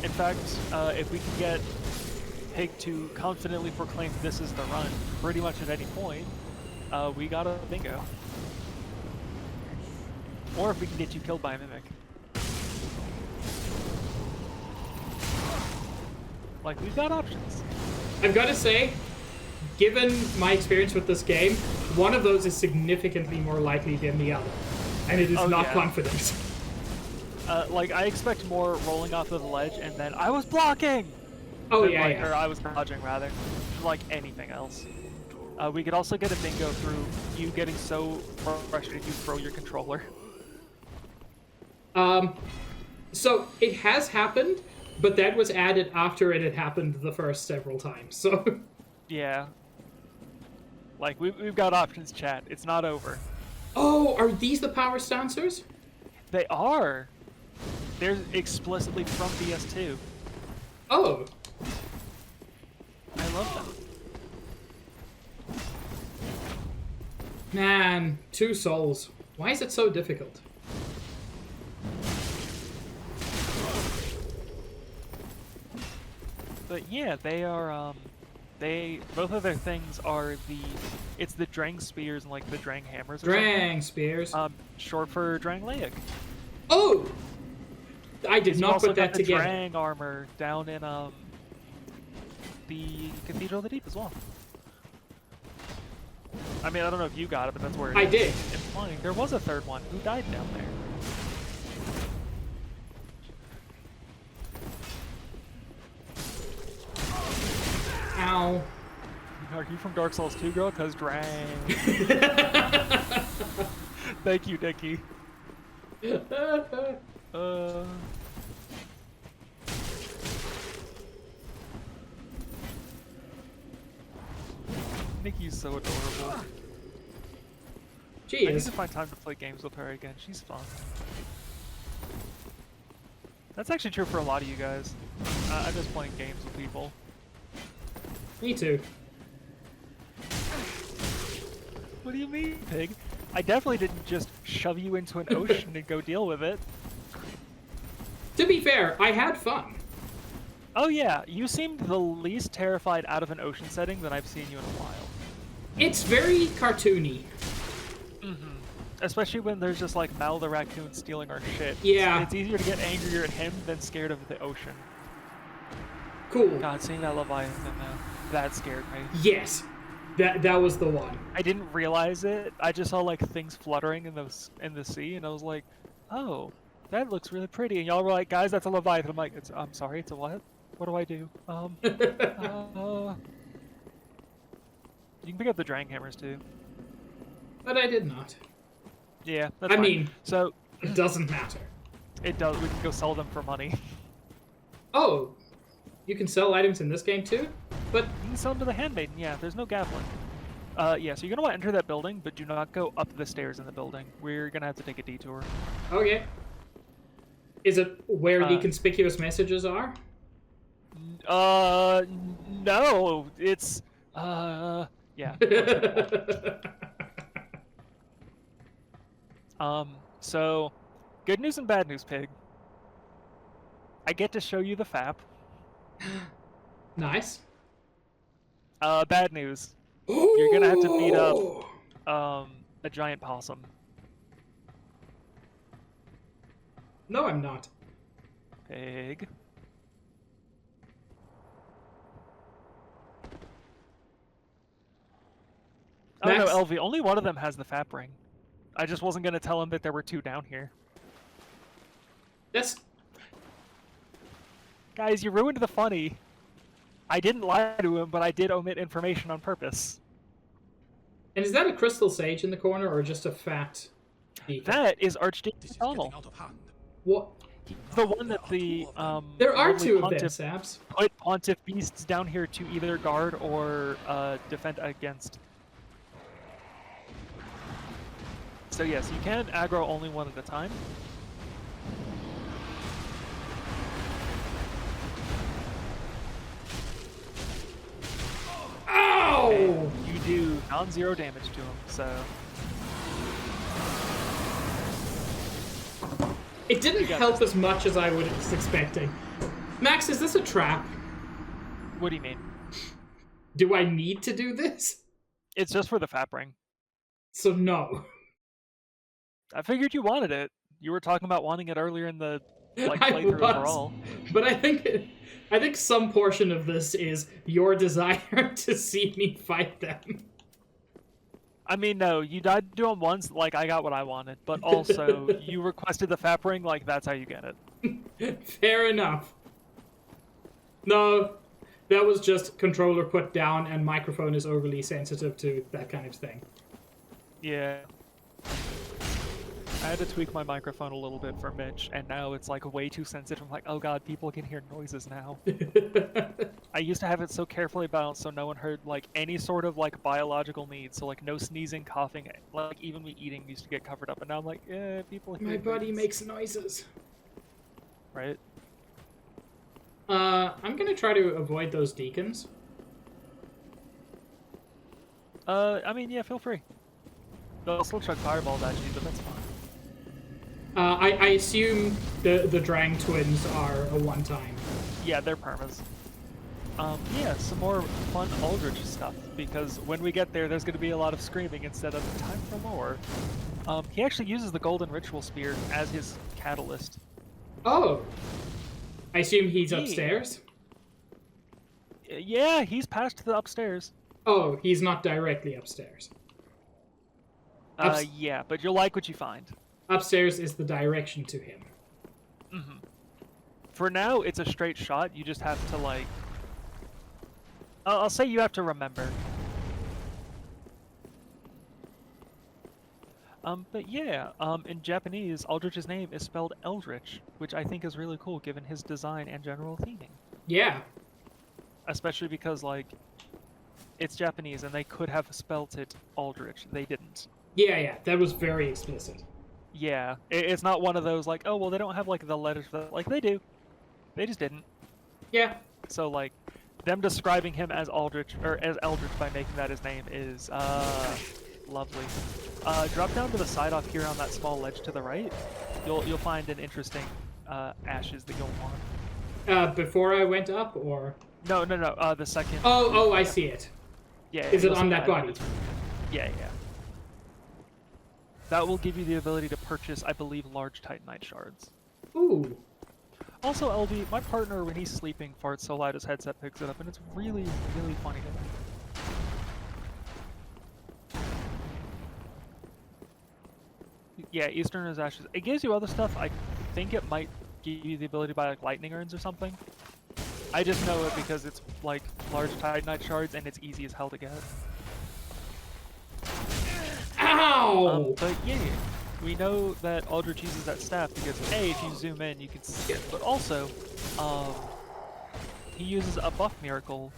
S2: In fact, if we can get Pig to confidently proclaim this is the run, pretty much at any point, we got a bingo. Or if we can get you killed by a mimic. Like, we've got options.
S1: I've got to say, given my experience with this game, one of those is significantly more likely than the other. And it is not confident.
S2: Like, I expect more rolling off of the ledge and then I was blocking!
S1: Oh,
S2: than,
S1: yeah,
S2: like,
S1: yeah.
S2: Or I was dodging, rather. Like anything else. We could also get a bingo through you getting so frustrated you throw your controller.
S1: So, it has happened, but that was added after it had happened the first several times, so...
S2: Yeah. Like, we've got options, chat. It's not over.
S1: Oh, are these the power stancers?
S2: They are! They're explicitly from DS2.
S1: Oh.
S2: I love them.
S1: Man, 2 souls. Why is it so difficult?
S2: But yeah, they are, both of their things are it's the Drang Spears and like the Drang Hammers or
S1: Drang Spears.
S2: Short for Drangleic.
S1: Oh! I did not put that
S2: the
S1: together.
S2: Drang armor down in, the Cathedral of the Deep as well. I mean, I don't know if you got it, but that's where it is.
S1: I did.
S2: Implying there was a third one. Who died down there?
S1: Ow.
S2: Are you from Dark Souls 2, girl? Cause Drang. Thank you, Dickie. Nikki's so adorable.
S1: She
S2: I need
S1: is.
S2: to find time to play games with her again. She's fun. That's actually true for a lot of you guys. I'm just playing games with people.
S1: Me too.
S2: What do you mean, Pig? I definitely didn't just shove you into an ocean and go deal with it.
S1: To be fair, I had fun.
S2: Oh yeah, you seemed the least terrified out of an ocean setting that I've seen you in a while.
S1: It's very cartoony.
S2: Especially when there's just like Mal the raccoon stealing our shit.
S1: Yeah.
S2: It's easier to get angrier at him than scared of the ocean.
S1: Cool.
S2: God, seeing that Leviathan though, that scared me.
S1: Yes. That was the one.
S2: I didn't realize it. I just saw like things fluttering in the sea, and I was like, "Oh, that looks really pretty." And y'all were like, "Guys, that's a Leviathan." I'm like, "I'm sorry, it's a what? What do I do?" You can pick up the Drang hammers too.
S1: But I did not.
S2: Yeah, that's
S1: I
S2: fine.
S1: mean,
S2: so
S1: it doesn't matter.
S2: it does. We can go sell them for money.
S1: Oh, you can sell items in this game too? But
S2: You can sell them to the handmaiden. Yeah, there's no gaveling. Yeah, so you're gonna want to enter that building, but do not go up the stairs in the building. We're gonna have to take a detour.
S1: okay. Is it where the conspicuous messages are?
S2: No, it's yeah. So, good news and bad news, Pig. I get to show you the FAP.
S1: Nice.
S2: Bad news. You're gonna have to beat up a giant possum.
S1: No, I'm not.
S2: Pig. Oh no,
S1: Max?
S2: LV, only one of them has the FAP ring. I just wasn't gonna tell him that there were two down here.
S1: That's
S2: Guys, you ruined the funny. I didn't lie to him, but I did omit information on purpose.
S1: And is that a crystal sage in the corner or just a fat beacon?
S2: That is Archdeacon
S4: This is getting
S2: Donald.
S4: out of hand.
S1: What?
S2: The one that the
S1: There are
S2: lovely
S1: two of them,
S2: Pontiff
S1: Sabs.
S2: put Pontiff beasts down here to either guard or defend against. So yes, you can aggro only one at a time.
S1: Ow!
S2: You do non-zero damage to him, so
S1: It didn't
S2: got
S1: help as much as I was expecting. Max, is this a trap?
S2: what do you mean?
S1: Do I need to do this?
S2: It's just for the FAP ring.
S1: So no.
S2: I figured you wanted it. You were talking about wanting it earlier in the like
S1: I
S2: playthrough
S1: was.
S2: overall.
S1: But I think some portion of this is your desire to see me fight them.
S2: I mean, no, you died to him once, like I got what I wanted, but also you requested the FAP ring, like that's how you get it.
S1: Fair enough. No, that was just controller put down and microphone is overly sensitive to that kind of thing.
S2: Yeah. I had to tweak my microphone a little bit for Mitch, and now it's like way too sensitive. I'm like, oh god, people can hear noises now. I used to have it so carefully balanced so no one heard like any sort of like biological needs. So like no sneezing, coughing, like even me eating used to get covered up. And now I'm like, people hear
S1: My body
S2: things.
S1: makes noises.
S2: Right?
S1: I'm gonna try to avoid those deacons.
S2: I mean, yeah, feel free. They'll still chuck fireballs at you, but that's fine.
S1: I assume the Drang twins are a one-time.
S2: Yeah, they're permas. Yeah, some more fun Aldrich stuff, because when we get there, there's going to be a lot of screaming instead of time for more. He actually uses the Golden Ritual Spear as his catalyst.
S1: Oh! I assume he's upstairs?
S2: Yeah, he's past the upstairs.
S1: Oh, he's not directly upstairs.
S2: Yeah, but you'll like what you find.
S1: Upstairs is the direction to him.
S2: Mm-hmm. For now, it's a straight shot. You just have to, like... I'll say you have to remember. But yeah, in Japanese, Aldrich's name is spelled Eldritch, which I think is really cool given his design and general theming.
S1: Yeah.
S2: Especially because, like, it's Japanese and they could have spelt it Aldrich. They didn't.
S1: Yeah, that was very explicit.
S2: Yeah, it's not one of those, like, oh, well, they don't have, like, the letters that... Like, they do. They just didn't.
S1: Yeah.
S2: So, like, them describing him as Aldrich, or as Eldritch by making that his name is, lovely. Drop down to the side off here on that small ledge to the right. You'll find an interesting, ashes that you'll want.
S1: Before I went up, or...?
S2: No, the second...
S1: Oh, I see it.
S2: Yeah.
S1: Is it
S2: you'll
S1: on
S2: see
S1: that body?
S2: Yeah. that will give you the ability to purchase, I believe, large Titanite shards.
S1: Ooh.
S2: Also, LB, my partner, when he's sleeping, farts so loud his headset picks it up, and it's really, really funny to me. Yeah, Eastern is Ashes. It gives you other stuff. I think it might give you the ability to buy like lightning urns or something. I just know it because it's like large Titanite shards and it's easy as hell to get.
S1: Ow!
S2: But yeah, we know that Aldrich uses that staff because A, if you zoom in, you can see it, but also, he uses a buff miracle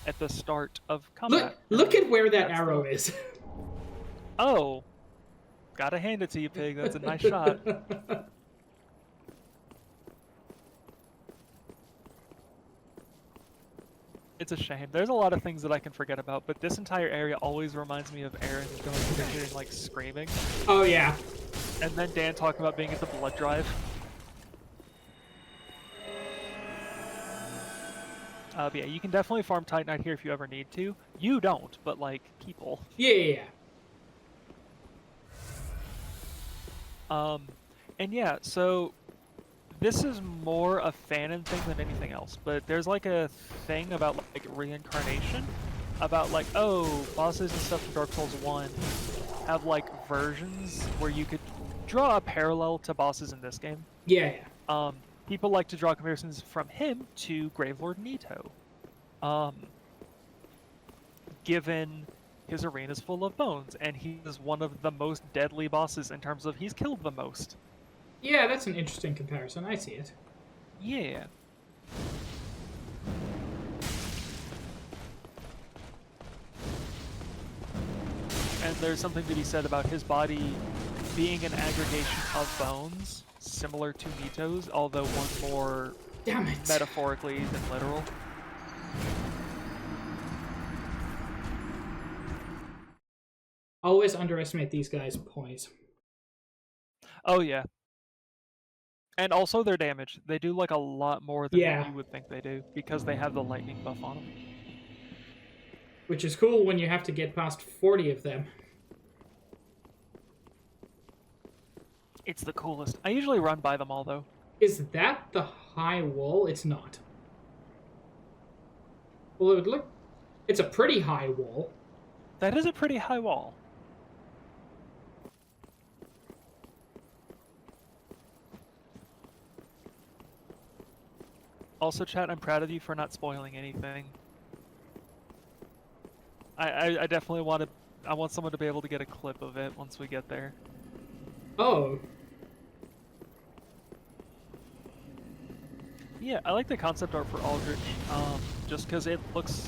S2: at the start of combat.
S1: Look at where that arrow is.
S2: Oh, gotta hand it to you, Pig. That's a nice shot. It's a shame. There's a lot of things that I can forget about, but this entire area always reminds me of Aaron going through here and like screaming.
S1: Oh yeah.
S2: And then Dan talking about being at the blood drive. But yeah, you can definitely farm Titanite here if you ever need to. You don't, but like people.
S1: Yeah.
S2: And yeah, so this is more a fanon thing than anything else, but there's like a thing about like reincarnation, about like, oh, bosses and stuff in Dark Souls 1 have like versions where you could draw a parallel to bosses in this game.
S1: Yeah.
S2: People like to draw comparisons from him to Gravelord Nito. Given his arena's full of bones, and he is one of the most deadly bosses in terms of he's killed the most.
S1: Yeah, that's an interesting comparison. I see it.
S2: Yeah. And there's something to be said about his body being an aggregation of bones, similar to Nito's, although one more
S1: Damn it.
S2: metaphorically than literal.
S1: Always underestimate these guys' poise.
S2: Oh yeah. And also their damage. They do like a lot more than
S1: Yeah.
S2: you would think they do, because they have the lightning buff on them.
S1: Which is cool when you have to get past 40 of them.
S2: It's the coolest. I usually run by them all though.
S1: Is that the high wall? It's not. Well, it would look... It's a pretty high wall.
S2: That is a pretty high wall. Also, chat, I'm proud of you for not spoiling anything. I definitely want to... I want someone to be able to get a clip of it once we get there.
S1: Oh.
S2: Yeah, I like the concept art for Aldrich, just because it looks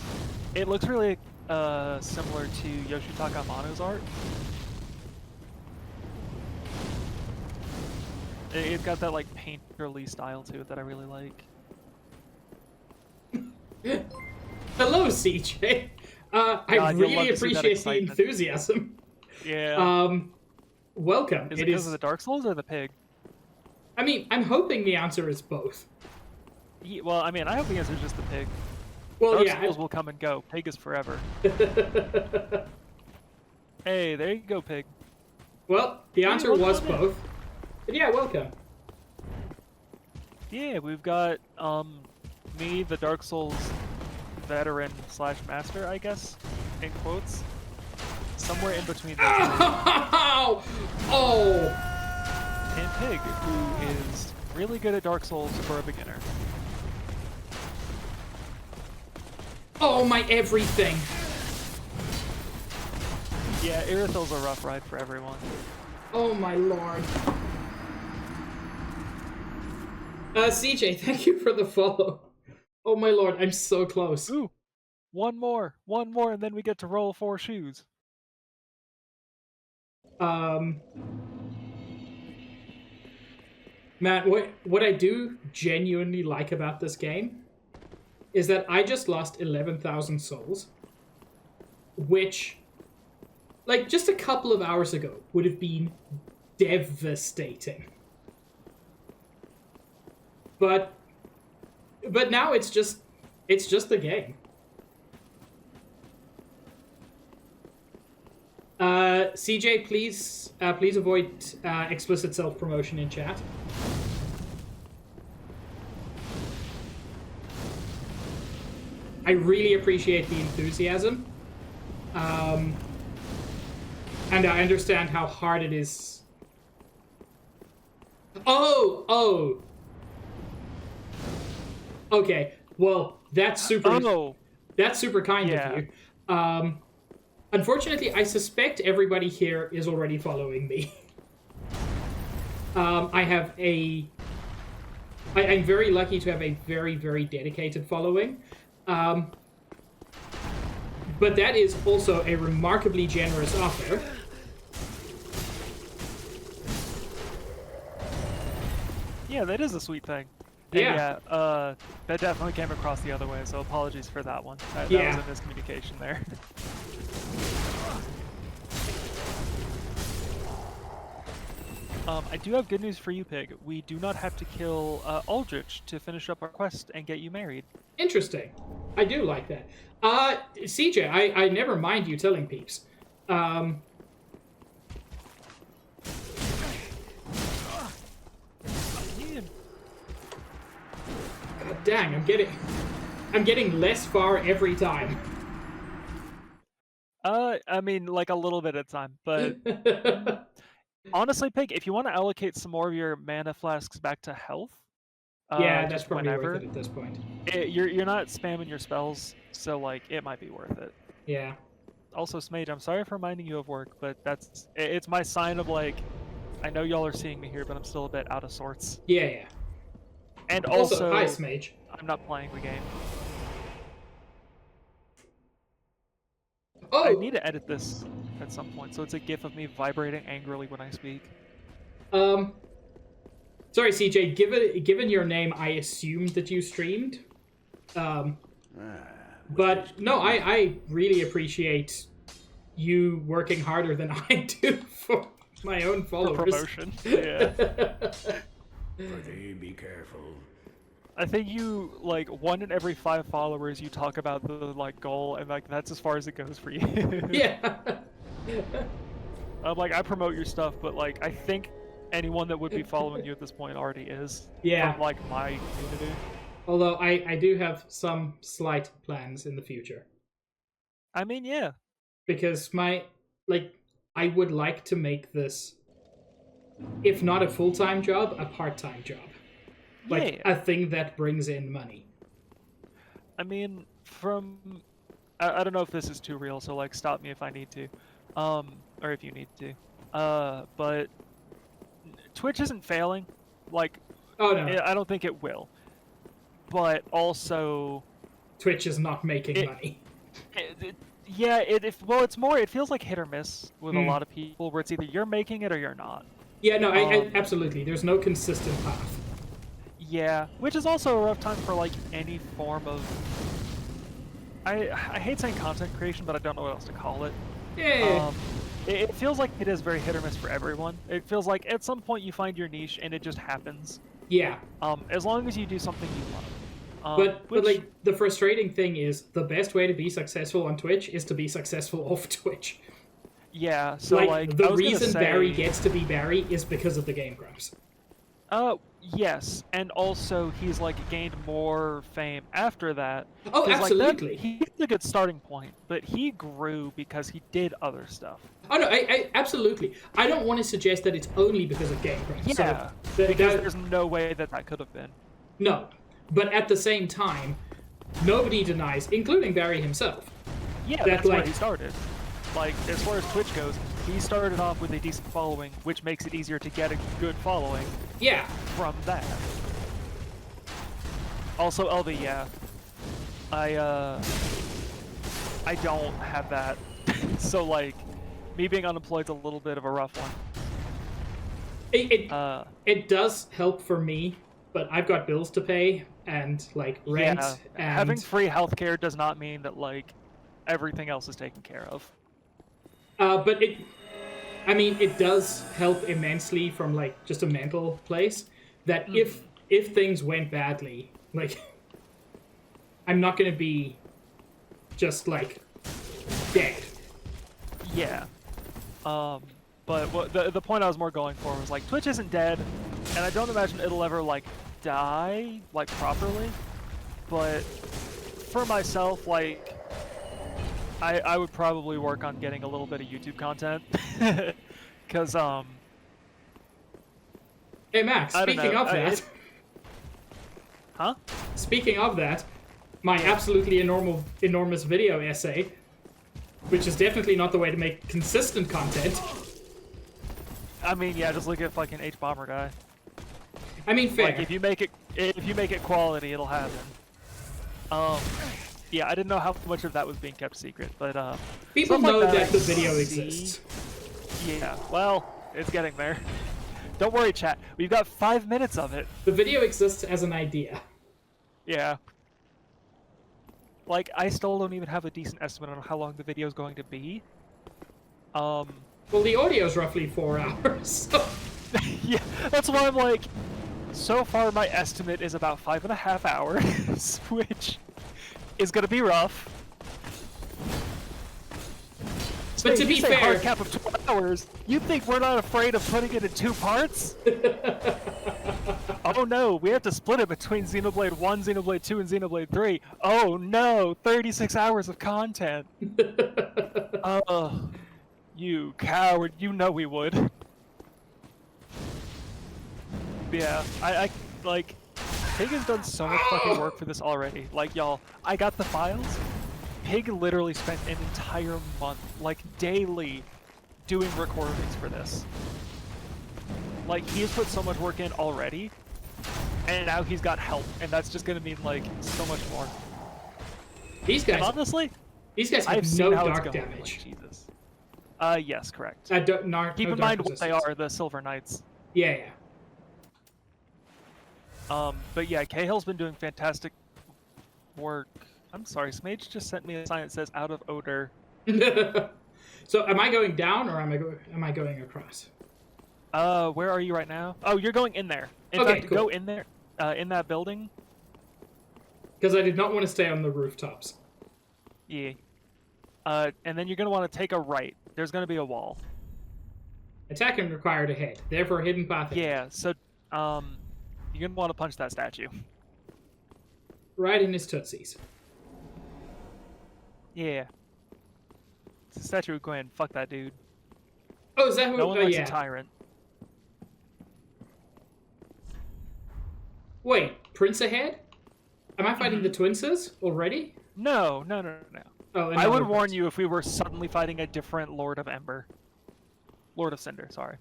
S2: really similar to Yoshitaka Amano's art. It's got that like painterly style to it that I really like.
S1: Hello, CJ. I really appreciate the enthusiasm.
S2: Yeah.
S1: Welcome.
S2: Is it because of the Dark Souls or the pig?
S1: I mean, I'm hoping the answer is both.
S2: Well, I mean, I hope the answer is just the pig.
S1: Well,
S2: Dark
S1: yeah.
S2: Souls will come and go. Pig is forever. Hey, there you go, pig.
S1: Well, the answer was both. But yeah, welcome.
S2: Yeah, we've got me, the Dark Souls veteran slash master, I guess, in quotes. Somewhere in between those two.
S1: Oh!
S2: And Pig, who is really good at Dark Souls for a beginner.
S1: Oh, my everything!
S2: Yeah, Irithel's a rough ride for everyone.
S1: Oh my lord. CJ, thank you for the follow. Oh my lord, I'm so close.
S2: Ooh! One more, and then we get to roll 4 shoes.
S1: Matt, what I do genuinely like about this game is that I just lost 11,000 souls, which, like, just a couple of hours ago would have been devastating. But now it's just the game. CJ, please avoid explicit self-promotion in chat. I really appreciate the enthusiasm. And I understand how hard it is. Oh! Okay, well, that's super kind of you. Unfortunately, I suspect everybody here is already following me. I'm very lucky to have a very, very dedicated following. But that is also a remarkably generous offer.
S2: Yeah, that is a sweet thing.
S1: Yeah.
S2: That definitely came across the other way, so apologies for that one. That was a miscommunication there. I do have good news for you, Pig. We do not have to kill Aldrich to finish up our quest and get you married.
S1: Interesting. I do like that. CJ, I never mind you telling peeps. God dang, I'm getting less far every time.
S2: I mean, like a little bit at a time, but honestly, Pig, if you want to allocate some more of your mana flasks back to health,
S1: yeah, that's
S2: just
S1: probably
S2: whenever,
S1: worth it at this point.
S2: You're not spamming your spells, so like it might be worth it.
S1: Yeah.
S2: Also, Smage, I'm sorry for reminding you of work, but it's my sign of like, I know y'all are seeing me here, but I'm still a bit out of sorts.
S1: Yeah.
S2: And also,
S1: hi, Smage.
S2: I'm not playing the game.
S1: Oh!
S2: I need to edit this at some point, so it's a gif of me vibrating angrily when I speak.
S1: Sorry, CJ, given your name, I assumed that you streamed. But no, I really appreciate you working harder than I do for my own followers.
S2: For promotion, yeah.
S4: But be careful.
S2: I think you, like, 1 in every 5 followers, you talk about the, like, goal, and, like, that's as far as it goes for you.
S1: Yeah.
S2: Like, I promote your stuff, but, like, I think anyone that would be following you at this point already is.
S1: Yeah.
S2: From, like, my community.
S1: Although, I do have some slight plans in the future.
S2: I mean, yeah.
S1: Because I would like to make this, if not a full-time job, a part-time job. Like, a thing that brings in money.
S2: I mean, I don't know if this is too real, so, like, stop me if I need to. Or if you need to. But Twitch isn't failing. Like,
S1: oh, no.
S2: I don't think it will. But also...
S1: Twitch is not making money.
S2: It feels like hit or miss with a lot of people, where it's either you're making it or you're not.
S1: Yeah, no, I absolutely. There's no consistent path.
S2: Yeah, which is also a rough time for, like, any form of... I hate saying content creation, but I don't know what else to call it.
S1: Yeah.
S2: It feels like it is very hit or miss for everyone. It feels like at some point you find your niche and it just happens.
S1: Yeah.
S2: As long as you do something you love.
S1: But like, the frustrating thing is, the best way to be successful on Twitch is to be successful off Twitch.
S2: Yeah, so like
S1: the reason Barry gets to be Barry is because of the Game Grumps.
S2: Yes, and also he's like gained more fame after that.
S1: Oh, absolutely.
S2: Like, he's a good starting point, but he grew because he did other stuff.
S1: Oh no, I absolutely. I don't want to suggest that it's only because of Game Grumps.
S2: Yeah,
S1: so
S2: because there's no way that could have been.
S1: No, but at the same time, nobody denies, including Barry himself.
S2: Yeah, that's where he started. Like, as far as Twitch goes, he started off with a decent following, which makes it easier to get a good following.
S1: Yeah.
S2: From that. Also, LV, yeah. I don't have that. So, like, me being unemployed's a little bit of a rough one.
S1: It does help for me, but I've got bills to pay, and, like, rent, and...
S2: Having free healthcare does not mean that, like, everything else is taken care of.
S1: But it does help immensely from, like, just a mental place, that if things went badly, like, I'm not gonna be just, like, dead.
S2: Yeah. But the point I was more going for was like Twitch isn't dead, and I don't imagine it'll ever like die like properly. But for myself, like I would probably work on getting a little bit of YouTube content, because
S1: Hey Max,
S2: I don't
S1: speaking
S2: know,
S1: of that,
S2: huh?
S1: speaking of that, my absolutely enormous video essay, which is definitely not the way to make consistent content.
S2: I mean, yeah, just look at fucking H Bomber guy.
S1: I mean, fair.
S2: Like if you make it quality, it'll happen. Yeah, I didn't know how much of that was being kept secret, but
S1: People
S2: stuff like
S1: know that
S2: I
S1: the video
S2: see.
S1: exists.
S2: Yeah, well, it's getting there. Don't worry, chat. We've got 5 minutes of it.
S1: The video exists as an idea.
S2: Yeah. Like, I still don't even have a decent estimate on how long the video is going to be.
S1: Well, the audio's roughly 4 hours, so...
S2: Yeah, that's why I'm like, so far my estimate is about 5.5 hours, which is gonna be rough.
S1: But to
S2: You
S1: be
S2: say hard
S1: fair...
S2: cap of 12 hours. You think we're not afraid of putting it in 2 parts? Oh no, we have to split it between Xenoblade 1, Xenoblade 2, and Xenoblade 3. Oh no, 36 hours of content. You coward, you know we would. Yeah, I like, Pig has done so much fucking work for this already. Like, y'all, I got the files. Pig literally spent an entire month, like, daily, doing recordings for this. Like, he has put so much work in already, and now he's got help, and that's just gonna mean, like, so much more.
S1: These guys...
S2: And honestly,
S1: These guys have
S2: I've seen
S1: no
S2: how it's
S1: dark
S2: going.
S1: damage.
S2: Like, Jesus. Yes, correct.
S1: Keep
S2: Keep in mind what they are, the Silver Knights.
S1: Yeah,
S2: But yeah, Cahill's been doing fantastic work. I'm sorry, Smage just sent me a sign that says out of odor.
S1: yeah. So, am I going down, or am I going across?
S2: Where are you right now? Oh, you're going in there. In
S1: Okay,
S2: fact,
S1: cool.
S2: go in there, in that building.
S1: Because I did not want to stay on the rooftops.
S2: Yeah. And then you're gonna want to take a right. There's gonna be a wall.
S1: Attack and required ahead. Therefore, hidden path ahead.
S2: Yeah, so, you're gonna want to punch that statue.
S1: Right in his tootsies.
S2: Yeah. It's a statue of Gwen. Fuck that dude.
S1: Oh, is that who?
S2: No one
S1: Oh,
S2: likes
S1: yeah.
S2: a tyrant.
S1: Wait, Prince ahead? Am I fighting the Twinses already?
S2: No.
S1: Oh,
S2: I would
S1: another
S2: warn
S1: Prince.
S2: you if we were suddenly fighting a different Lord of Ember. Lord of Cinder, sorry.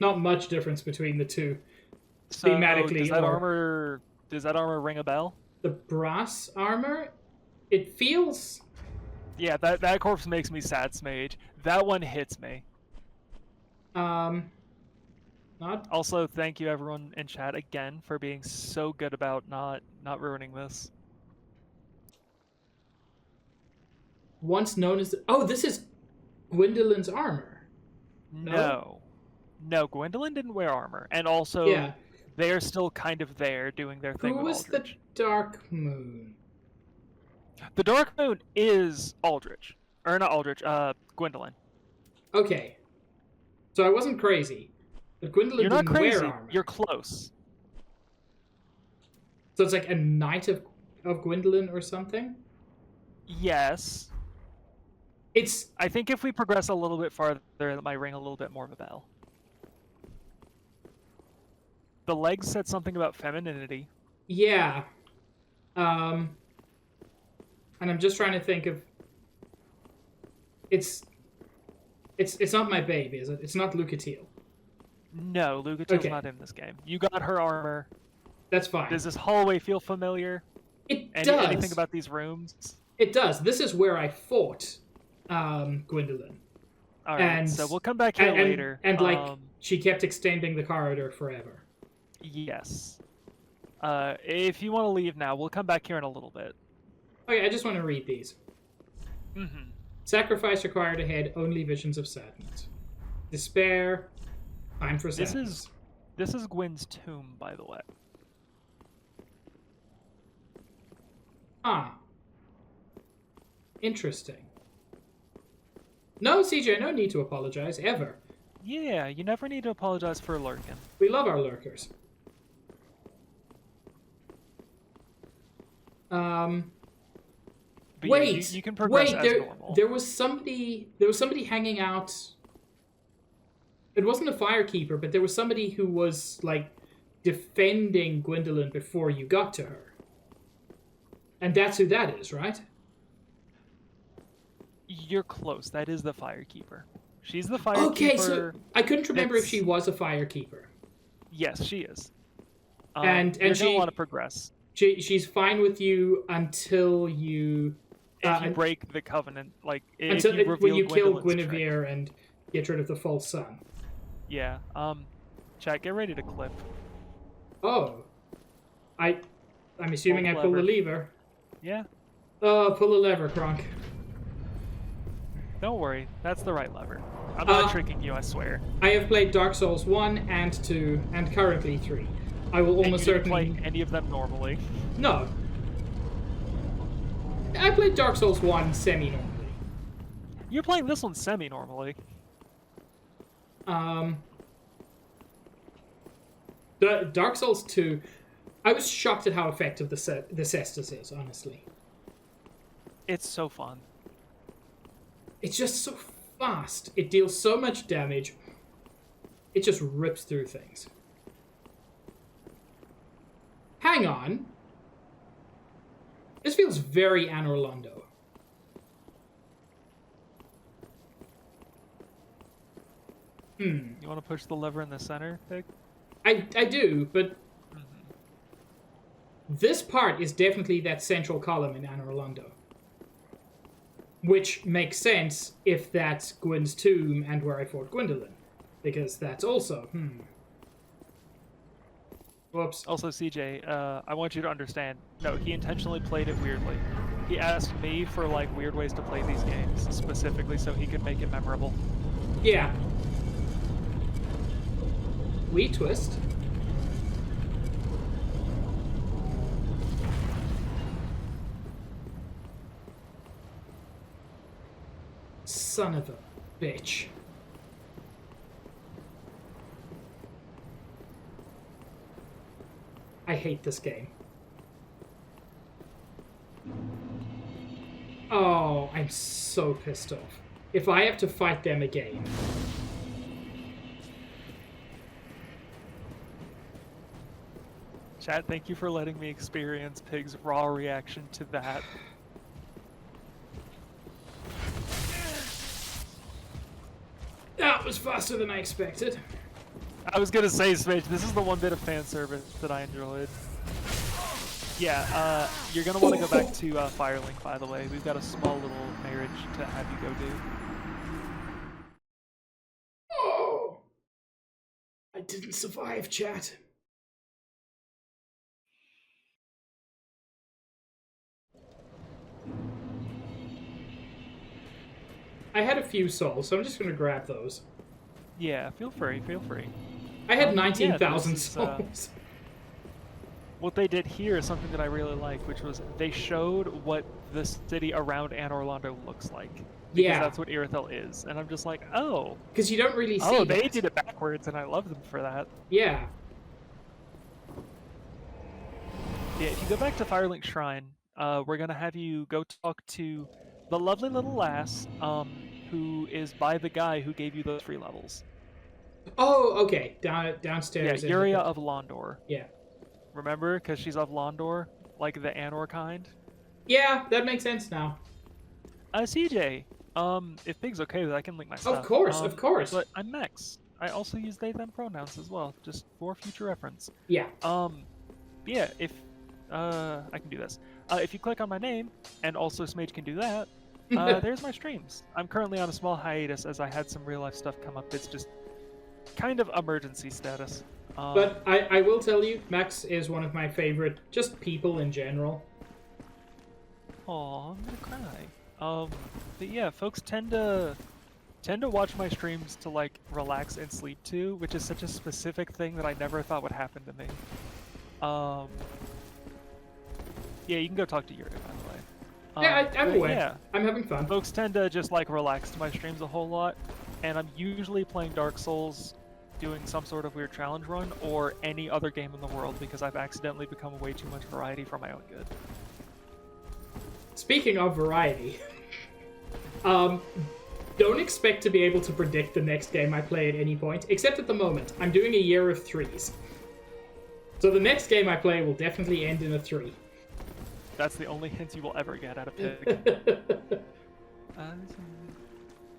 S1: Not much difference between the two.
S2: So,
S1: Thematically,
S2: does that armor ring a bell?
S1: The brass armor? It feels...
S2: Yeah, that corpse makes me sad, Smage. That one hits me.
S1: Not...
S2: Also, thank you everyone in chat again for being so good about not ruining this.
S1: Once known as... Oh, this is Gwendolyn's armor.
S2: No, Gwendolyn didn't wear armor, and also
S1: Yeah.
S2: they're still kind of there doing their thing
S1: Who
S2: with
S1: was the
S2: Aldrich.
S1: Dark Moon?
S2: The Dark Moon is Aldrich, or not Aldrich, Gwendolyn.
S1: Okay. So I wasn't crazy. But Gwendolyn
S2: You're not
S1: didn't
S2: crazy.
S1: wear armor.
S2: You're close.
S1: So it's like a Knight of Gwendolyn or something?
S2: Yes.
S1: It's...
S2: I think if we progress a little bit farther, it might ring a little bit more of a bell. The legs said something about femininity.
S1: Yeah. And I'm just trying to think of... It's not my babe, is it? It's not Lucatiel.
S2: No, Lucatil's
S1: Okay.
S2: not in this game. You got her armor.
S1: That's fine.
S2: Does this hallway feel familiar?
S1: It does.
S2: Anything about these rooms?
S1: It does. This is where I fought Gwendolyn.
S2: Alright,
S1: And-
S2: so we'll come back here later.
S1: And she kept extending the corridor forever.
S2: Yes. If you want to leave now, we'll come back here in a little bit.
S1: Okay, I just want to read these.
S2: Mm-hmm.
S1: Sacrifice required ahead, only visions of sadness. Despair, time for sadness.
S2: This is Gwen's tomb, by the way.
S1: Ah. Interesting. No, CJ, no need to apologize, ever.
S2: Yeah, you never need to apologize for lurking.
S1: We love our lurkers.
S2: But
S1: Wait,
S2: yeah, you can progress as
S1: there,
S2: normal.
S1: there was somebody hanging out. It wasn't a firekeeper, but there was somebody who was, like, defending Gwendolyn before you got to her. And that's who that is, right?
S2: You're close. That is the firekeeper. She's the firekeeper.
S1: Okay, so I couldn't remember if
S2: that's-
S1: she was a firekeeper.
S2: Yes, she is.
S1: And
S2: you're
S1: she
S2: gonna want to progress.
S1: she's fine with you until you
S2: If you break the covenant, like if
S1: until
S2: you
S1: when
S2: reveal
S1: you kill
S2: Gwendolyn's trick.
S1: Guinevere and get rid of the false sun.
S2: Yeah. Chat, get ready to clip.
S1: Oh, I'm assuming
S2: Pull
S1: I
S2: the
S1: pull the
S2: lever.
S1: lever.
S2: Yeah.
S1: Pull the lever, Kronk.
S2: Don't worry, that's the right lever. I'm not
S1: Uh,
S2: tricking you, I swear.
S1: I have played Dark Souls 1 and 2 and currently 3. I will
S2: And
S1: almost
S2: you didn't
S1: certainly
S2: play any of them normally.
S1: no. I played Dark Souls 1 semi-normally.
S2: You're playing this one semi-normally.
S1: The Dark Souls 2, I was shocked at how effective the Cestus is, honestly.
S2: It's so fun.
S1: It's just so fast. It deals so much damage. It just rips through things. Hang on. This feels very Anor Londo.
S2: You want to push the lever in the center, Pig?
S1: I do, but this part is definitely that central column in Anor Londo. Which makes sense if that's Gwyn's tomb and where I fought Gwendolyn. Because that's also, Whoops.
S2: Also, CJ, I want you to understand. No, he intentionally played it weirdly. He asked me for like weird ways to play these games specifically so he could make it memorable.
S1: Yeah. We twist. Son of a bitch. I hate this game. Oh, I'm so pissed off. If I have to fight them again.
S2: Chat, thank you for letting me experience Pig's raw reaction to that.
S1: That was faster than I expected.
S2: I was gonna say, Smidge, this is the one bit of fan service that I enjoyed. Yeah, you're gonna want to go back to Firelink, by the way. We've got a small little marriage to have you go do.
S1: Oh! I didn't survive, chat. I had a few souls, so I'm just gonna grab those.
S2: Yeah, feel free, feel free.
S1: I had
S2: Yeah,
S1: 19,000
S2: this is,
S1: souls.
S2: What they did here is something that I really like, which was they showed what the city around Anor Londo looks like. Because
S1: Yeah.
S2: that's what Irithyll is. And I'm just like, oh.
S1: Because you don't really see
S2: Oh, they
S1: that.
S2: did it backwards, and I love them for that.
S1: Yeah.
S2: Yeah, if you go back to Firelink Shrine, we're going to have you go talk to the lovely little lass who is by the guy who gave you those free levels.
S1: Oh, okay.
S2: Yeah,
S1: Downstairs. in the-
S2: Yuria of Londor.
S1: Yeah.
S2: Remember? Because she's of Londor, like the Anor kind.
S1: Yeah, that makes sense now.
S2: CJ, if Pig's okay with it, I can link my stuff.
S1: Of course, of course.
S2: But I'm Max. I also use they them pronouns as well, just for future reference.
S1: Yeah.
S2: Yeah, if I can do this. If you click on my name, and also Smage can do that, there's my streams. I'm currently on a small hiatus as I had some real life stuff come up. It's just kind of emergency status.
S1: But I will tell you, Max is one of my favorite, just people in general.
S2: Aw, I'm gonna cry. But yeah, folks tend to watch my streams to like relax and sleep to, which is such a specific thing that I never thought would happen to me. Yeah, you can go talk to Yuri, by the way.
S1: Yeah, I'm
S2: but
S1: aware.
S2: Yeah,
S1: I'm having fun.
S2: folks tend to just like relax to my streams a whole lot, and I'm usually playing Dark Souls, doing some sort of weird challenge run, or any other game in the world because I've accidentally become way too much variety for my own good.
S1: Speaking of variety, don't expect to be able to predict the next game I play at any point, except at the moment. I'm doing a year of threes. So the next game I play will definitely end in a 3.
S2: That's the only hint you will ever get out of Pig.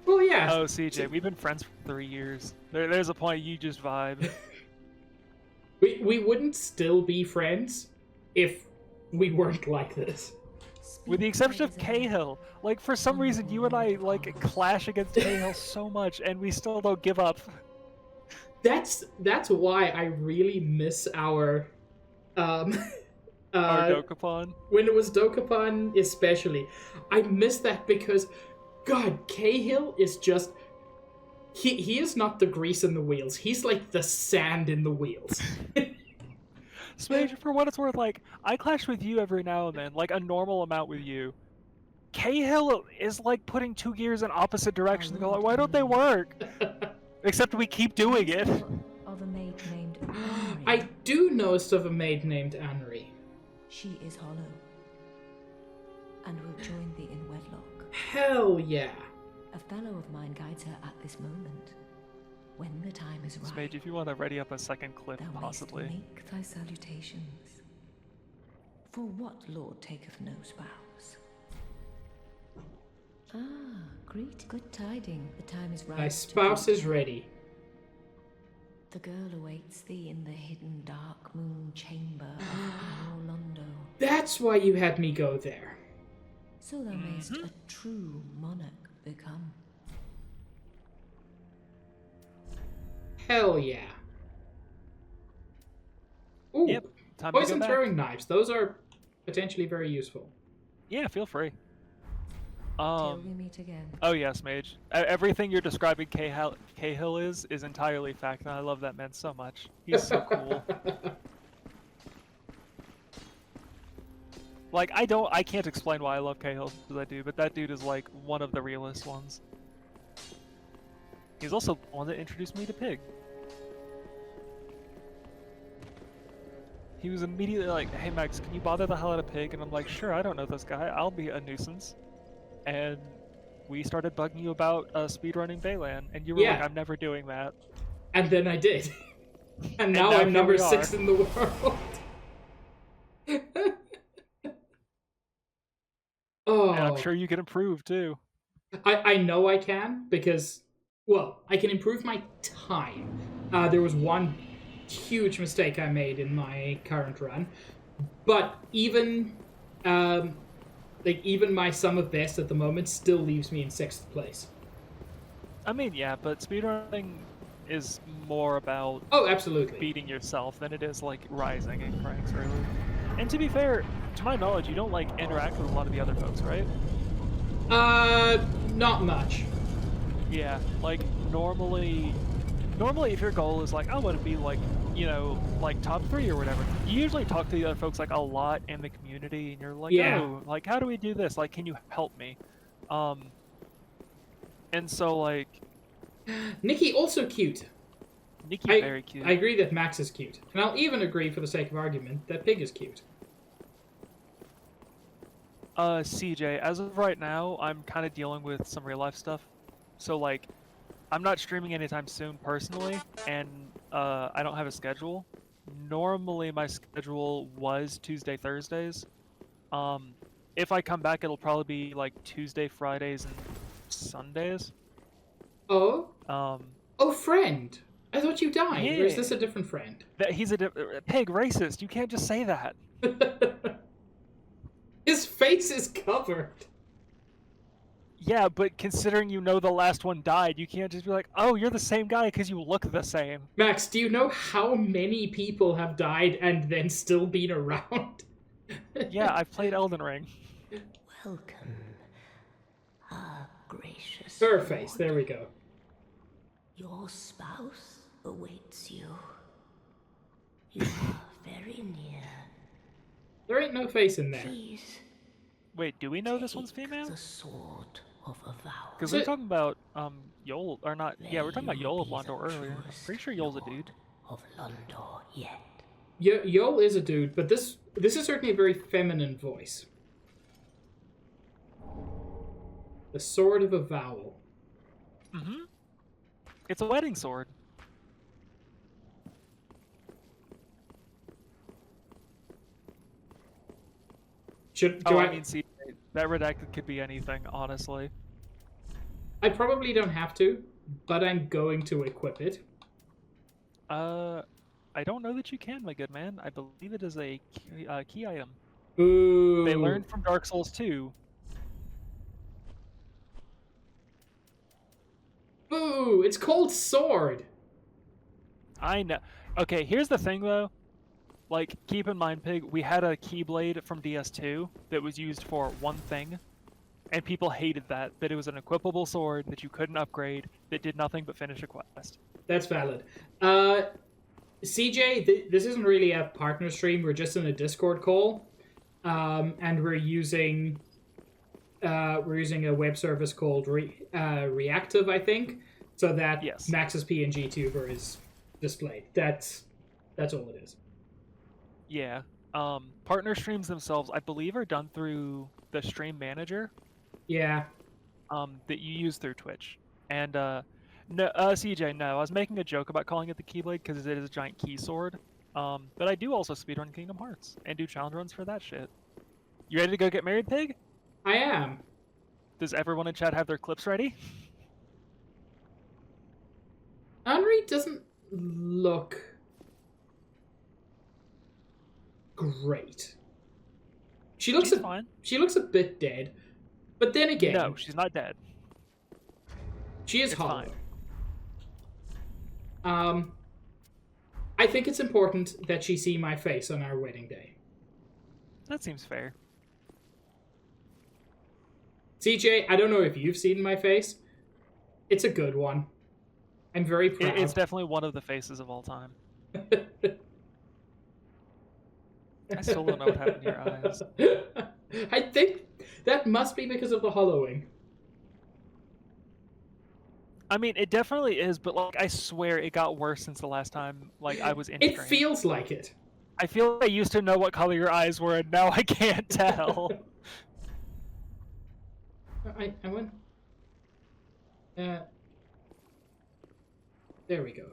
S1: Well, yeah.
S2: Oh, CJ, we've been friends for 3 years. There's a point you just vibe.
S1: We wouldn't still be friends if we weren't like this.
S2: With the exception of Cahill. Like, for some reason, you and I, like, clash against Cahill so much, and we still don't give up.
S1: That's why I really miss our
S2: Our Dokapon.
S1: when it was Dokapon especially. I miss that because God, Cahill is just he is not the grease in the wheels. He's like the sand in the wheels.
S2: Smage, for what it's worth, like, I clash with you every now and then, like a normal amount with you. Cahill is like putting 2 gears in opposite directions and go, like, why don't they work? Except we keep doing it.
S3: Of a maid named
S1: I do know of a maid named Anri.
S3: She is hollow and will join thee in wedlock.
S1: Hell yeah.
S3: A fellow of mine guides her at this moment. When the time is right,
S2: Smage, if you want to ready up a second clip,
S3: thou
S2: possibly.
S3: mayst make thy salutations. For what lord taketh no spouse? Ah, great, good tiding. The time is right.
S1: Thy spouse is ready.
S3: The girl awaits thee in the hidden dark moon chamber of Orlando.
S1: That's why you had me go there.
S3: So thou mayst a true monarch become.
S1: Hell yeah. Ooh,
S2: Yep, time to go
S1: poison
S2: back.
S1: throwing knives. Those are potentially very useful.
S2: Yeah, feel free.
S3: Till we meet again.
S2: Oh yes, Mage. Everything you're describing Cahill is entirely fact, and I love that man so much. He's so cool. Like, I can't explain why I love Cahill as I do, but that dude is like one of the realest ones. He's also the one that introduced me to Pig. He was immediately like, hey Max, can you bother the hell out of Pig? And I'm like, sure, I don't know this guy, I'll be a nuisance. And we started bugging you about speedrunning Baylan, and you were like, I'm never doing that.
S1: And then I did. And now I'm number 6 in the world. Oh.
S2: And I'm sure you can improve too.
S1: I know I can because, well, I can improve my time. There was one huge mistake I made in my current run, but even even my sum of best at the moment still leaves me in 6th place.
S2: I mean, yeah, but speedrunning is more about
S1: absolutely
S2: beating yourself than it is like rising in ranks, really. And to be fair, to my knowledge, you don't like interact with a lot of the other folks, right?
S1: Not much.
S2: Yeah, like normally if your goal is like, I want to be like, you know, like top 3 or whatever, you usually talk to the other folks like a lot in the community, and you're like, oh, like, how do we do this? Like, can you help me? And so like,
S1: Nikki also cute.
S2: Nikki very cute.
S1: I agree that Max is cute, and I'll even agree, for the sake of argument, that Pig is cute.
S2: CJ, as of right now, I'm kind of dealing with some real life stuff. So like, I'm not streaming anytime soon personally, and I don't have a schedule. Normally my schedule was Tuesday, Thursdays. If I come back, it'll probably be like Tuesday, Fridays, and Sundays.
S1: Oh? Oh, friend! I thought you died,
S2: Yeah.
S1: or is this a different friend?
S2: He's a Pig racist. You can't just say that.
S1: His face is covered.
S2: Yeah, but considering you know the last one died, you can't just be like, oh, you're the same guy because you look the same.
S1: Max, do you know how many people have died and then still been around?
S2: Yeah, I've played Elden Ring.
S3: Welcome, our gracious
S1: Her face,
S3: lord.
S1: there we go.
S3: Your spouse awaits you. You are very near.
S1: There ain't no face in there.
S3: Please,
S2: Wait, do we know this one's female?
S3: The sword of Avowal.
S2: Because we were talking about Yol, or not? Yeah, we were talking about Yol of Londor earlier. I'm pretty sure Yol's a dude.
S3: Of Londor yet.
S1: Yol is a dude, but this is certainly a very feminine voice. The Sword of Avowal.
S2: Mm-hmm. It's a wedding sword. I mean, see, that redacted could be anything, honestly.
S1: I probably don't have to, but I'm going to equip it.
S2: I don't know that you can, my good man. I believe it is a key item.
S1: Ooh.
S2: They learned from Dark Souls 2.
S1: Boo! It's called Sword!
S2: I know. Okay, here's the thing, though. Like, keep in mind, Pig, we had a Keyblade from DS2 that was used for one thing, and people hated that it was an equipable sword that you couldn't upgrade, that did nothing but finish a quest.
S1: That's valid. CJ, this isn't really a partner stream, we're just in a Discord call, and we're using a web service called Reactive, I think, so that Max's PNG tuber is displayed. That's all it is.
S2: Yeah. Partner streams themselves, I believe, are done through the stream manager.
S1: Yeah.
S2: That you use through Twitch. And no, CJ, no, I was making a joke about calling it the Keyblade because it is a giant key sword. But I do also speedrun Kingdom Hearts and do challenge runs for that shit. You ready to go get married, Pig?
S1: I am.
S2: Does everyone in chat have their clips ready?
S1: Henri doesn't look great. She's
S2: fine.
S1: She looks a bit dead, but then again,
S2: no, she's not dead.
S1: She is hollow.
S2: Fine.
S1: I think it's important that she see my face on our wedding day.
S2: That seems fair.
S1: CJ, I don't know if you've seen my face. It's a good one. I'm very proud.
S2: It's definitely one of the faces of all time. I still don't know what happened to your eyes.
S1: I think that must be because of the hollowing.
S2: I mean, it definitely is, but like, I swear it got worse since the last time I was in.
S1: It feels like it.
S2: I feel like I used to know what color your eyes were, and now I can't tell.
S1: I went. There we go.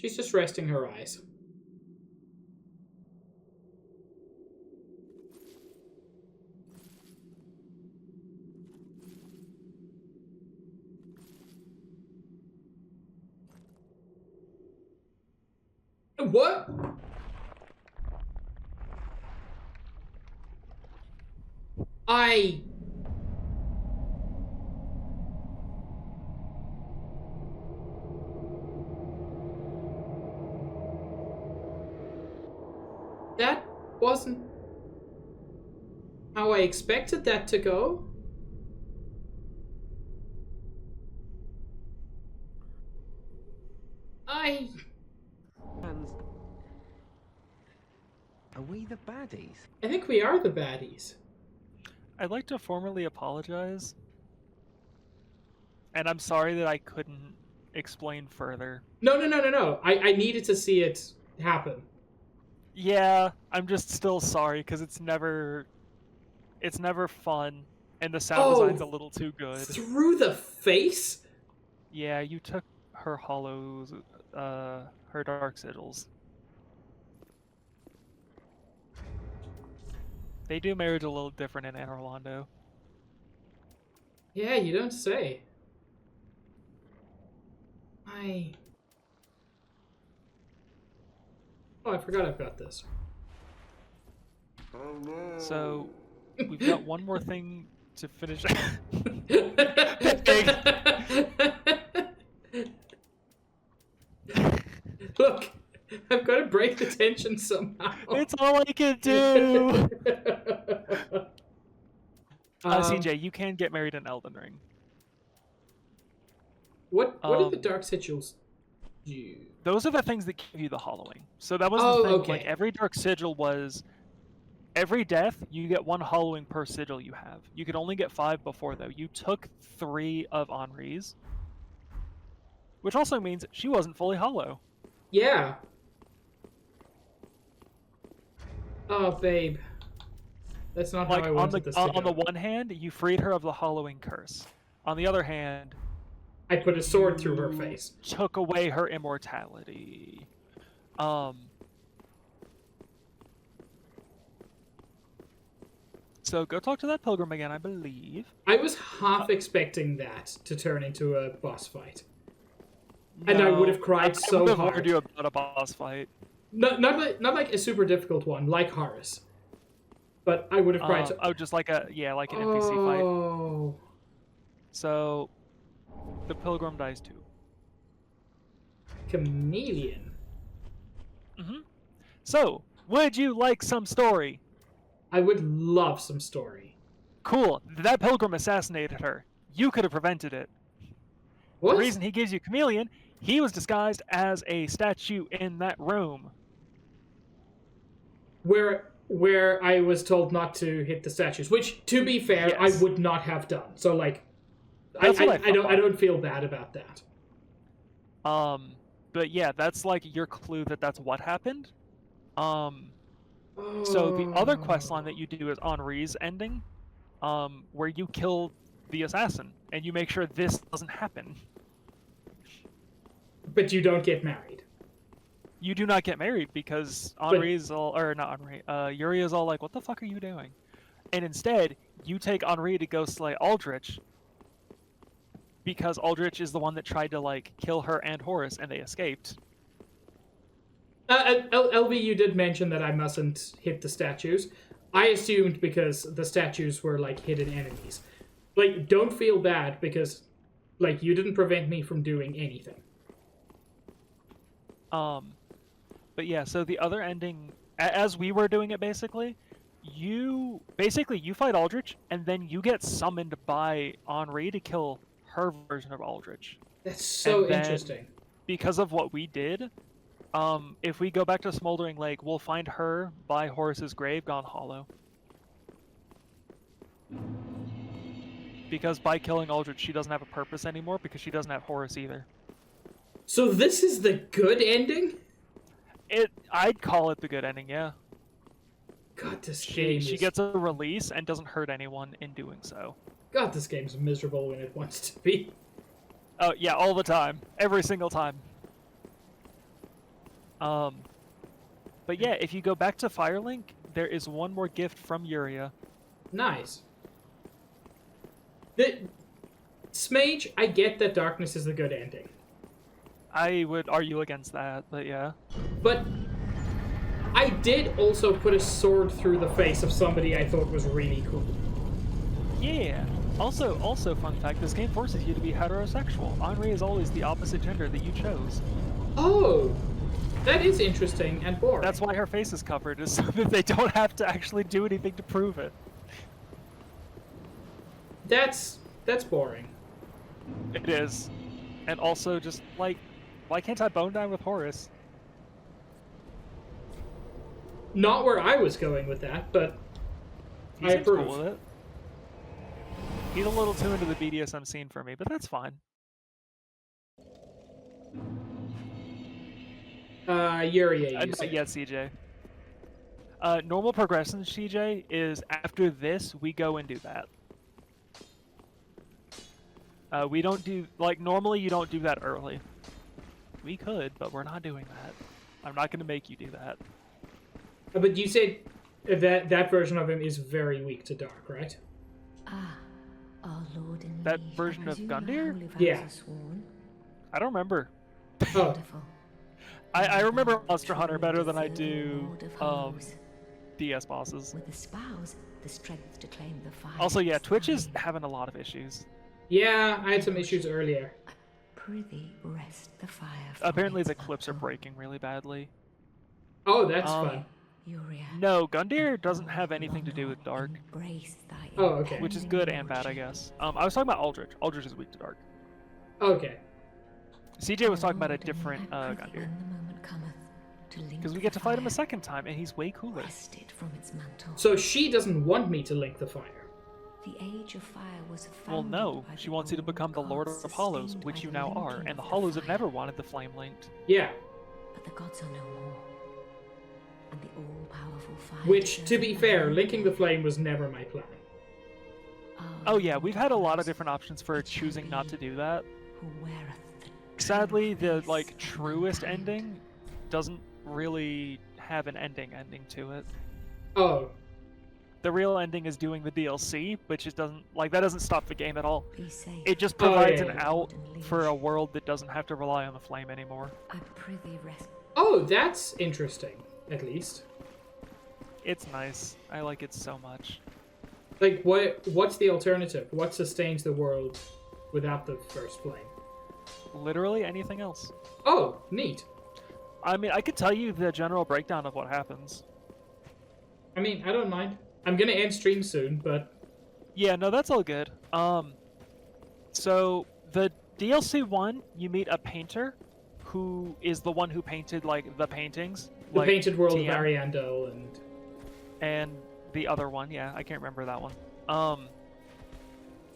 S1: She's just resting her eyes. What? That wasn't how I expected that to go.
S6: Are we the baddies?
S1: I think we are the baddies.
S2: I'd like to formally apologize. And I'm sorry that I couldn't explain further.
S1: No. I needed to see it happen.
S2: Yeah, I'm just still sorry because it's never fun, and the sound design's a little too good.
S1: Through the face?
S2: Yeah, you took her hollows, her dark sigils. They do marriage a little different in Anor Londo.
S1: Yeah, you don't say. Oh, I forgot I've got this.
S6: Oh no.
S2: So, we've got one more thing to finish.
S1: Look, I've got to break the tension somehow.
S2: It's all I can do! CJ, you can get married in Elden Ring.
S1: What do the dark sigils do?
S2: Those are the things that give you the hollowing. So that was the thing.
S1: Okay.
S2: Like, every dark sigil was Every death, you get 1 hollowing per sigil you have. You could only get 5 before, though. You took 3 of Henri's, which also means she wasn't fully hollow.
S1: Yeah. Oh, babe. That's not
S2: Like,
S1: how I wanted this to go.
S2: on the one hand, you freed her of the hollowing curse. On the other hand,
S1: I put a sword through her face.
S2: took away her immortality. So go talk to that pilgrim again, I believe.
S1: I was half expecting that to turn into a boss fight. And I would have cried so
S2: I would have
S1: hard.
S2: heard you about a boss fight.
S1: Not like a super difficult one, like Horus. But I would have cried.
S2: Oh, just like an NPC fight.
S1: Oh.
S2: So the pilgrim dies too.
S1: Chameleon.
S2: So, would you like some story?
S1: I would love some story.
S2: Cool. That pilgrim assassinated her. You could have prevented it.
S1: What?
S2: The reason he gives you chameleon, he was disguised as a statue in that room.
S1: Where I was told not to hit the statues, which, to be fair,
S2: Yes.
S1: I would not have done. So, like, I
S2: What I
S1: don't feel bad about that.
S2: But yeah, that's like your clue that that's what happened. So the other quest line that you do is Henri's ending, where you kill the assassin and you make sure this doesn't happen.
S1: But you don't get married.
S2: You do not get married because Yuri is all like, what the fuck are you doing? And instead, you take Henri to go slay Aldrich, because Aldrich is the one that tried to, like, kill her and Horus, and they escaped.
S1: LV, you did mention that I mustn't hit the statues. I assumed because the statues were, like, hidden enemies. Like, don't feel bad because, like, you didn't prevent me from doing anything.
S2: But yeah, so the other ending, as we were doing it basically, you fight Aldrich, and then you get summoned by Henri to kill her version of Aldrich.
S1: That's so
S2: And then,
S1: interesting.
S2: Because of what we did, if we go back to Smoldering Lake, we'll find her by Horus's grave gone hollow. Because by killing Aldrich, she doesn't have a purpose anymore, because she doesn't have Horus either.
S1: So this is the good ending?
S2: I'd call it the good ending, yeah.
S1: God, this game
S2: She
S1: is...
S2: gets a release and doesn't hurt anyone in doing so.
S1: God, this game's miserable when it wants to be.
S2: Oh, yeah, all the time. Every single time. But yeah, if you go back to Firelink, there is one more gift from Yuria.
S1: Nice. Smage, I get that darkness is the good ending.
S2: I would argue against that, but yeah.
S1: But I did also put a sword through the face of somebody I thought was really cool.
S2: Yeah. Also, fun fact, this game forces you to be heterosexual. Henri is always the opposite gender that you chose.
S1: Oh, that is interesting and boring.
S2: That's why her face is covered, is so that they don't have to actually do anything to prove it.
S1: That's boring.
S2: It is. And also, just, like, why can't I bone down with Horus?
S1: Not where I was going with that, but
S2: He
S1: I
S2: seems
S1: approve.
S2: cool with it. He's a little too into the BDSM scene for me, but that's fine.
S1: Yuria, you
S2: Not
S1: said.
S2: yet, CJ. Normal progression, CJ, is after this, we go and do that. We don't do, like, normally you don't do that early. We could, but we're not doing that. I'm not going to make you do that.
S1: But you said that version of him is very weak to dark, right?
S3: Ah, our Lord and
S2: That
S3: Liege,
S2: version
S3: I
S2: of
S3: presume
S2: Gundyr?
S3: our holy vows
S1: Yeah.
S3: are sworn.
S2: I don't remember.
S1: Oh,
S3: Wonderful.
S2: I remember
S3: Vow
S2: Monster Hunter
S3: truly
S2: better than I
S3: before
S2: do
S3: Lord of Hoes.
S2: DS bosses.
S3: With the spouse, the strength to claim the fire.
S2: Also, yeah, Twitch is having a lot of issues.
S1: yeah, I had some issues earlier.
S3: Prithee, rest the fire.
S2: Apparently the clips are breaking really badly.
S1: Oh, that's fun.
S3: Yuria,
S2: No, Gundyr doesn't have anything to do with dark,
S3: embrace thy
S1: Oh, okay.
S2: which is good and bad, I guess. I was talking about Aldrich. Aldrich is weak to dark.
S1: Okay.
S2: CJ was talking about a different Gundyr.
S3: When the moment cometh, to link
S2: Because we
S3: the
S2: get to fight him a
S3: fire,
S2: second time, and he's way cooler.
S3: wrested from its mantle.
S1: So she doesn't want me to link the fire.
S3: The Age of Fire was
S2: Well,
S3: founded
S2: no,
S3: by
S2: she
S3: the
S2: wants you to
S3: old
S2: become the Lord
S3: gods
S2: of Hollows,
S3: sustained
S2: which
S3: by
S2: you
S3: the
S2: now are,
S3: linking
S2: and the
S3: of
S2: Hollows have
S3: fire.
S2: never wanted the flame linked.
S1: Yeah.
S3: But the gods are no more. And the all-powerful fire.
S1: Which, to
S3: deserted
S1: be
S3: the
S1: fair,
S3: land
S1: linking the flame was never my plan.
S2: Oh yeah, we've had a lot of
S3: Lord
S2: different options for
S3: it shall
S2: choosing not to
S3: be
S2: do that.
S3: who weareth the
S2: Sadly,
S3: true
S2: the
S3: face
S2: like
S3: of
S2: truest
S3: mankind.
S2: ending doesn't really have an ending to it.
S1: Oh.
S2: The real ending is doing the DLC, which just doesn't that doesn't stop the game at all.
S3: Be safe.
S2: It just
S1: Oh,
S2: provides
S1: yeah,
S2: an
S1: yeah.
S2: out
S3: Lord and
S2: for a
S3: liege.
S2: world that doesn't have to rely on the flame anymore.
S3: I prithee rest.
S1: Oh, that's interesting, at least.
S2: It's nice. I like it so much.
S1: Like, what's the alternative? What sustains the world without the first flame?
S2: Literally anything else.
S1: Oh, neat.
S2: I mean, I could tell you the general breakdown of what happens.
S1: I mean, I don't mind. I'm gonna end stream soon, but...
S2: Yeah, no, that's all good. So the DLC 1, you meet a painter who is the one who painted the paintings.
S1: The
S2: like
S1: Painted World
S2: TM,
S1: of Ariandel
S2: and the other one, yeah, I can't remember that one.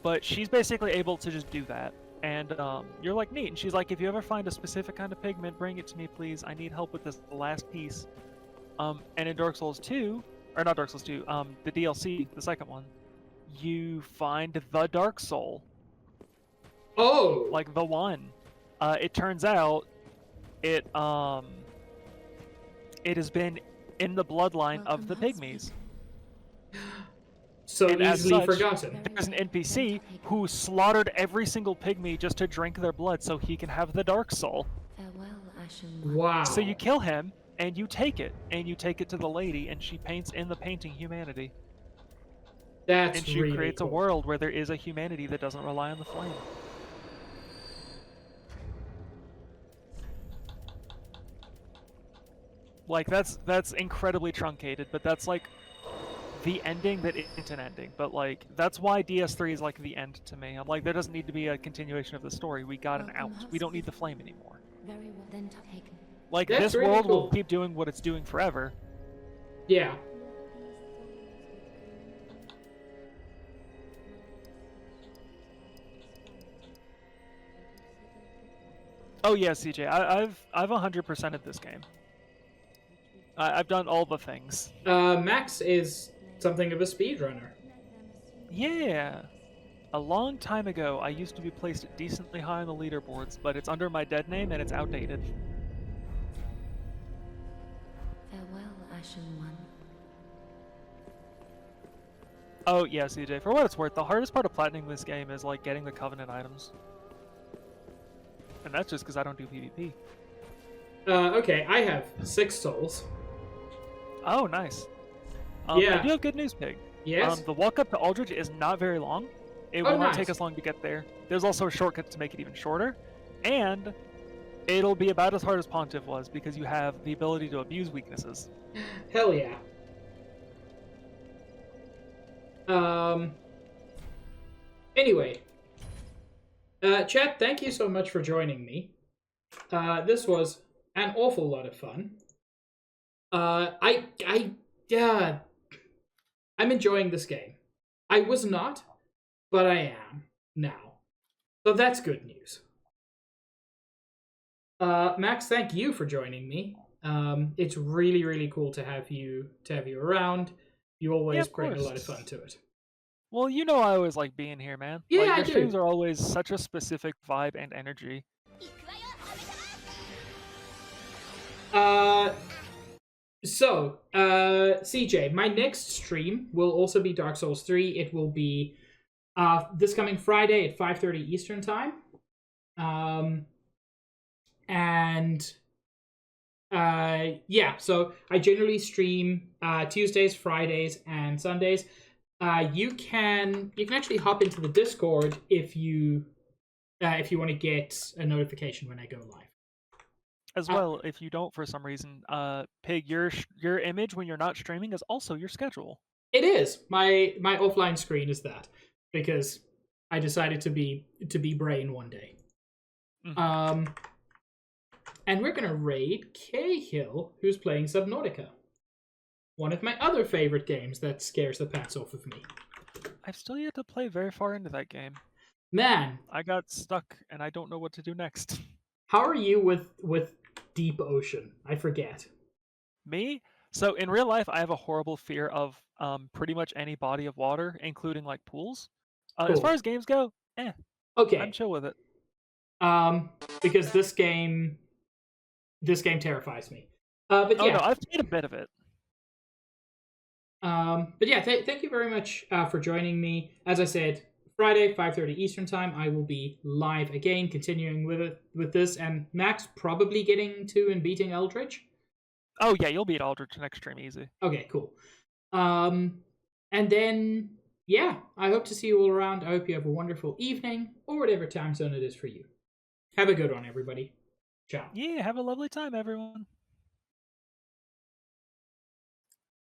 S2: But she's basically able to just do that. And you're like, neat. And she's like, if you ever find a specific kind of pigment, bring it to me, please. I need help with this last piece. And in Dark Souls 2, or not Dark Souls 2, the DLC, the second one, you find the Dark Soul,
S1: Oh!
S2: like the one. It turns out it has been in the bloodline of the pygmies.
S1: So
S2: and as
S1: easily
S2: such,
S1: forgotten.
S2: There's an NPC who slaughtered every single pygmy just to drink their blood so he can have the Dark Soul.
S3: Farewell, Ashen One.
S1: Wow.
S2: So you kill him, and you take it to the lady, and she paints in the painting humanity.
S1: That's
S2: And she
S1: really
S2: creates
S1: cool.
S2: a world where there is a humanity that doesn't rely on the flame. Like, that's incredibly truncated, but that's like the ending that isn't an ending. But like, that's why DS3 is like the end to me. I'm like, there doesn't need to be a continuation of the story. We got an out. We don't need the flame anymore.
S3: Very well then taken.
S2: Like,
S1: That's
S2: this
S1: really
S2: world will
S1: cool.
S2: keep doing what it's doing forever.
S1: Yeah.
S2: Oh yeah, CJ, I've 100%ed this game. I've done all the things.
S1: Max is something of a speedrunner.
S2: Yeah. A long time ago, I used to be placed decently high on the leaderboards, but it's under my dead name and it's outdated.
S3: Farewell, Ashen One.
S2: Oh yeah, CJ, for what it's worth, the hardest part of platinum this game is like getting the Covenant items. And that's just because I don't do PvP.
S1: Okay, I have 6 souls.
S2: Oh, nice.
S1: Yeah.
S2: I do have good news, Pig.
S1: Yes?
S2: The walk up to Aldridge is not very long. It
S1: Oh,
S2: will not
S1: nice.
S2: take us long to get there. There's also a shortcut to make it even shorter. And it'll be about as hard as Pontiff was because you have the ability to abuse weaknesses.
S1: Hell yeah. Anyway. Chat, thank you so much for joining me. This was an awful lot of fun. I'm enjoying this game. I was not, but I am now. So that's good news. Max, thank you for joining me. It's really, really cool to have you around. You always
S2: of
S1: bring a
S2: course.
S1: lot of fun to it.
S2: Well, you know I always like being here, man.
S1: Yeah,
S2: like,
S1: I
S2: your
S1: do.
S2: streams are always such a specific vibe and energy.
S1: CJ, my next stream will also be Dark Souls 3. It will be this coming Friday at 5:30 Eastern Time. So I generally stream Tuesdays, Fridays, and Sundays. You can actually hop into the Discord if you want to get a notification when I go live.
S2: As well, if you don't for some reason, Pig, your image when you're not streaming is also your schedule.
S1: It is. My offline screen is that because I decided to be brain one day.
S2: Mhm.
S1: and we're gonna raid Cahill, who's playing Subnautica. One of my other favorite games that scares the pants off of me.
S2: I've still yet to play very far into that game.
S1: Man,
S2: I got stuck, and I don't know what to do next.
S1: how are you with deep ocean? I forget.
S2: Me? So in real life, I have a horrible fear of pretty much any body of water, including like pools. As
S1: Cool.
S2: far as games go, I'm
S1: Okay.
S2: chill with it.
S1: Because this game terrifies me. But
S2: Oh
S1: yeah.
S2: no, I've played a bit of it.
S1: But yeah, thank you very much for joining me. As I said, Friday, 5:30 Eastern time, I will be live again, continuing with this, and Max probably getting to and beating Eldritch.
S2: Oh yeah, you'll beat Aldrich next stream easy.
S1: Okay, cool. And then yeah, I hope to see you all around. I hope you have a wonderful evening or whatever time zone it is for you. Have a good one, everybody. Ciao.
S2: Yeah, have a lovely time, everyone.